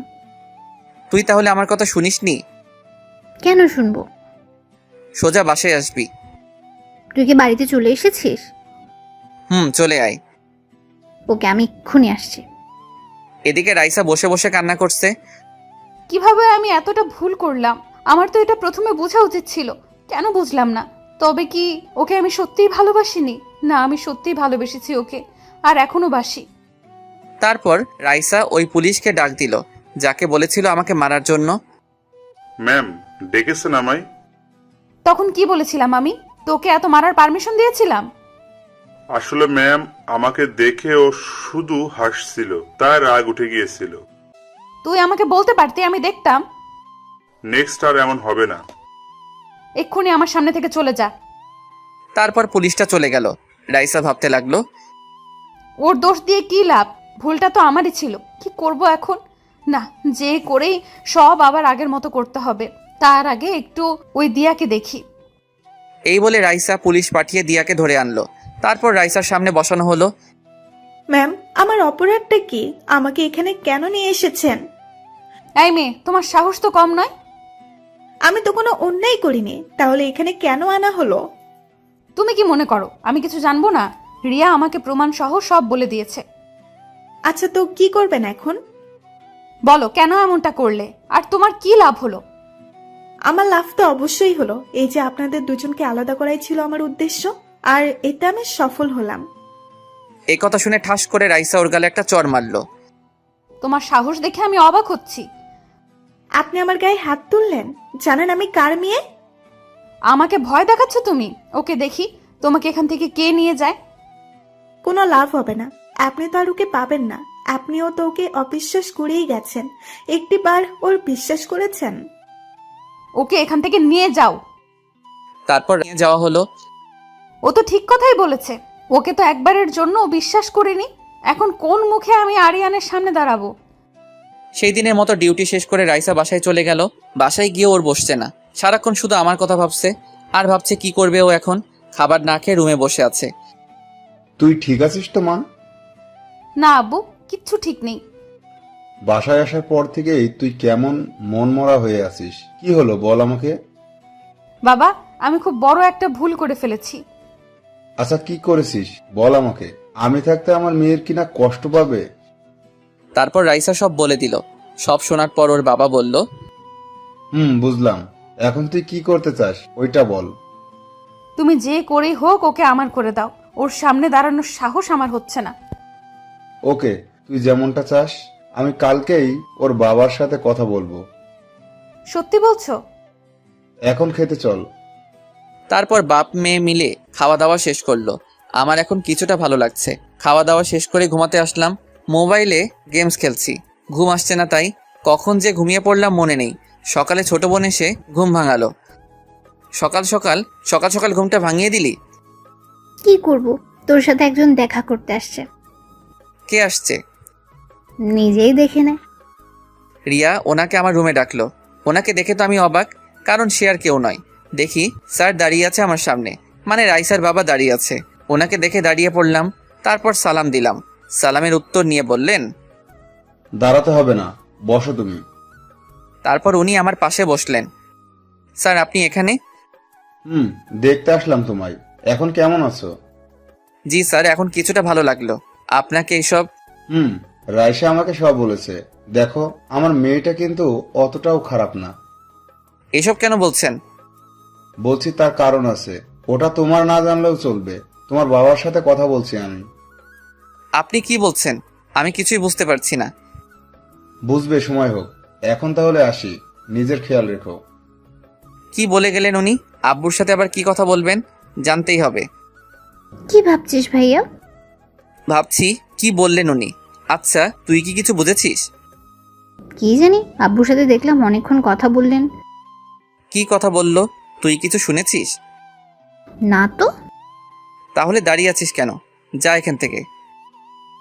তুই তাহলে আমার কথা শুনিসনি? কেন শুনবো? সোজা বাসায় আসবি। তুই কি বাড়িতে চলে এসেছিস? চলে আয়। ওকে, আমি এক্ষুনি আসছি। এদিকে রাইসা বসে বসে কান্না করছে। কিভাবে আমি এতটা ভুল করলাম? আমার তো এটা প্রথমে বোঝা উচিত ছিল, কেন বুঝলাম না? তবে কি ওকে আমি সত্যিই ভালোবাসিনি? না, আমি সত্যিই ভালোবেসেছি ওকে, আর এখনো বাসি। তারপর রাইসা ওই পুলিশকে ডাক দিল যাকে বলেছিল আমাকে মারার জন্য। ম্যাম, ডেকেছেন আমায়? তখন কি বলেছিলাম আমি? তোকে এত মারার পারমিশন দিয়েছিলাম? আসলে ম্যাম, আমাকে দেখে ও শুধু হাসছিল, তার রাগ উঠে গিয়েছিল। তুই আমাকে বলতে পারতি, আমি দেখতাম। নেক্সট আর এমন হবে না। এক্ষুনি আমার সামনে থেকে চলে যা। তারপর পুলিশটা চলে গেল। রাইসা ভাবতে লাগলো, ওর দোষ দিয়ে কি লাভ? ভুলটা তো আমারই ছিল। কি করব এখন? না, যে করেই সব আবার আগের মতো করতে হবে। তার আগে একটু ওই দিয়াকে দেখি। এই বলে রাইসা পুলিশ পাঠিয়ে দিয়াকে ধরে আনলো। তারপর রাইসার সামনে বসানো হলো। ম্যাম, আমার অপরাধটা কি? আমাকে এখানে কেন নিয়ে এসেছেন? এই মেয়ে, তোমার সাহস তো কম নয়। আমি তো কোনো অন্যায় করিনি, তাহলে এখানে কেন আনা হলো? তুমি কি মনে করো আমি কিছু জানবো না? রিয়া আমাকে প্রমাণ সহ সব বলে দিয়েছে। আচ্ছা, তো কি করবেন এখন? বলো কেন এমনটা করলে, আর তোমার কি লাভ হলো? আমার লাভ তো অবশ্যই হলো, এই যে আপনাদের দুজনকে আলাদা করাই ছিল আমার উদ্দেশ্য, আর এতে আমি সফল হলাম। এই কথা শুনে ঠাস করে রাইসা ওর গালে একটা চড় মারলো। তোমার সাহস দেখে আমি অবাক হচ্ছি। আপনি আমার গায়ে হাত তুললেন? জানেন আমি কার মেয়ে? আমাকে ভয় দেখাচ্ছ তুমি? ওকে দেখি তোমাকে এখান থেকে কে নিয়ে যায়। কোনো লাভ হবে না, আপনি তো আর ওকে পাবেন না। আপনিও তো ওকে অবিশ্বাস করেই গেছেন, একটিবার ওর বিশ্বাস করেছেন? ওকে এখান থেকে নিয়ে যাও। তারপর নিয়ে যাওয়া হলো। ও তো ঠিক কথাই বলেছে, ওকে তো একবারের জন্য বিশ্বাস করিনি। এখন কোন মুখে আমি আরিয়ানের সামনে দাঁড়াবো? সেই দিনের মতো ডিউটি শেষ করে রাইসা বাসায় চলে গেল। বাসায় গিয়ে ওর বসছে না, সারাক্ষণ শুধু আমার কথা ভাবছে, আর ভাবছে কি করবে ও এখন। খাবার না খেয়ে রুমে বসে আছে। তুই ঠিক আছিস তো মা? না আব্বু, কিচ্ছু ঠিক নেই। বাসায় আসার পর থেকেই তুই কেমন মনমরা হয়ে আছিস, কি হলো বল আমাকে। বাবা, আমি খুব বড় একটা ভুল করে ফেলেছি। আচ্ছা কি করেছিস বল আমাকে, আমি থাকতে আমার মেয়ের কিনা কষ্ট পাবে। তারপর রাইসা সব বলে দিল। সব শোনার পর ওর বাবা বলল, বুঝলাম, এখন তুই কি করতে চাস ওইটা বল। তুমি যে করেই হোক ওকে আমার করে দাও, ওর সামনে দাঁড়ানোর সাহস আমার হচ্ছে না। ওকে, তুই যেমনটা চাস, আমি কালকেই ওর বাবার সাথে কথা বলবো। সত্যি বলছো? এখন খেতে চল। তারপর বাপ মেয়ে মিলে খাওয়া দাওয়া শেষ করলো। আমার এখন কিছুটা ভালো লাগছে। খাওয়া দাওয়া শেষ করে ঘুমাতে আসলাম। মোবাইলে গেমস খেলছি, ঘুম আসছে না, তাই কখন যে ঘুমিয়ে পড়লাম মনে নেই। সকালে ছোট বোন এসে ঘুম ভাঙালো। সকাল সকাল ঘুমটা ভাঙিয়ে দিলি। কি করব, তোর সাথে একজন দেখা করতে আসছে। কে আসছে? নিজেই দেখে নে। রিয়া ওনাকে আমার রুমে ডাকলো। ওনাকে দেখে তো আমি অবাক, কারণ সে আর কেউ নয়। দেখি স্যার দাঁড়িয়ে আছে আমার সামনে, মানে রাইসার বাবা দাঁড়িয়ে আছে। ওনাকে দেখে দাঁড়িয়ে পড়লাম, তারপর সালাম দিলাম। সালামের উত্তর নিয়ে বললেন, দাঁড়াতে হবে না, বসো তুমি। তারপর উনি আমার পাশে বসলেন। স্যার আপনি এখানে? দেখতে আসলাম তোমায়। এখন কেমন আছো? জি স্যার, এখন কিছুটা ভালো লাগলো। আপনাকে এইসব? রাইসা আমাকে সব বলেছে। দেখো, আমার মেয়েটা কিন্তু অতটাও খারাপ না। এসব কেন বলছেন? বলছি তার কারণ আছে, ওটা তোমার না জানলেও চলবে। তোমার বাবার সাথে কথা বলছি আমি। আপনি কি বলছেন? আমি কিছুই বুঝতে পারছি না। বুঝবে, সময় হোক। এখন তাহলে আসি, নিজের খেয়াল রেখো। কি বলে গেলেন উনি? আব্বুর সাথে আবার কি কথা বলবেন? জানতেই হবে। কি ভাবছিস ভাইয়া? ভাবছি কি বললেন উনি। আচ্ছা তুই কি কিছু বুঝেছিস? কি জানি, আব্বুর সাথে দেখলাম অনেকক্ষণ কথা বললেন। কি কথা বললো? তুই কিছু শুনেছিস? না তো। তাহলে দাঁড়িয়ে আছিস কেন? যা এখান থেকে।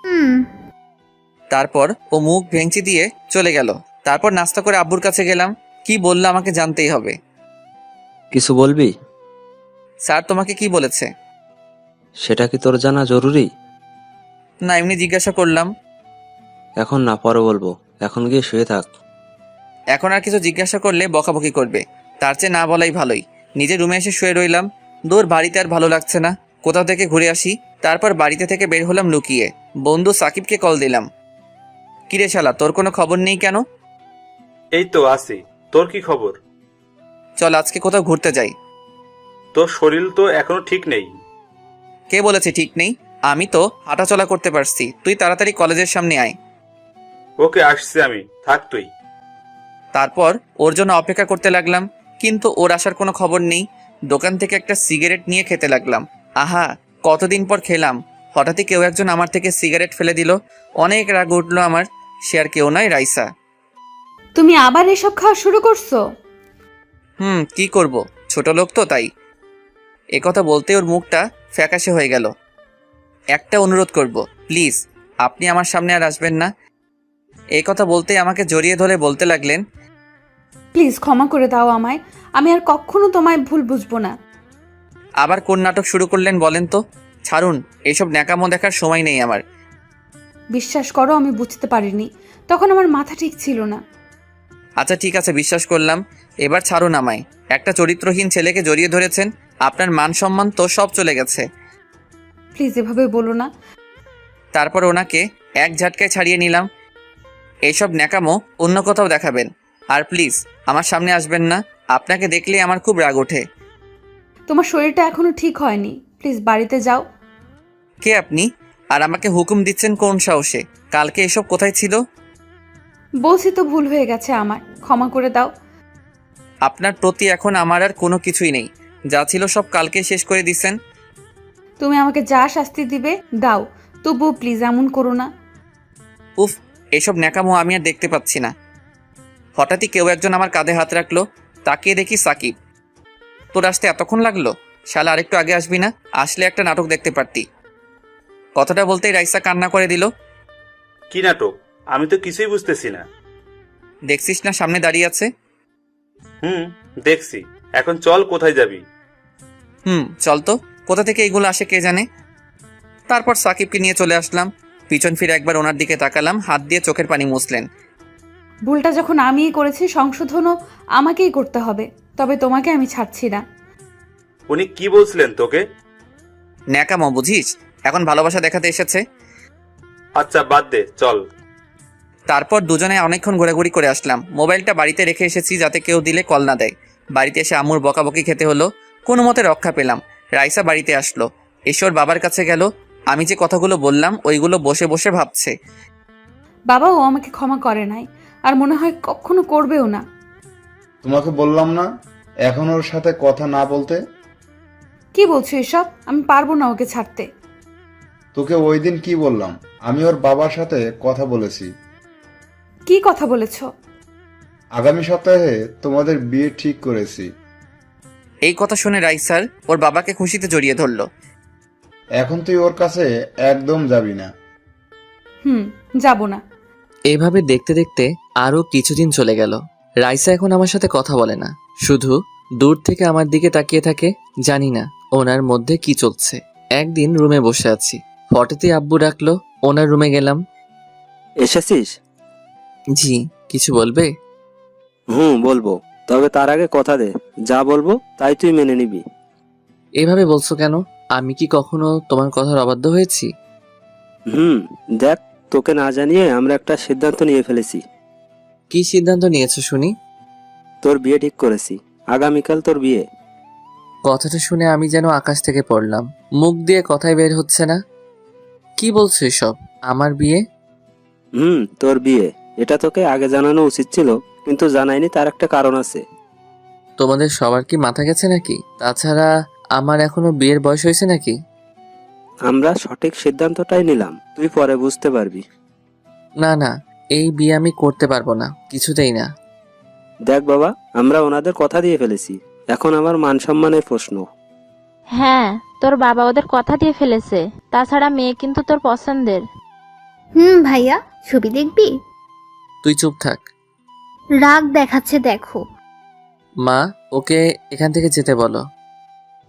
হুম। তারপর ও মুখ ভেঙচি দিয়ে চলে গেল। তারপর নাস্তা করে আব্বুর কাছে গেলাম। কি বললো আমাকে জানতেই হবে। কিছু বলবি? স্যার তোমাকে কি বলেছে? সেটা কি তোর জানা জরুরি? না, এমনি জিজ্ঞাসা করলাম। এখন না, পরে বলবো। এখন গিয়ে শুয়ে থাক। এখন আর কিছু জিজ্ঞাসা করলে বকাবকি করবে, তার চেয়ে না বলাই ভালোই। নিজের রুমে এসে শুয়ে রইলাম। দূর বাড়িতে আর ভালো লাগছে না, কোথাও থেকে ঘুরে আসি। তারপর বাড়িতে থেকে বের হলাম লুকিয়ে। বন্ধু সাকিবকে কল দিলাম। কিরে শালা, তোর কোনো খবর নেই কেন? এই তো আছি, তোর কি খবর? চল আজকে কোথাও ঘুরতে যাই। তোর শরীর তো এখনো ঠিক নেই। কে বলেছে ঠিক নেই? আমি তো হাঁটাচলা করতে পারছি। তুই তাড়াতাড়ি কলেজের সামনে আয়। ওকে, আসছি আমি, থাক তুই। তারপর ওর জন্য অপেক্ষা করতে লাগলাম, কিন্তু ওর আসার কোনো খবর নেই। দোকান থেকে একটা সিগারেট নিয়ে খেতে লাগলাম। আহা, কতদিন পর খেলাম। হঠাৎই কেউ একজন আমার থেকে সিগারেট ফেলে দিল। অনেক রাগ উঠলো আমার। সে আর কেউ নয়, রাইসা। তুমি আবার এসব খাওয়া শুরু করছো? কি করব, ছোট লোক তো, তাই। একথা বলতে ওর মুখটা ফ্যাকাশে হয়ে গেল। একটা অনুরোধ করব, প্লিজ আপনি আমার সামনে আর আসবেন না। এই কথা বলতে আমাকে জড়িয়ে ধরে বলতে লাগলেন, প্লিজ ক্ষমা করে দাও আমায়, আমি আর কখনো তোমায় ভুল বুঝবো না। আবার কোন নাটক শুরু করলেন বলেন তো? ছাড়ুন, এইসব ন্যাকামো দেখার সময় নেই আমার। বিশ্বাস করো, আমি বুঝতে পারিনি, তখন আমার মাথা ঠিক ছিল না। আচ্ছা ঠিক আছে, বিশ্বাস করলাম, এবার ছাড়ুন আমায়। একটা চরিত্রহীন ছেলেকে জড়িয়ে ধরেছেন, আপনার মান সম্মান তো সব চলে গেছে। প্লিজ এভাবে বলো না। তারপর ওনাকে এক ঝাটকায় ছাড়িয়ে নিলাম। এইসব ন্যাকামো অন্য কোথাও দেখাবেন, আর প্লিজ আমার সামনে আসবেন না। আপনাকে দেখলেই আমার খুব রাগ ওঠে। তোমার শরীরটা এখনো ঠিক হয়নি, প্লিজ বাড়িতে যাও। কে আপনি, আর আমাকে হুকুম দিচ্ছেন কোন সাহসে? কালকে এসব কোথায় ছিল? বলছি তো ভুল হয়ে গেছে আমার, ক্ষমা করে দাও। আপনার প্রতি এখন আমার আর কোনো কিছুই নেই, যা ছিল সব কালকে শেষ করে দিচ্ছেন। তুমি আমাকে যা শাস্তি দিবে দাও, তবুও প্লিজ এমন করো না। উফ, এসব ন্যাকামো আমি আর দেখতে পাচ্ছি না। হঠাৎই কেউ একজন আমার কাঁধে হাত রাখলো, তাকিয়ে দেখি সাকিব। তোর আসতে এতক্ষণ লাগলো? শালা আরেকটু আগে আসবি না? আসলে একটা নাটক দেখতে পারতি। কথাটা বলতেই রাইসা কান্না করে দিল। কি নাটক? আমি তো কিছুই বুঝতেছি না। দেখছিস না সামনে দাঁড়িয়ে আছে? দেখছি। এখন চল, কোথায় যাবি? চল তো। কোথা থেকে এইগুলো আসে কে জানে। তারপর সাকিবকে নিয়ে চলে আসলাম। পিছন ফিরে একবার ওনার দিকে তাকালাম, হাত দিয়ে চোখের পানি মুছলেন। ভুলটা যখন আমিই করেছি, সংশোধনও আমাকেই করতে হবে, তবে তোমাকে আমি ছাড়ছি না। উনি কি বলছিলেন তোকে? ন্যাকামো বুঝিস? এখন ভালোবাসা দেখাতে এসেছে। আচ্ছা বাদ দে, চল। তারপর দুজনে অনেকক্ষণ ঘোরাঘুরি করে আসলাম। মোবাইলটা বাড়িতে রেখে এসেছি যাতে কেউ দিলে কল না দেয়। বাড়িতে এসে আম্মুর বকাবকি খেতে হলো। কোনো মতে রক্ষা পেলাম। রাইসা বাড়িতে আসলো, ঈশ্বর বাবার কাছে গেল। আমি যে কথাগুলো বললাম ওইগুলো বসে বসে ভাবছে। বাবাও আমাকে ক্ষমা করে নাই, আর মনে হয় কখনো করবেও না। তোমাকে বললাম না এখন ওর সাথে কথা না বলতে? কি বলছো এসব? আমি পারবো না ওকে ছাড়তে। তোকে ওই দিন কি বললাম? আমি ওর বাবার সাথে কথা বলেছি। কি কথা বলেছো? আগামী সপ্তাহে তোমাদের বিয়ে ঠিক করেছি। এই কথা শুনে রাইসার ওর বাবাকে খুশিতে জড়িয়ে ধরলো। এখন তুই ওর কাছে একদম যাবি না। যাব না। এইভাবে দেখতে দেখতে আরো কিছুদিন চলে গেল। রাইসা এখন আমার সাথে কথা বলে না, শুধু দূর থেকে আমার দিকে তাকিয়ে থাকে। জানি না ওনার মধ্যে কি চলছে। একদিন রুমে বসে আছি, হঠাৎই আব্বু ডাকলো। ওনার রুমে গেলাম। এসেছিস? জি, কিছু বলবে? বলবো, তবে তার আগে কথা দে, যা বলবো তাই তুই মেনে নিবি। এভাবে বলছো কেন? আমি কি কখনো তোমার কথার অবাধ্য হয়েছি? দেখ, তোকে না জানিয়ে আমরা একটা সিদ্ধান্ত নিয়ে ফেলেছি। কি সিদ্ধান্ত নিয়েছো শুনি? তোর বিয়ে ঠিক করেছি, আগামীকাল তোর বিয়ে। কথাটা শুনে আমি যেন আকাশ থেকে পড়লাম। মুখ দিয়ে কথাই বের হচ্ছে না। কি বলছো এসব? আমার বিয়ে? তোর বিয়ে। এটা তোকে আগে জানানো উচিত ছিল, কিন্তু জানাইনি, তার একটা কারণ আছে। তোমাদের সবার কি মাথা গেছে নাকি? তাছাড়া আমার এখনো বিয়ের বয়স হয়েছে নাকি? আমরা সঠিক সিদ্ধান্তটাই নিলাম, তুই পরে বুঝতে পারবি। না না, এই বিয়ে আমি করতে পারবো না, কিছুতেই না। দেখ বাবা, আমরা ওনাদের কথা দিয়ে ফেলেছি, এখন আমার মান সম্মানের প্রশ্ন। হ্যাঁ, তোর বাবা ওদের কথা দিয়ে ফেলেছে। তাছাড়া মেয়ে কিন্তু তোর পছন্দের। ভাইয়া, ছবি দেখবি? তুই চুপ থাক। রাগ দেখাচ্ছে দেখো। মা, ওকে এখান থেকে যেতে বলো।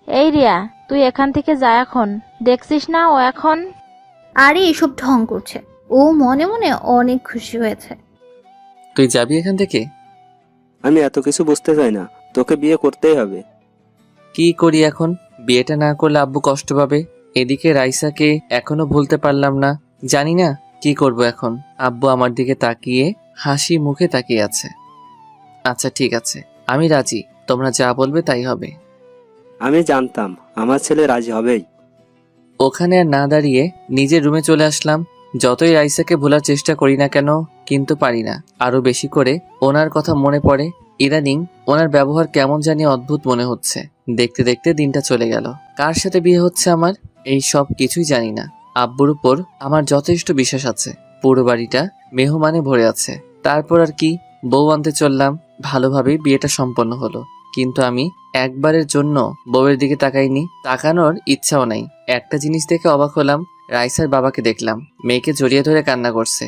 এই রিয়া, তুই এখান থেকে যা এখন। দেখছিস না ও এখন? আরে এসব ঢং করছে। ও মনে মনে অনেক খুশি হয়েছে। তুই যাবি এখান থেকে? আমি এত কিছু বুঝতে চাই না, তোকে বিয়ে করতেই হবে। কি করি এখন? বিয়েটা না করলে আব্বু কষ্ট পাবে। এদিকে রাইসাকে এখনো ভুলতে পারলাম না। জানি না কি করব এখন। আব্বু আমার দিকে তাকিয়ে হাসি মুখে তাকিয়ে আছে। আচ্ছা ঠিক আছে, আমি রাজি। তোমরা যা বলবে তাই হবে। আমি জানতাম আমার ছেলে রাজি হবেই। ওখানে আর না দাঁড়িয়ে নিজের রুমে চলে আসলাম। যতই রাইসাকে ভোলার চেষ্টা করি না কেন, কিন্তু পারি না। আরো বেশি করে ওনার কথা মনে পড়ে। ইদানিং ওনার ব্যবহার কেমন জানি অদ্ভুত মনে হচ্ছে। দেখতে দেখতে দিনটা চলে গেল। কার সাথে বিয়ে হচ্ছে আমার, এই সব কিছুই জানি না। আব্বুর উপর আমার যথেষ্ট বিশ্বাস আছে। পুরো বাড়িটা মেহমানে ভরে আছে। তারপর আর কি, বউ আনতে চললাম। ভালোভাবেই বিয়েটা সম্পন্ন হলো। কিন্তু আমি একবারের জন্য বউয়ের দিকে তাকাইনি, তাকানোর ইচ্ছাও নাই। একটা জিনিস দেখে অবাক হলাম, রাইসার বাবাকে দেখলাম মেয়েকে জড়িয়ে ধরে কান্না করছে।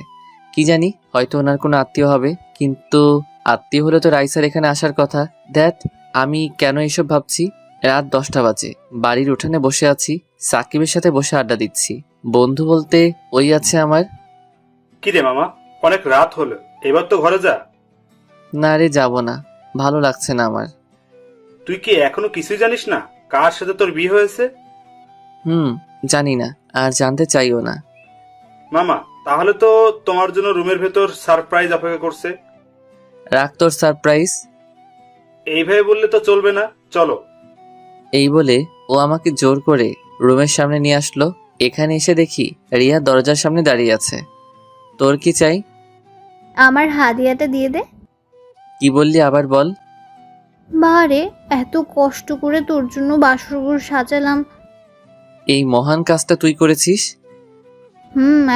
কি জানি, হয়তো ওনার কোনো আত্মীয় হবে। কিন্তু আত্মীয় হলে তো রাইসার এখানে আসার কথা। দ্যাট, আমি কেন এসব ভাবছি? রাত 10টা বাজে, বাড়ির উঠানে বসে আছি, সাকিবের সাথে বসে আড্ডা দিচ্ছি। বন্ধু বলতে ওই আছে আমার। কি রে মামা, অনেক রাত হলো, এবার তো ঘরে যা। না রে, যাবো না। ভালো লাগছে না আমার। তুই কি এখনো কিছুই জানিস না কার সাথে তোর বিয়ে হয়েছে? জানি না, আর জানতে চাইও না। মামা, তাহলে তো তোমার জন্য রুমের ভেতর সারপ্রাইজ অপেক্ষা করছে। রাখ তোর সারপ্রাইজ। এইভাবে বললে তো চলবে না, চলো। এই বলে ও আমাকে জোর করে রুমের সামনে নিয়ে আসলো। এখানে এসে দেখি রিয়া দরজার সামনে দাঁড়িয়ে আছে। তোর কি চাই? আমার হাদিয়াটা দিয়ে দে। কি বললি আবার বল। বারে, এত কষ্ট করে তোর জন্য বাসরঘর সাজালাম। এই মহান কাজটা তুই করেছিস?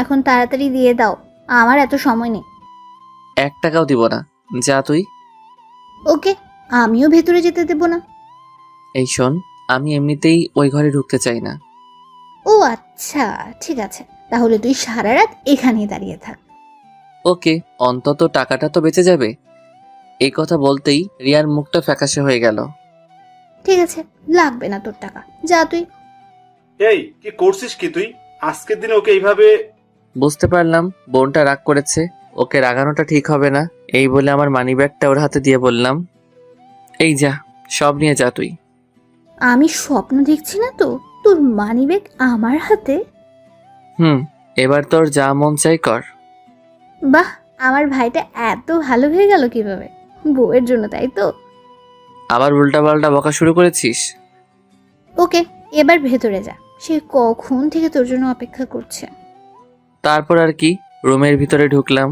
এখন তাড়াতাড়ি দিয়ে দাও, আমার এত সময় নেই। 1 টাকাও দিব না, যা তুই। ওকে, আমিও ভেতরে যেতে দেব না। এই শোন, আমি এমনিতেই ওই ঘরে ঢুকতে চাই না। ও আচ্ছা, ঠিক আছে, তাহলে তুই সারা রাত এখানেই দাঁড়িয়ে থাক। ওকে, অন্তত টাকাটা তো বেঁচে যাবে। এই কথা বলতেই রিয়ার মুখটা ফ্যাকাশে হয়ে গেল। ঠিক আছে, লাগবে না তোর টাকা, যা তুই। এই, কি করছিস কি তুই? আজকের দিনে ওকে এইভাবে? বুঝতে পারলাম বোনটা রাগ করেছে, ওকে রাগানোটা ঠিক হবে না। এই বলে আমার মানিব্যাগটা ওর হাতে দিয়ে বললাম, এই যা, সব নিয়ে যা তুই। আমি স্বপ্ন দেখছি না তো, তোর মানিব্যাগ আমার হাতে? এবার তোর যা মন চাই কর। বাহ, আমার ভাইটা এত ভালো হয়ে গেল কিভাবে? বউয়ের জন্য, তাই তো? আবার উল্টাপাল্টা বকা শুরু করেছিস? ওকে, এবার ভেতরে যা, সে কখন থেকে তোর জন্য অপেক্ষা করছে। তারপর আর কি, রুমের ভিতরে ঢুকলাম।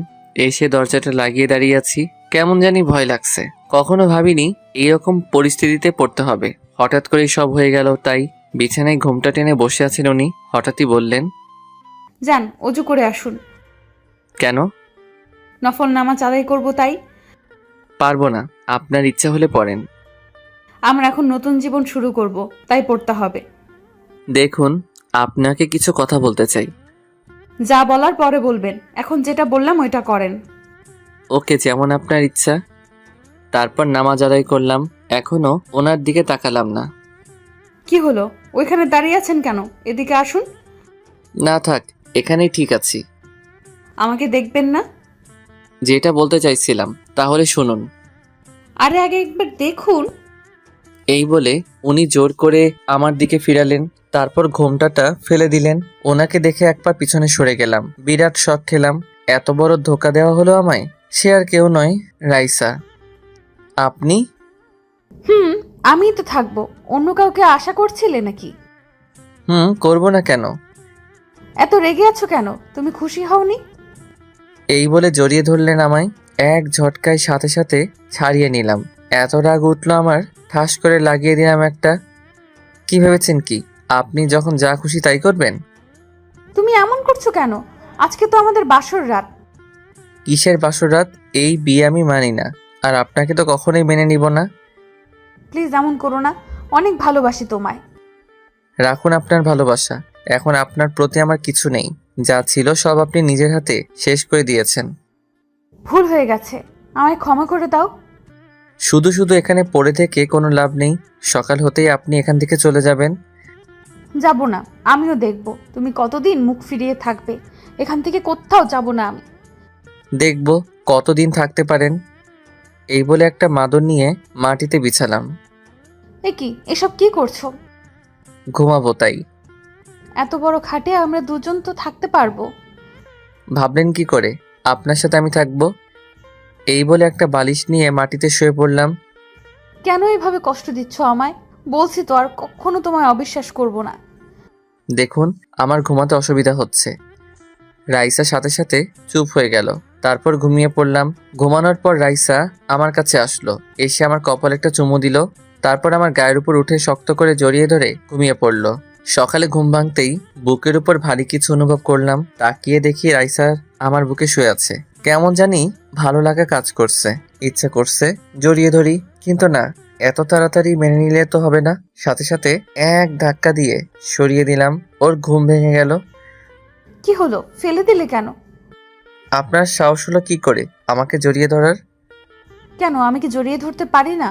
এসে দরজাটা লাগিয়ে দাঁড়িয়ে আছি, কেমন জানি ভয় লাগছে। কখনো ভাবিনি এইরকম পরিস্থিতিতে পড়তে হবে। হঠাৎ করেই সব হয়ে গেল। তাই বিছানায় ঘুমটা টেনে বসে আছেন উনি, হঠাৎই বললেন, যান অজু করে আসুন। কেন? নফল নামাজ আদায় করব তাই। পারবো না, আপনার ইচ্ছা হলে পড়েন। আমরা এখন নতুন জীবন শুরু করব, তাই পড়তে হবে। দেখুন, আপনাকে কিছু কথা বলতে চাই। যা বলার পরে বলবেন, এখন যেটা বললাম ওইটা করেন। ওকে, যেমন আপনার ইচ্ছা। তারপর নামাজ আদায় করলাম। এখনো ওনার দিকে তাকালাম না। কি হলো, ওইখানে দাঁড়িয়ে আছেন কেন? এদিকে আসুন। না থাক, এখানেই ঠিক আছি। আমাকে দেখবেন না? যেটা বলতে চাইছিলাম তাহলে শুনুন। আরে আগে একবার দেখুন। এই বলে উনি জোর করে আমার দিকে ফিরালেন, তারপর ঘোমটাটা ফেলে দিলেন। ওনাকে দেখে এক পা পিছনে সরে গেলাম। বিরাট শক খেলাম, এত বড় ধোকা দেওয়া হলো আমায়। সে আর কেউ নয়, রাইসা। আপনি? আমি তো থাকবো, অন্য কাউকে আশা করছিলে নাকি? করবো না কেন? এত রেগে আছো কেন? তুমি খুশি হওনি? এই বলে জড়িয়ে ধরলেন আমায়। এক ঝটকায় সাথে সাথে ছাড়িয়ে নিলাম। এত রাগ উঠলো আমার, ঠাস করে লাগিয়ে দিলাম একটা। কি ভেবেছেন কি আপনি যখন যা খুশি তাই করবেন? তুমি এমন করছো কেন? আজকে তো আমাদের বাসর রাত। কিসের বাসর রাত? এই বিয়ে আমি মানি না, আর আপনাকে তো কখনোই মেনে নিব না। প্লিজ এমন করো না, অনেক ভালোবাসি তোমায়। রাখুন আপনার ভালোবাসা, এখন আপনার প্রতি আমার কিছু নেই। যা ছিল সব আপনি নিজের হাতে শেষ করে দিয়েছেন। ভুল হয়ে গেছে, আমায় ক্ষমা করে দাও। শুধু শুধু এখানে পড়ে থেকে কোনো লাভ নেই। সকাল হতেই আপনি এখান থেকে চলে যাবেন। যাব না, আমিও দেখব তুমি কতদিন মুখ ফিরিয়ে থাকবে। এখান থেকে কোথাও যাব না আমি। দেখব কতদিন থাকতে পারেন। এই বলে একটা মাদুর নিয়ে মাটিতে বিছালাম। এ কি, এসব কি করছো? ঘুমাবো তাই। এত বড় খাটে আমরা দুজন তো থাকতে পারবো। ভাবলেন কি করে আপনার সাথে আমি থাকবো? এই বলে একটা বালিশ নিয়ে মাটিতে শুয়ে পড়লাম। কেন এভাবে কষ্ট দিচ্ছ আমায়? বলছি তো আর কখনো তোমায় অবিশ্বাস করব না। দেখুন, আমার ঘুমাতে অসুবিধা হচ্ছে। রাইসা সাথে সাথে চুপ হয়ে গেল। তারপর ঘুমিয়ে পড়লাম। ঘুমানোর পর রাইসা আমার কাছে আসলো, এসে আমার কপালে একটা চুমু দিল। তারপর আমার গায়ের উপর উঠে শক্ত করে জড়িয়ে ধরে ঘুমিয়ে পড়লো। সকালে ঘুম ভাঙতেই বুকের উপর ভারী কিছু অনুভব করলাম। তাকিয়ে দেখি রাইসা আমার বুকে শুয়ে আছে। কেমন জানি ভালো লাগা কাজ করছে, ইচ্ছা করছে জড়িয়ে ধরি, কিন্তু না, এত তাড়াতাড়ি মেনে নিলে তো হবে না। সাথে সাথে এক ধাক্কা দিয়ে সরিয়ে দিলাম। ওর ঘুম ভেঙে গেল। কি হলো, ফেলে দিলে কেন? আপনার সাহস হলো কি করে আমাকে জড়িয়ে ধরার? কেন, আমি কি জড়িয়ে ধরতে পারি না?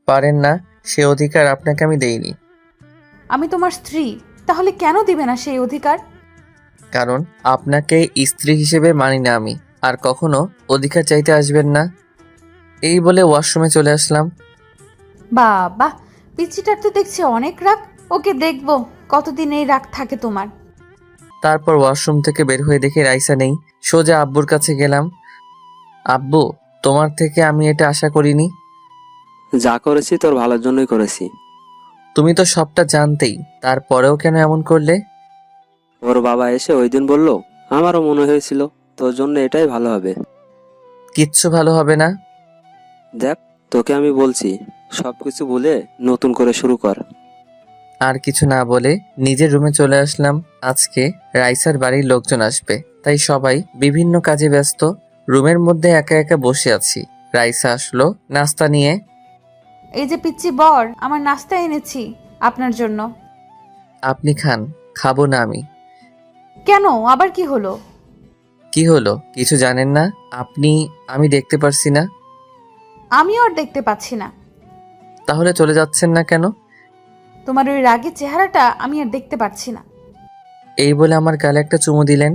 পারেন না, সে অধিকার আপনাকে আমি দেইনি। আমি তোমার স্ত্রী, তাহলে কেন দিবে না সেই অধিকার? কারণ আপনাকে স্ত্রী হিসেবে মানি না আমি, আর কখনো অধিকার চাইতে আসবেন না। এই বলে ওয়াশরুমে চলে আসলাম। বাবা, পিচ্চিটার তো দেখছি অনেক রাগ। ওকে দেখবো কতদিন এই রাগ থাকে তোমার। তারপর ওয়াশরুম থেকে বের হয়ে দেখি রাইসা নেই। সোজা আব্বুর কাছে গেলাম। আব্বু, তোমার থেকে আমি এটা আশা করিনি। যা করেছি তোর ভালোর জন্যই করেছি। তুমি তো সবটা জানতেই, তারপরেও কেন এমন করলে? ওর বাবা এসে ওই দিন বলল, আমারও মনে হয়েছিল তোর জন্য এটাই ভালো হবে। কিচ্ছু ভালো হবে না। দেখ, তোকে আমি বলছি, সবকিছু ভুলে নতুন করে শুরু কর। আর কিছু না বলে নিজের রুমে চলে আসলাম। আজকে রাইসার বাড়ির লোকজন আসবে, তাই সবাই বিভিন্ন কাজে ব্যস্ত। রুমের মধ্যে একা একা বসে আছি। রাইসা আসলো নাস্তা নিয়ে। এই যে পিচ্চি বর, আমার নাস্তা এনেছি আপনার জন্য। আপনি খান। খাবো না আমি। কেন, আবার কি হলো? কি হলো কিছু জানেন না আপনি? আমি দেখতে পারছি না। আমিও আর দেখতে পাচ্ছি না। তাহলে চলে যাচ্ছেন না কেন? তোমার ওই রাগের চেহারাটা আমি আর দেখতে পাচ্ছি না। এই বলে আমার গালে একটা চুমু দিলেন।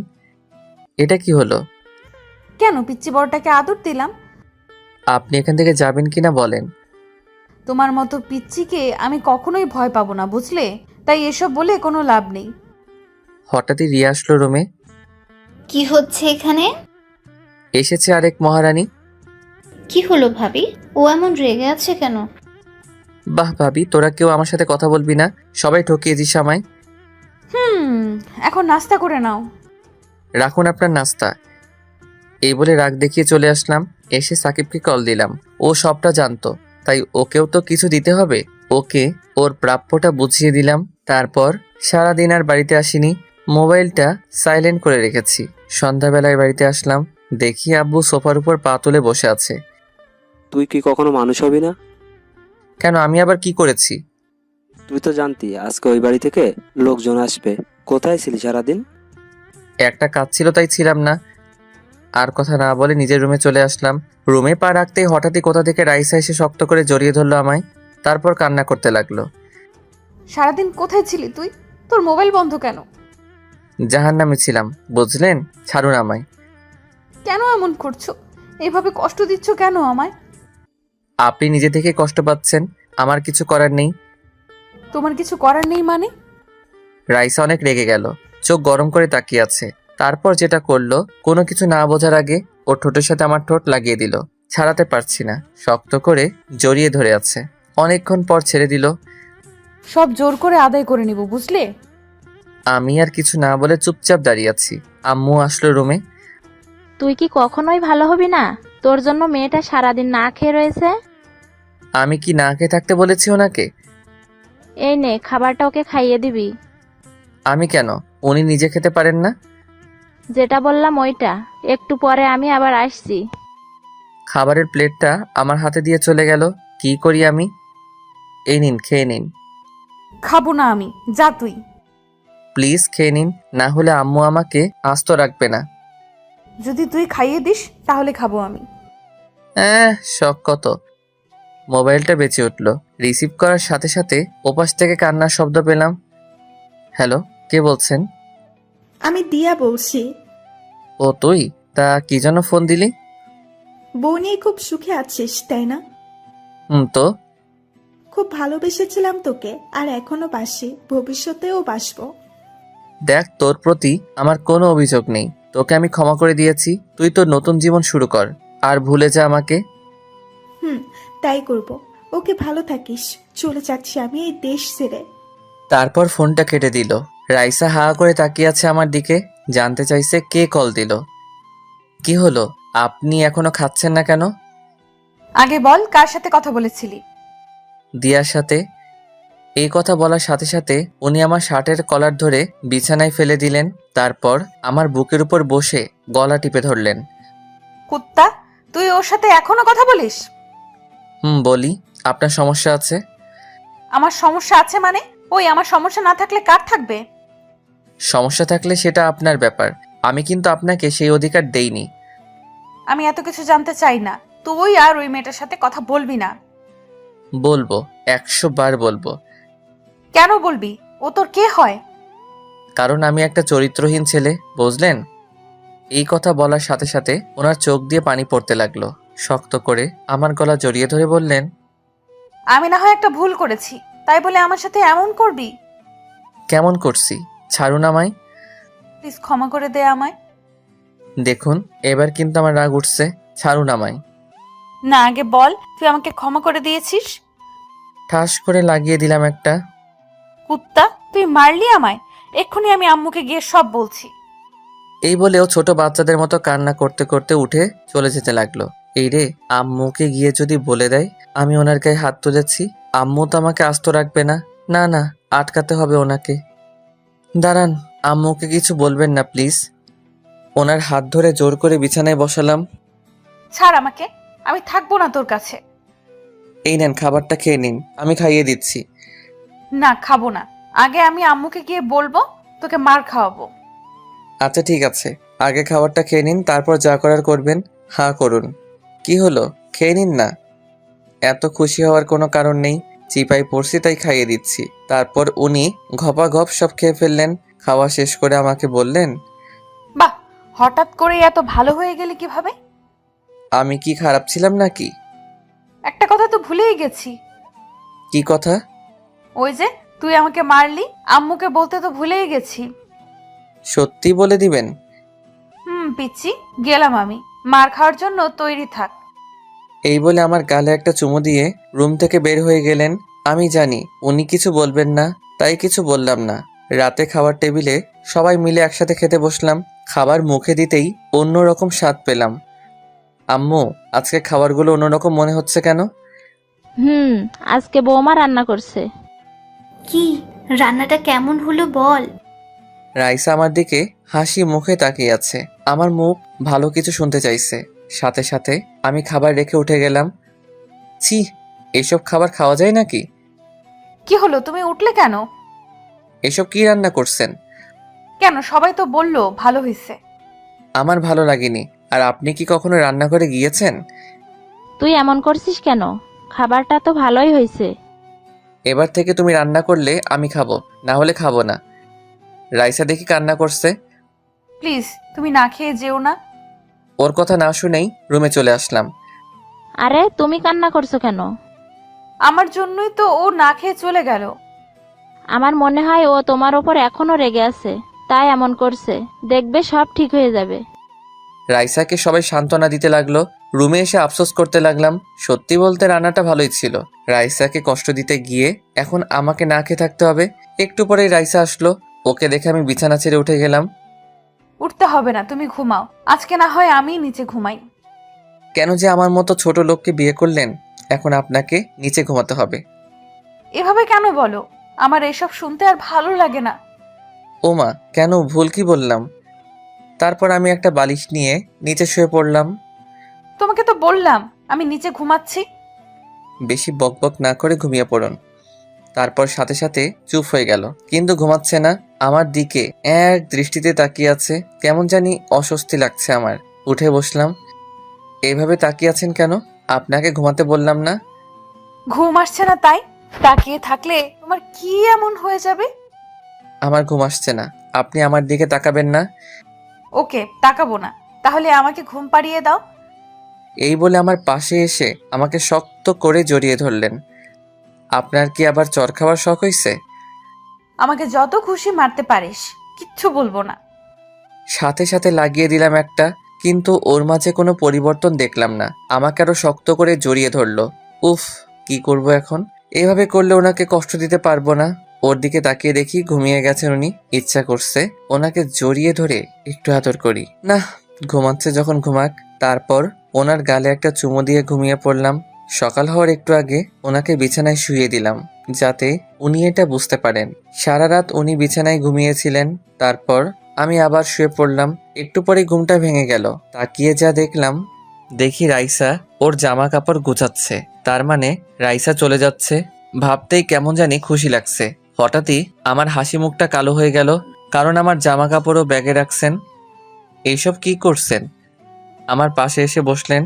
এটা কি হলো? কেন, পিচ্চি বরটাকে আদর দিলাম। আপনি এখান থেকে যাবেন কিনা বলেন। তোমার মতো পিচ্চিকে আমি কখনোই ভয় পাবো না, বুঝলে? তাই এসব বলে কোনো লাভ নেই। হঠাৎই রিয়া আসলো রুমে। কি হচ্ছে এখানে? এসেছে আরেক মহারানী। কি হলো ভাবি? ও এমন রেগে আছে কেন? বাহ ভাবি, তোরা কেউ আমার সাথে কথা বলবি না? সবাই ঠকিয়েছিস আমায়। এখন নাস্তা করে নাও। রাখুন আপনার নাস্তা। এই বলে রাগ দেখিয়ে চলে আসলাম। এসে সাকিবকে কল দিলাম। ও সবটা জানতো, তাই ওকেও তো কিছু দিতে হবে। ওকে ওর প্রাপ্যটা বুঝিয়ে দিলাম। তারপর সারাদিন আর বাড়িতে আসিনি। মোবাইলটা সাইলেন্ট করে রেখেছি। সন্ধ্যাবেলায় বাড়িতে আসলাম। দেখি আব্বু সোফার উপর পা তুলে বসে আছে। তুই কি কখনো মানুষ হবি না? কেন, আমি আবার কি করেছি? তুই তো জানতি আজকে ওই বাড়ি থেকে লোকজন আসবে। কোথায় ছিলি সারাদিন? একটা কাজ ছিল তাই ছিলাম না। আর কথা না বলে নিজের রুমে চলে আসলাম। রুমে পা রাখতেই হঠাৎই কোথা থেকে রাইসা এসে শক্ত করে জড়িয়ে ধরলো আমায়। তারপর কান্না করতে লাগলো। সারাদিন কোথায় ছিলি তুই? তোর মোবাইল বন্ধ কেন? জাহান্নামে ছিলাম, বুঝলেন? ছাড়ুন আমায়। কেন এমন করছো? এভাবে কষ্ট দিচ্ছ কেন আমায়? আপনি নিজে থেকে কষ্ট পাচ্ছেন, আমার কিছু করার নেই। তোমার কিছু করার নেই মানে? রাইসা অনেক রেগে গেল। চোখ গরম করে তাকিয়ে আছে। তারপর যেটা করলো, কোনো কিছু না বোঝার আগে ওর ঠোঁটের সাথে আমার ঠোঁট লাগিয়ে দিল। ছাড়াতে পারছি না, শক্ত করে জড়িয়ে ধরে আছে। অনেকক্ষণ পর ছেড়ে দিল। সব জোর করে আদায় করে নিব, বুঝলে? আমি আর কিছু না বলে চুপচাপ দাঁড়িয়ে আছি। আম্মু আসলো রুমে। তুই কি কখনোই ভালো হবি না? তোর জন্য মেয়েটা সারাদিন না খেয়ে রয়েছে। আমি কি না খেয়ে থাকতে বলেছি ওনাকে? এই নে, খাবারটা ওকে খাইয়ে দিবি। আমি কেন? উনি নিজে খেতে পারেন না? যেটা বললাম ওইটা। একটু পরে আমি আবার আসছি। খাবারের প্লেটটা আমার হাতে দিয়ে চলে গেল। কি করি আমি? এই নিন, খেয়ে নিন। খাবো না আমি, যা তুই। প্লিজ খেয়ে নিন, না হলে আম্মু আমাকে আস্ত রাখবে না। যদি তুই খাইয়ে দিস তাহলে খাবো আমি। শখ কত। মোবাইলটা বেঁচে উঠল। রিসিভ করার সাথে সাথে ওপাশ থেকে কান্নার শব্দ পেলাম। হ্যালো, কে বলছেন? আমি দিয়া বলছি। ও তুই? তা কি জন্য ফোন দিলি? বউ নিয়ে খুব সুখে আছিস তাই না? তো খুব ভালোবেসেছিলাম তোকে, আর এখনো বাসি, ভবিষ্যতেও বাসবো। দেখ, তোর প্রতি আমার কোনো অভিযোগ নেই। তোকে আমি ক্ষমা করে দিয়েছি। তুই তোর নতুন জীবন শুরু কর, আর ভুলে যা আমাকে। তাই করব। ওকে, ভালো থাকিস। চলে যাচ্ছি আমি এই দেশ ছেড়ে। তারপর ফোনটা কেটে দিল। রাইসা হা করে তাকিয়ে আছে আমার দিকে। জানতে চাইছে কে কল দিল। কি হলো, আপনি এখনো খাচ্ছেন না কেন? আগে বল, কার সাথে কথা বলেছিলি? দিয়ার সাথে। এই কথা বলার সাথে সাথে উনি আমার শার্টের কলার ধরে বিছানায় ফেলে দিলেন। তারপর আমার বুকের উপর বসে গলা টিপে ধরলেন। কুত্তা, তুই ওর সাথে এখনো কথা বলিস? বলি। আপনার সমস্যা আছে? আমার সমস্যা আছে মানে? ওই, আমার সমস্যা না থাকলে কার থাকবে? সমস্যা থাকলে সেটা আপনার ব্যাপার। আমি কিন্তু আপনাকে সেই অধিকার দেইনি। আমি এত কিছু জানতে চাই না। তুই আর ওই মেয়েটার সাথে কথা বলবি না। বলবো, 100 বার বলবো। কেন বলবি? ও তোর কে হয়? কারণ আমি একটা চরিত্রহীন ছেলে, বুঝলেন? এই কথা বলার সাথে সাথে ওনার চোখ দিয়ে পানি পড়তে লাগলো। শক্ত করে আমার গলা জড়িয়ে ধরে বললেন, আমি না হয় একটা ভুল করেছি, তাই বলে আমার সাথে এমন করবি? কেমন করছি? ছাড়ুন আমায়। প্লিজ ক্ষমা করে দে আমায়। দেখুন, এবার কিন্তু আমার রাগ উঠছে। ছাড়ুন আমায়। না, আগে বল তুই আমাকে ক্ষমা করে দিয়েছিস। ঠাস করে লাগিয়ে দিলাম একটা। কুত্তা, তুই মারলি আমায়। এক্ষুনি আমি আম্মুকে গিয়ে সব বলছি। এই বলেও ছোট বাচ্চাদের মতো কান্না করতে করতে উঠে চলে যেতে লাগলো। এই রে, আম্মুকে গিয়ে যদি বলে দেয় আমি ওনার গায়ে হাত তুলেছি, আম্মু তো আমাকে আস্ত রাখবে না। না না, আটকাতে হবে ওনাকে। দাঁড়ান, আম্মুকে কিছু বলবেন না প্লিজ। ওনার হাত ধরে জোর করে বিছানায় বসালাম। ছাড় আমাকে, আমি থাকবো না তোর কাছে। এই নেন, খাবারটা খেয়ে নিন, আমি খাইয়ে দিচ্ছি। না, খাবো না। আগে আমি আম্মুকে গিয়ে বলবো, তোকে মার খাওয়াবো। আচ্ছা ঠিক আছে, আগে খাবারটা খেয়ে নিন, তারপর যা করার করবেন। হ্যাঁ করুন। কি হলো, খেয়ে নিন না। এত খুশি হওয়ার কোনো কারণ নেই, চিপাই পড়ছি তাই খাইয়ে দিচ্ছি। তারপর উনি ঘপাঘপ সব খেয়ে ফেললেন। খাওয়া শেষ করে আমাকে বললেন, বাহ, হঠাৎ করে এত ভালো হয়ে গেলি কিভাবে? আমি কি খারাপ ছিলাম নাকি? একটা কথা তো ভুলেই গেছি। কি কথা? ওই যে তুই আমাকে মারলি, আম্মুকে বলতে তো ভুলেই গেছি। সত্যি বলে দিবেন? পিচ্ছি, গেলাম আমি। মার খাওয়ার জন্য তৈরি থাক। এই বলে আমার গালে একটা চুমু দিয়ে রুম থেকে বের হয়ে গেলেন। আমি জানি উনি কিছু বলবেন না, তাই কিছু বললাম না। রাতে খাবার টেবিলে সবাই মিলে একসাথে খেতে বসলাম। খাবার মুখে দিতেই অন্যরকম স্বাদ পেলাম। আম্মু, আজকে খাবারগুলো অন্যরকম মনে হচ্ছে কেন? আজকে বৌমা রান্না করছে। কি রান্নাটা কেমন হলো বল? রাইসা আমার দিকে হাসি মুখে তাকিয়ে আছে। আমার মুখ ভালো কিছু শুনতে চাইছে। সাথে সাথে আমি খাবার রেখে উঠে গেলাম। ছি, এসব খাবার খাওয়া যায় নাকি? কি হলো, তুমি উঠলে কেন? এসব কি রান্না করছেন? কেন, সবাই তো বললো ভালো হয়েছে। আমার ভালো লাগেনি। আর আপনি কি কখনো রান্নাঘরে গিয়েছেন? তুই এমন করছিস কেন? খাবারটা তো ভালোই হয়েছে। এবার থেকে তুমি রান্না করলে আমি খাবো, না হলে খাবো না। রাইসা দেখি কান্না করছে। প্লিজ তুমি না খেয়ে যেও না। ওর কথা না শুনেই রুমে চলে আসলাম। আরে তুমি কান্না করছো কেন? আমার জন্যই তো ও না খেয়ে চলে গেল। আমার মনে হয় ও তোমার ওপর এখনো রেগে আছে, তাই এমন করছে। দেখবে সব ঠিক হয়ে যাবে। রাইসাকে সবাই সান্ত্বনা দিতে লাগলো। রুমে এসে আফসোস করতে লাগলাম। সত্যি বলতে রান্নাটা ভালোই ছিল। রাইসাকে কষ্ট দিতে গিয়ে এখন আমাকে না খেয়ে থাকতে হবে। একটু পরেই রাইসা আসলো। ওকে দেখে আমি বিছানা ছেড়ে উঠে গেলাম। উঠতে হবে না, তুমি ঘুমাও। আজকে না হয় আমি নিচে ঘুমাই। কেন যে আমার মতো ছোট লোককে বিয়ে করলেন? এখন আপনাকে নিচে ঘুমাতে হবে। এভাবে কেন বলো? আমার এসব শুনতে আর ভালো লাগে না। ওমা, কেন, ভুল কি বললাম? তারপর আমি একটা বালিশ নিয়ে নিচে শুয়ে পড়লাম। তোমাকে তো বললাম আমি নিচে ঘুমাচ্ছি। বেশি বকবক না করে ঘুমিয়ে পড়ুন। তারপর সাথে সাথে চুপ হয়ে গেল, কিন্তু ঘুমাচ্ছে না। আমার দিকে এক দৃষ্টিতে তাকিয়ে আছে। কেমন জানি অস্বস্তি লাগছে আমার। উঠে বসলাম। এইভাবে তাকিয়ে আছেন কেন? আপনাকে ঘুমাতে বললাম না? ঘুম আসছে না তাই তাকিয়ে থাকলে তোমার কি এমন হয়ে যাবে? আমার ঘুম আসছে না, আপনি আমার দিকে তাকাবেন না। ওকে, তাকাবো না। তাহলে আমাকে ঘুম পাড়িয়ে দাও। এই বলে আমার পাশে এসে আমাকে শক্ত করে জড়িয়ে ধরলেন। আপনার কি আবার চর খাওয়ার শখ হয়েছে? আমাকে যত খুশি মারতে পারিস, কিচ্ছু বলবো না। সাথে সাথে লাগিয়ে দিলাম একটা, কিন্তু ওর মাঝে কোনো পরিবর্তন দেখলাম না। আমাকে আরো শক্ত করে জড়িয়ে ধরলো। উফ, কি করব এখন? এভাবে করলে ওনাকে কষ্ট দিতে পারবো না। ওর দিকে তাকিয়ে দেখি ঘুমিয়ে গেছেন উনি। ইচ্ছা করছে ওনাকে জড়িয়ে ধরে একটু আদর করি। না, ঘুমাচ্ছে যখন ঘুমাক। তারপর ওনার গালে একটা চুমু দিয়ে ঘুমিয়ে পড়লাম। সকাল হওয়ার একটু আগে ওনাকে বিছানায় শুইয়ে দিলাম, যাতে উনি এটা বুঝতে পারেন। সারা রাত উনি বিছানায় ঘুমিয়েছিলেন। তারপর আমি আবার শুয়ে পড়লাম। একটু পরে ঘুমটা ভেঙে গেল। তাকিয়ে যা দেখি রাইসা ওর জামা কাপড় গুছাচ্ছে। তার মানে রাইসা চলে যাচ্ছে। ভাবতেই কেমন জানি খুশি লাগছে। হঠাৎই আমার হাসি মুখটা কালো হয়ে গেল, কারণ আমার জামা কাপড়ও ব্যাগে রাখছেন। এইসব কি করছেন? আমার পাশে এসে বসলেন।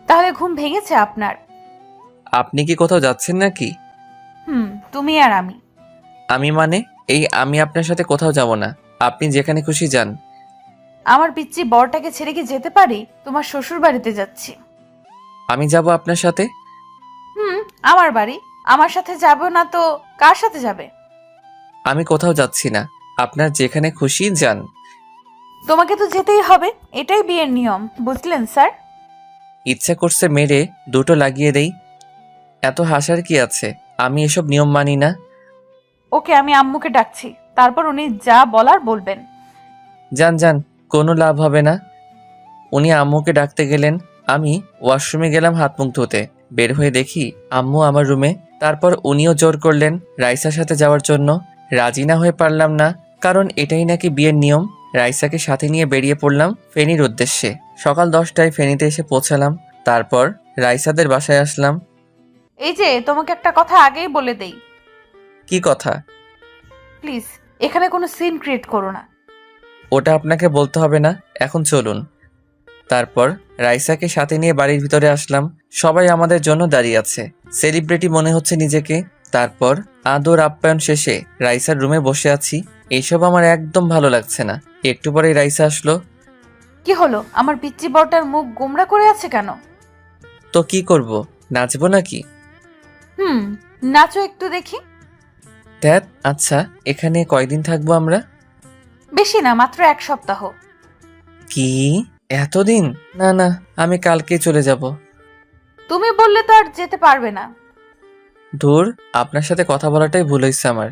তাহলে ঘুম ভেঙেছে আপনার? আপনি কি কোথাও যাচ্ছেন নাকি? তুমি আর আমি। আমি মানে? আমি আপনার সাথে কোথাও যাব না। আপনি যেখানে খুশি যান। আমার পিচ্চি বরটাকে ছেড়ে কি যেতে পারি? তোমার শ্বশুর বাড়িতে যাচ্ছি। আমি যাব আপনার সাথে। আমার বাড়ি, আমার সাথে যাবে না তো কার সাথে যাবে? আমি কোথাও যাচ্ছি না, আপনার যেখানে খুশি যান। তোমাকে তো যেতেই হবে, এটাই বিয়ের নিয়ম, বুঝলেন স্যার? ইচ্ছা করছে মেরে দুটো লাগিয়ে দেই। এত হাসার কি আছে, আমি এসব নিয়ম মানি না। ওকে, আমি আম্মুকে ডাকছি, তারপর উনি যা বলার বলবেন। যান যান, কোনো লাভ হবে না। উনি আম্মুকে ডাকতে গেলেন, আমি ওয়াশরুমে গেলাম হাত মুখ ধুতে। বের হয়ে দেখি আম্মু আমার রুমে। তারপর উনিও জোর করলেন রাইসার সাথে যাওয়ার জন্য। রাজি না হয়ে পারলাম না, কারণ এটাই নাকি বিয়ের নিয়ম। রাইসাকে সাথে নিয়ে বেরিয়ে পড়লাম ফেনীর উদ্দেশ্যে। সকাল 10টায় ফেনীতে এসে পৌঁছালাম। তারপর রাইসাদের বাসায় আসলাম। এই যে, তোমাকে একটা কথা আগেই বলে দেই, কি কথা? প্লিজ এখানে কোনো সিন ক্রিয়েট করো না। ওটা আপনাকে বলতে হবে না, এখন চলুন। তারপর রাইসাকে সাথে নিয়ে বাড়ির ভিতরে আসলাম। সবাই আমাদের জন্য দাঁড়িয়ে আছে, সেলিব্রিটি মনে হচ্ছে নিজেকে। তারপর আদর আপ্যায়ন শেষে রাইসার রুমে বসে আছি। এইসব আমার একদম ভালো লাগছে না। একটু পরেই রাইসা আসলো। কি হলো? আমার পিচ্চি বরটার মুখ গোমড়া করে আছে কেন? তো কি করব, নাচবো নাকি? নাচো একটু দেখি। ধ্যাত, আচ্ছা এখানে কয়দিন থাকবো আমরা? বেশি না, মাত্র 1 সপ্তাহ। কি এতদিন? না না, আমি কালকেই চলে যাব। তুমি বললে তো আর যেতে পারবে না। ধুর, আপনার সাথে কথা বলাটাই ভুল হয়েছে আমার।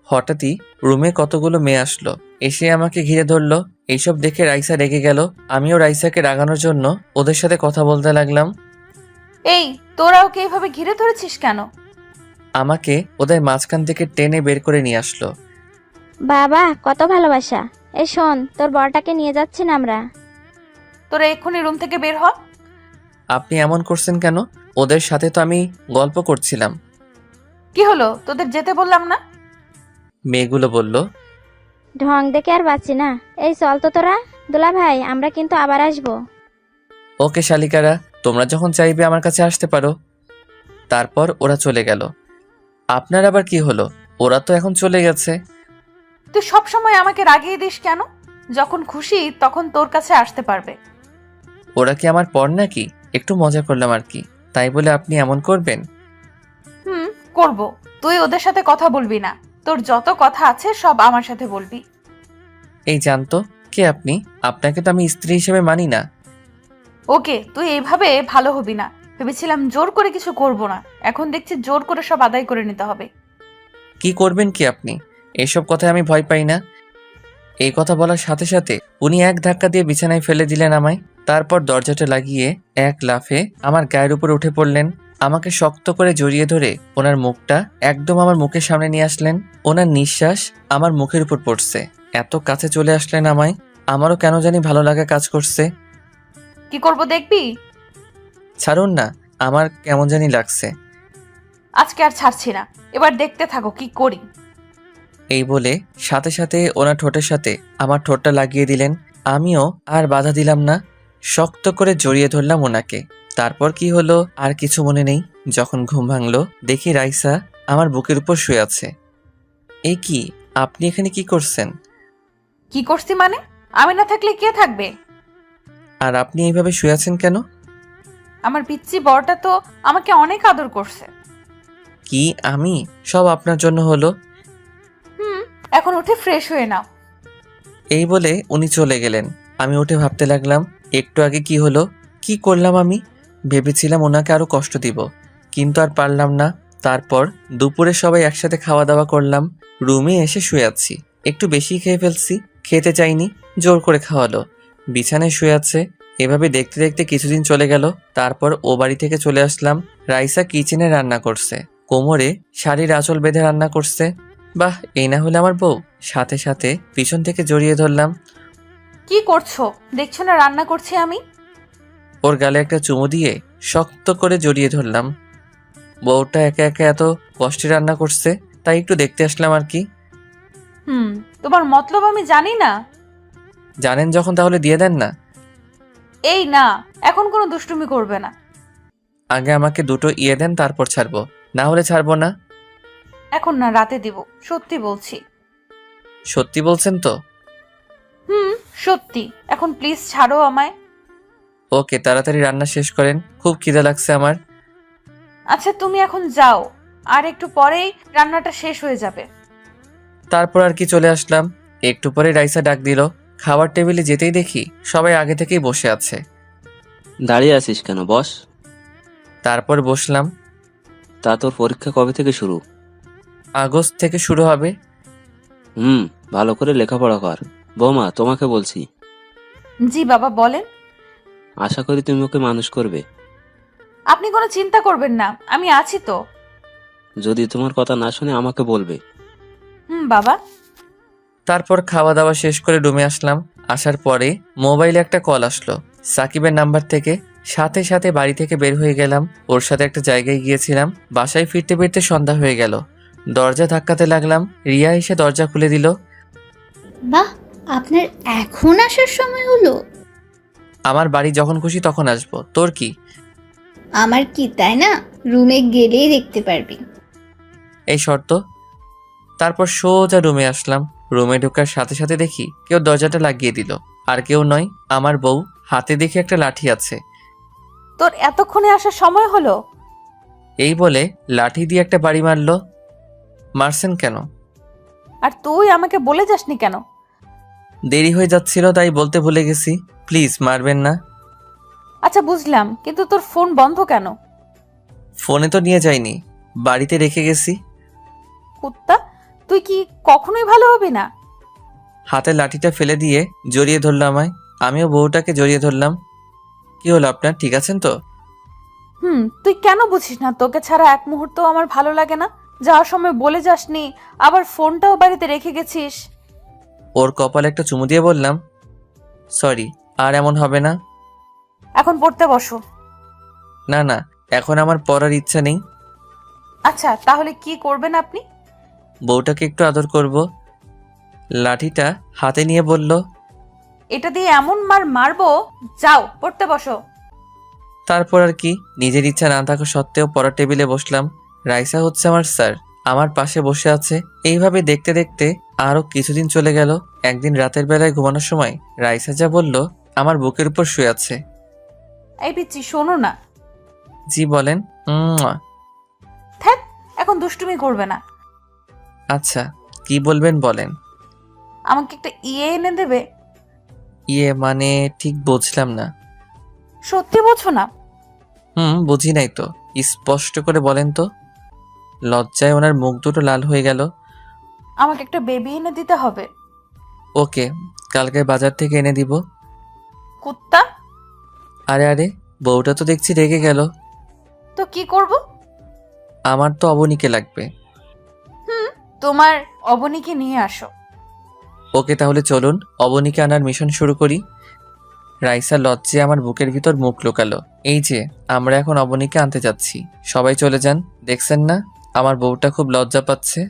হঠাৎই রুমে কতগুলো মেয়ে আসলো, এসে আমাকে ঘিরে ধরলো। এইসব দেখে রাইসা রেগে গেল। আমিও রাইসাকে রাগানোর জন্য ওদের সাথে কথা বলতে লাগলাম। এই, তোরা ওকে এভাবে ঘিরে ধরেছিস কেন? আমাকে ওদের মাঝখান থেকে টেনে বের করে নিয়ে আসলো। বাবা, কত ভালোবাসা। এই শোন, তোর বরটাকে নিয়ে যাচ্ছি না আমরা। তোরা এক্ষুনি রুম থেকে বের হ। আপনি এমন করছেন কেন? ওদের সাথে তো আমি গল্প করছিলাম। কি হলো, তোদের যেতে বললাম না? মেয়েগুলো বলল। ঢং দেখে আর বাঁচি না। এই চল তো তোরা। দুলা ভাই, আমরা কিন্তু আবার আসবো। ওকে শালিকারা, তোমরা যখন চাইবে আমার কাছে আসতে পারো। তারপর ওরা চলে গেল। আপনার আবার কি হলো? ওরা তো এখন চলে গেছে। তুই সবসময় আমাকে রাগিয়ে দিস কেন? যখন খুশি তখন তোর কাছে আসতে পারবে। ওরা কি আমার পর নাকি? একটু মজা করলাম আর কি, তাই বলে আপনি এমন করবেন? করব। তুই ওদের সাথে কথা বলবি না, তোর যত কথা আছে সব আমার সাথে বলবি। এই জানতো কে আপনি? আপনাকে তো আমি স্ত্রী হিসেবে মানি না। ওকে, তুই এইভাবে ভালো হবি না। ভেবেছিলাম জোর করে কিছু করব না, এখন দেখছি জোর করে সব আদায় করে নিতে হবে। কি করবেন কি আপনি? এসব কথায় আমি ভয় পাই না। এই কথা বলার সাথে সাথে উনি এক ধাক্কা দিয়ে বিছানায় ফেলে দিলেন আমায়। তারপর দরজাটা লাগিয়ে এক লাফে আমার গায়ের উপর উঠে পড়লেন। আমাকে শক্ত করে জড়িয়ে ধরে ওনার মুখটা একদম আমার মুখের সামনে নিয়ে আসলেন। ওনার নিঃশ্বাস আমার মুখের উপর পড়ছে। এত কাছে চলে আসলেন আমায়। আমারও কেন জানি ভালো লাগা কাজ করছে। কি করব দেখবি? ছাড়ুন না, আমার কেমন জানি লাগছে। আজকে আর ছাড়ছি না, এবার দেখতে থাকো কি করি। এই বলে সাথে সাথে ওনার ঠোঁটের সাথে আমার ঠোঁটটা লাগিয়ে দিলেন। আমিও আর বাধা দিলাম না, শক্ত করে জড়িয়ে ধরলাম ওনাকে। তারপর কি হলো আর কিছু মনে নেই। যখন ঘুম ভাঙলো দেখি রাইসা আমার বুকের উপর শুয়ে আছে। এই কি, আপনি এখানে কি করছেন? কি করছি মানে? আমি না থাকলে কে থাকবে? আর আপনি এইভাবে শুয়ে আছেন কেন? আমার পিচ্চি বরটা তো আমাকে অনেক আদর করছে। কি আমি? সব আপনার জন্য হলো। এখন উঠে ফ্রেশ হয়ে নাও। এই বলে উনি চলে গেলেন। আমি উঠে ভাবতে লাগলাম, একটু আগে কি হলো, কি করলাম আমি? ভেবেছিলাম ওনাকে আরো কষ্ট দিব, কিন্তু আর পারলাম না। তারপর দুপুরে সবাই একসাথে খাওয়া দাওয়া করলাম। রুমে এসে শুয়ে আছি, একটু বেশি খেয়ে ফেলছি। খেতে চাইনি, জোর করে খাওয়ালো। বিছানায় শুয়ে আছে। এভাবে দেখতে দেখতে কিছুদিন চলে গেল। তারপর ও বাড়ি থেকে চলে আসলাম। রাইসা কিচেনে রান্না করছে, কোমরে শাড়ির আঁচল বেঁধে রান্না করছে। বাহ, এই না হলে আমার বউ। সাথে সাথে পিছন থেকে জড়িয়ে ধরলাম। কি করছো? দেখছো না রান্না করছি আমি? ওর গালে একটা চুমু দিয়ে শক্ত করে জড়িয়ে ধরলাম। বউটা একা একা এত কষ্টে রান্না করছে, তাই একটু দেখতে আসলাম আর কি। তোমার মতলব আমি জানি না। জানেন যখন তাহলে দিয়ে দেন না। এই না, এখন কোনো দুষ্টুমি করবে না। আগে আমাকে দুটো ইয়ে দেন, তারপর ছাড়বো, না হলে ছাড়বো না। এখন না, রাতে দিব, সত্যি বলছি। সত্যি বলছেন তো? সত্যি। এখন প্লিজ ছাড়ো আমায়। ওকে, তাড়াতাড়ি রান্না শেষ করেন, খুব খিদে লাগছে আমার। আচ্ছা তুমি এখন যাও, আর একটু পরেই রান্নাটা শেষ হয়ে যাবে। তারপর আর কি চলে আসলাম। একটু পরে রাইসা ডাক দিল। খাবার টেবিলে যেতেই দেখি সবাই আগে থেকেই বসে আছে। দাঁড়িয়ে আছিস কেন, বস। তারপর বসলাম। তা তোর পরীক্ষা কবে থেকে শুরু? আগস্ট থেকে শুরু হবে। ভালো করে লেখাপড়া কর। বৌমা, তোমাকে বলছি, জি বাবা বলেন। আশা করি তুমি ওকে মানুষ করবে। আপনি কোনো চিন্তা করবেন না, আমি আছি তো। যদি তোমার কথা না শুনে আমাকে বলবে। বাবা। তারপর খাওয়া দাওয়া শেষ করে রুমে আসলাম। আসার পরে মোবাইলে একটা কল আসলো সাকিবের নাম্বার থেকে। সাথে সাথে বাড়ি থেকে বের হয়ে গেলাম। ওর সাথে একটা জায়গায় গিয়েছিলাম। বাসায় ফিরতে ফিরতে সন্ধ্যা হয়ে গেল। দরজা ধাক্কাতে লাগলাম। রিয়া এসে দরজা খুলে দিল। বাহ, আপনার এখন আসার সময় হলো? আমার বাড়ি যখন খুশি তখন আসবো, তোর কি? আমার কি, তাই না? রুমে গেলেই দেখতে পারবি। এই শর্ত। তারপর সোজা রুমে আসলাম। রুমে ঢোকার সাথে সাথে দেখি কেউ দরজাটা লাগিয়ে দিল। আর কেউ নয়, আমার বউ। হাতে দেখি একটা লাঠি আছে। তোর এতক্ষণে আসার সময় হলো? এই বলে লাঠি দিয়ে একটা বাড়ি মারলো। মারছেন কেন? আর তুই আমাকে বলে যাসনি কেন? দেরি হয়ে যাচ্ছিল তাই বলতে ভুলে গেছি। প্লিজ মারবেন না। আচ্ছা বুঝলাম, কিন্তু তোর ফোন বন্ধ কেন? ফোনে তো নিয়ে যাইনি, বাড়িতে রেখে গেছি। কুত্তা, তুই কি কখনোই ভালো হবি না? হাতে লাঠিটা ফেলে দিয়ে জড়িয়ে ধরলো আমায়। আমিও বউটাকে জড়িয়ে ধরলাম। কি হলো আপনার, ঠিক আছেন তো? তুই কেন বুঝিস না তোকে ছাড়া এক মুহূর্ত আমার ভালো লাগে না? যাওয়ার সময় বলে যাসনি, আবার ফোনটাও বাড়িতে রেখে গেছিস। ওর কপালে একটা চুমু দিয়ে বললাম, সরি, আর এমন হবে না। এখন পড়তে বসো। না না, এখন আমার পড়ার ইচ্ছা নেই। আচ্ছা তাহলে কি করবেন আপনি? বউটাকে একটু আদর করব। লাঠিটা হাতে নিয়ে বলল, এটা দিয়ে এমন মারবো, যাও পড়তে বসো। তারপর আর কি, নিজের ইচ্ছা না থাকা সত্ত্বেও পড়ার টেবিলে বসলাম। রাইসা হচ্ছে আমার স্যার, আমার পাশে বসে আছে। এইভাবে দেখতে দেখতে আরো কিছুদিন চলে গেল। একদিন রাতের বেলায় ঘুমানোর সময় রাইসা যা বলল, আমার বুকের উপর শুয়ে আছে। এই পিচ্ছি শোনো না। জি বলেন। ধ্যাৎ, এখন দুষ্টুমি করবে না। আচ্ছা, কি বলবেন বলেন। আমাকে একটা এনে দেবে? ইয়ে মানে ঠিক বুঝলাম না। সত্যি বোঝো না? বুঝি নাই তো, স্পষ্ট করে বলেন তো। লজ্জায় ওনার মুখ দুটো লাল হয়ে গেল। আমাকে একটা বেবি এনে দিতে হবে। ওকে, কালকে বাজার থেকে এনে দিব। কুত্তা। আরে আরে, বউটা তো দেখছি রেগে গেল। তো কি করব? আমার তো অবনীকে লাগবে। তোমার অবনীকে নিয়ে আসো। ওকে, তাহলে চলুন অবনীকে আনার মিশন শুরু করি। রাইসা লজ্জে আমার বুকের ভিতর মুখ লুকালো। এই যে আমরা এখন অবনীকে আনতে যাচ্ছি, সবাই চলে যান। দেখছেন না আমার বউটা খুব লজ্জা পাচ্ছে।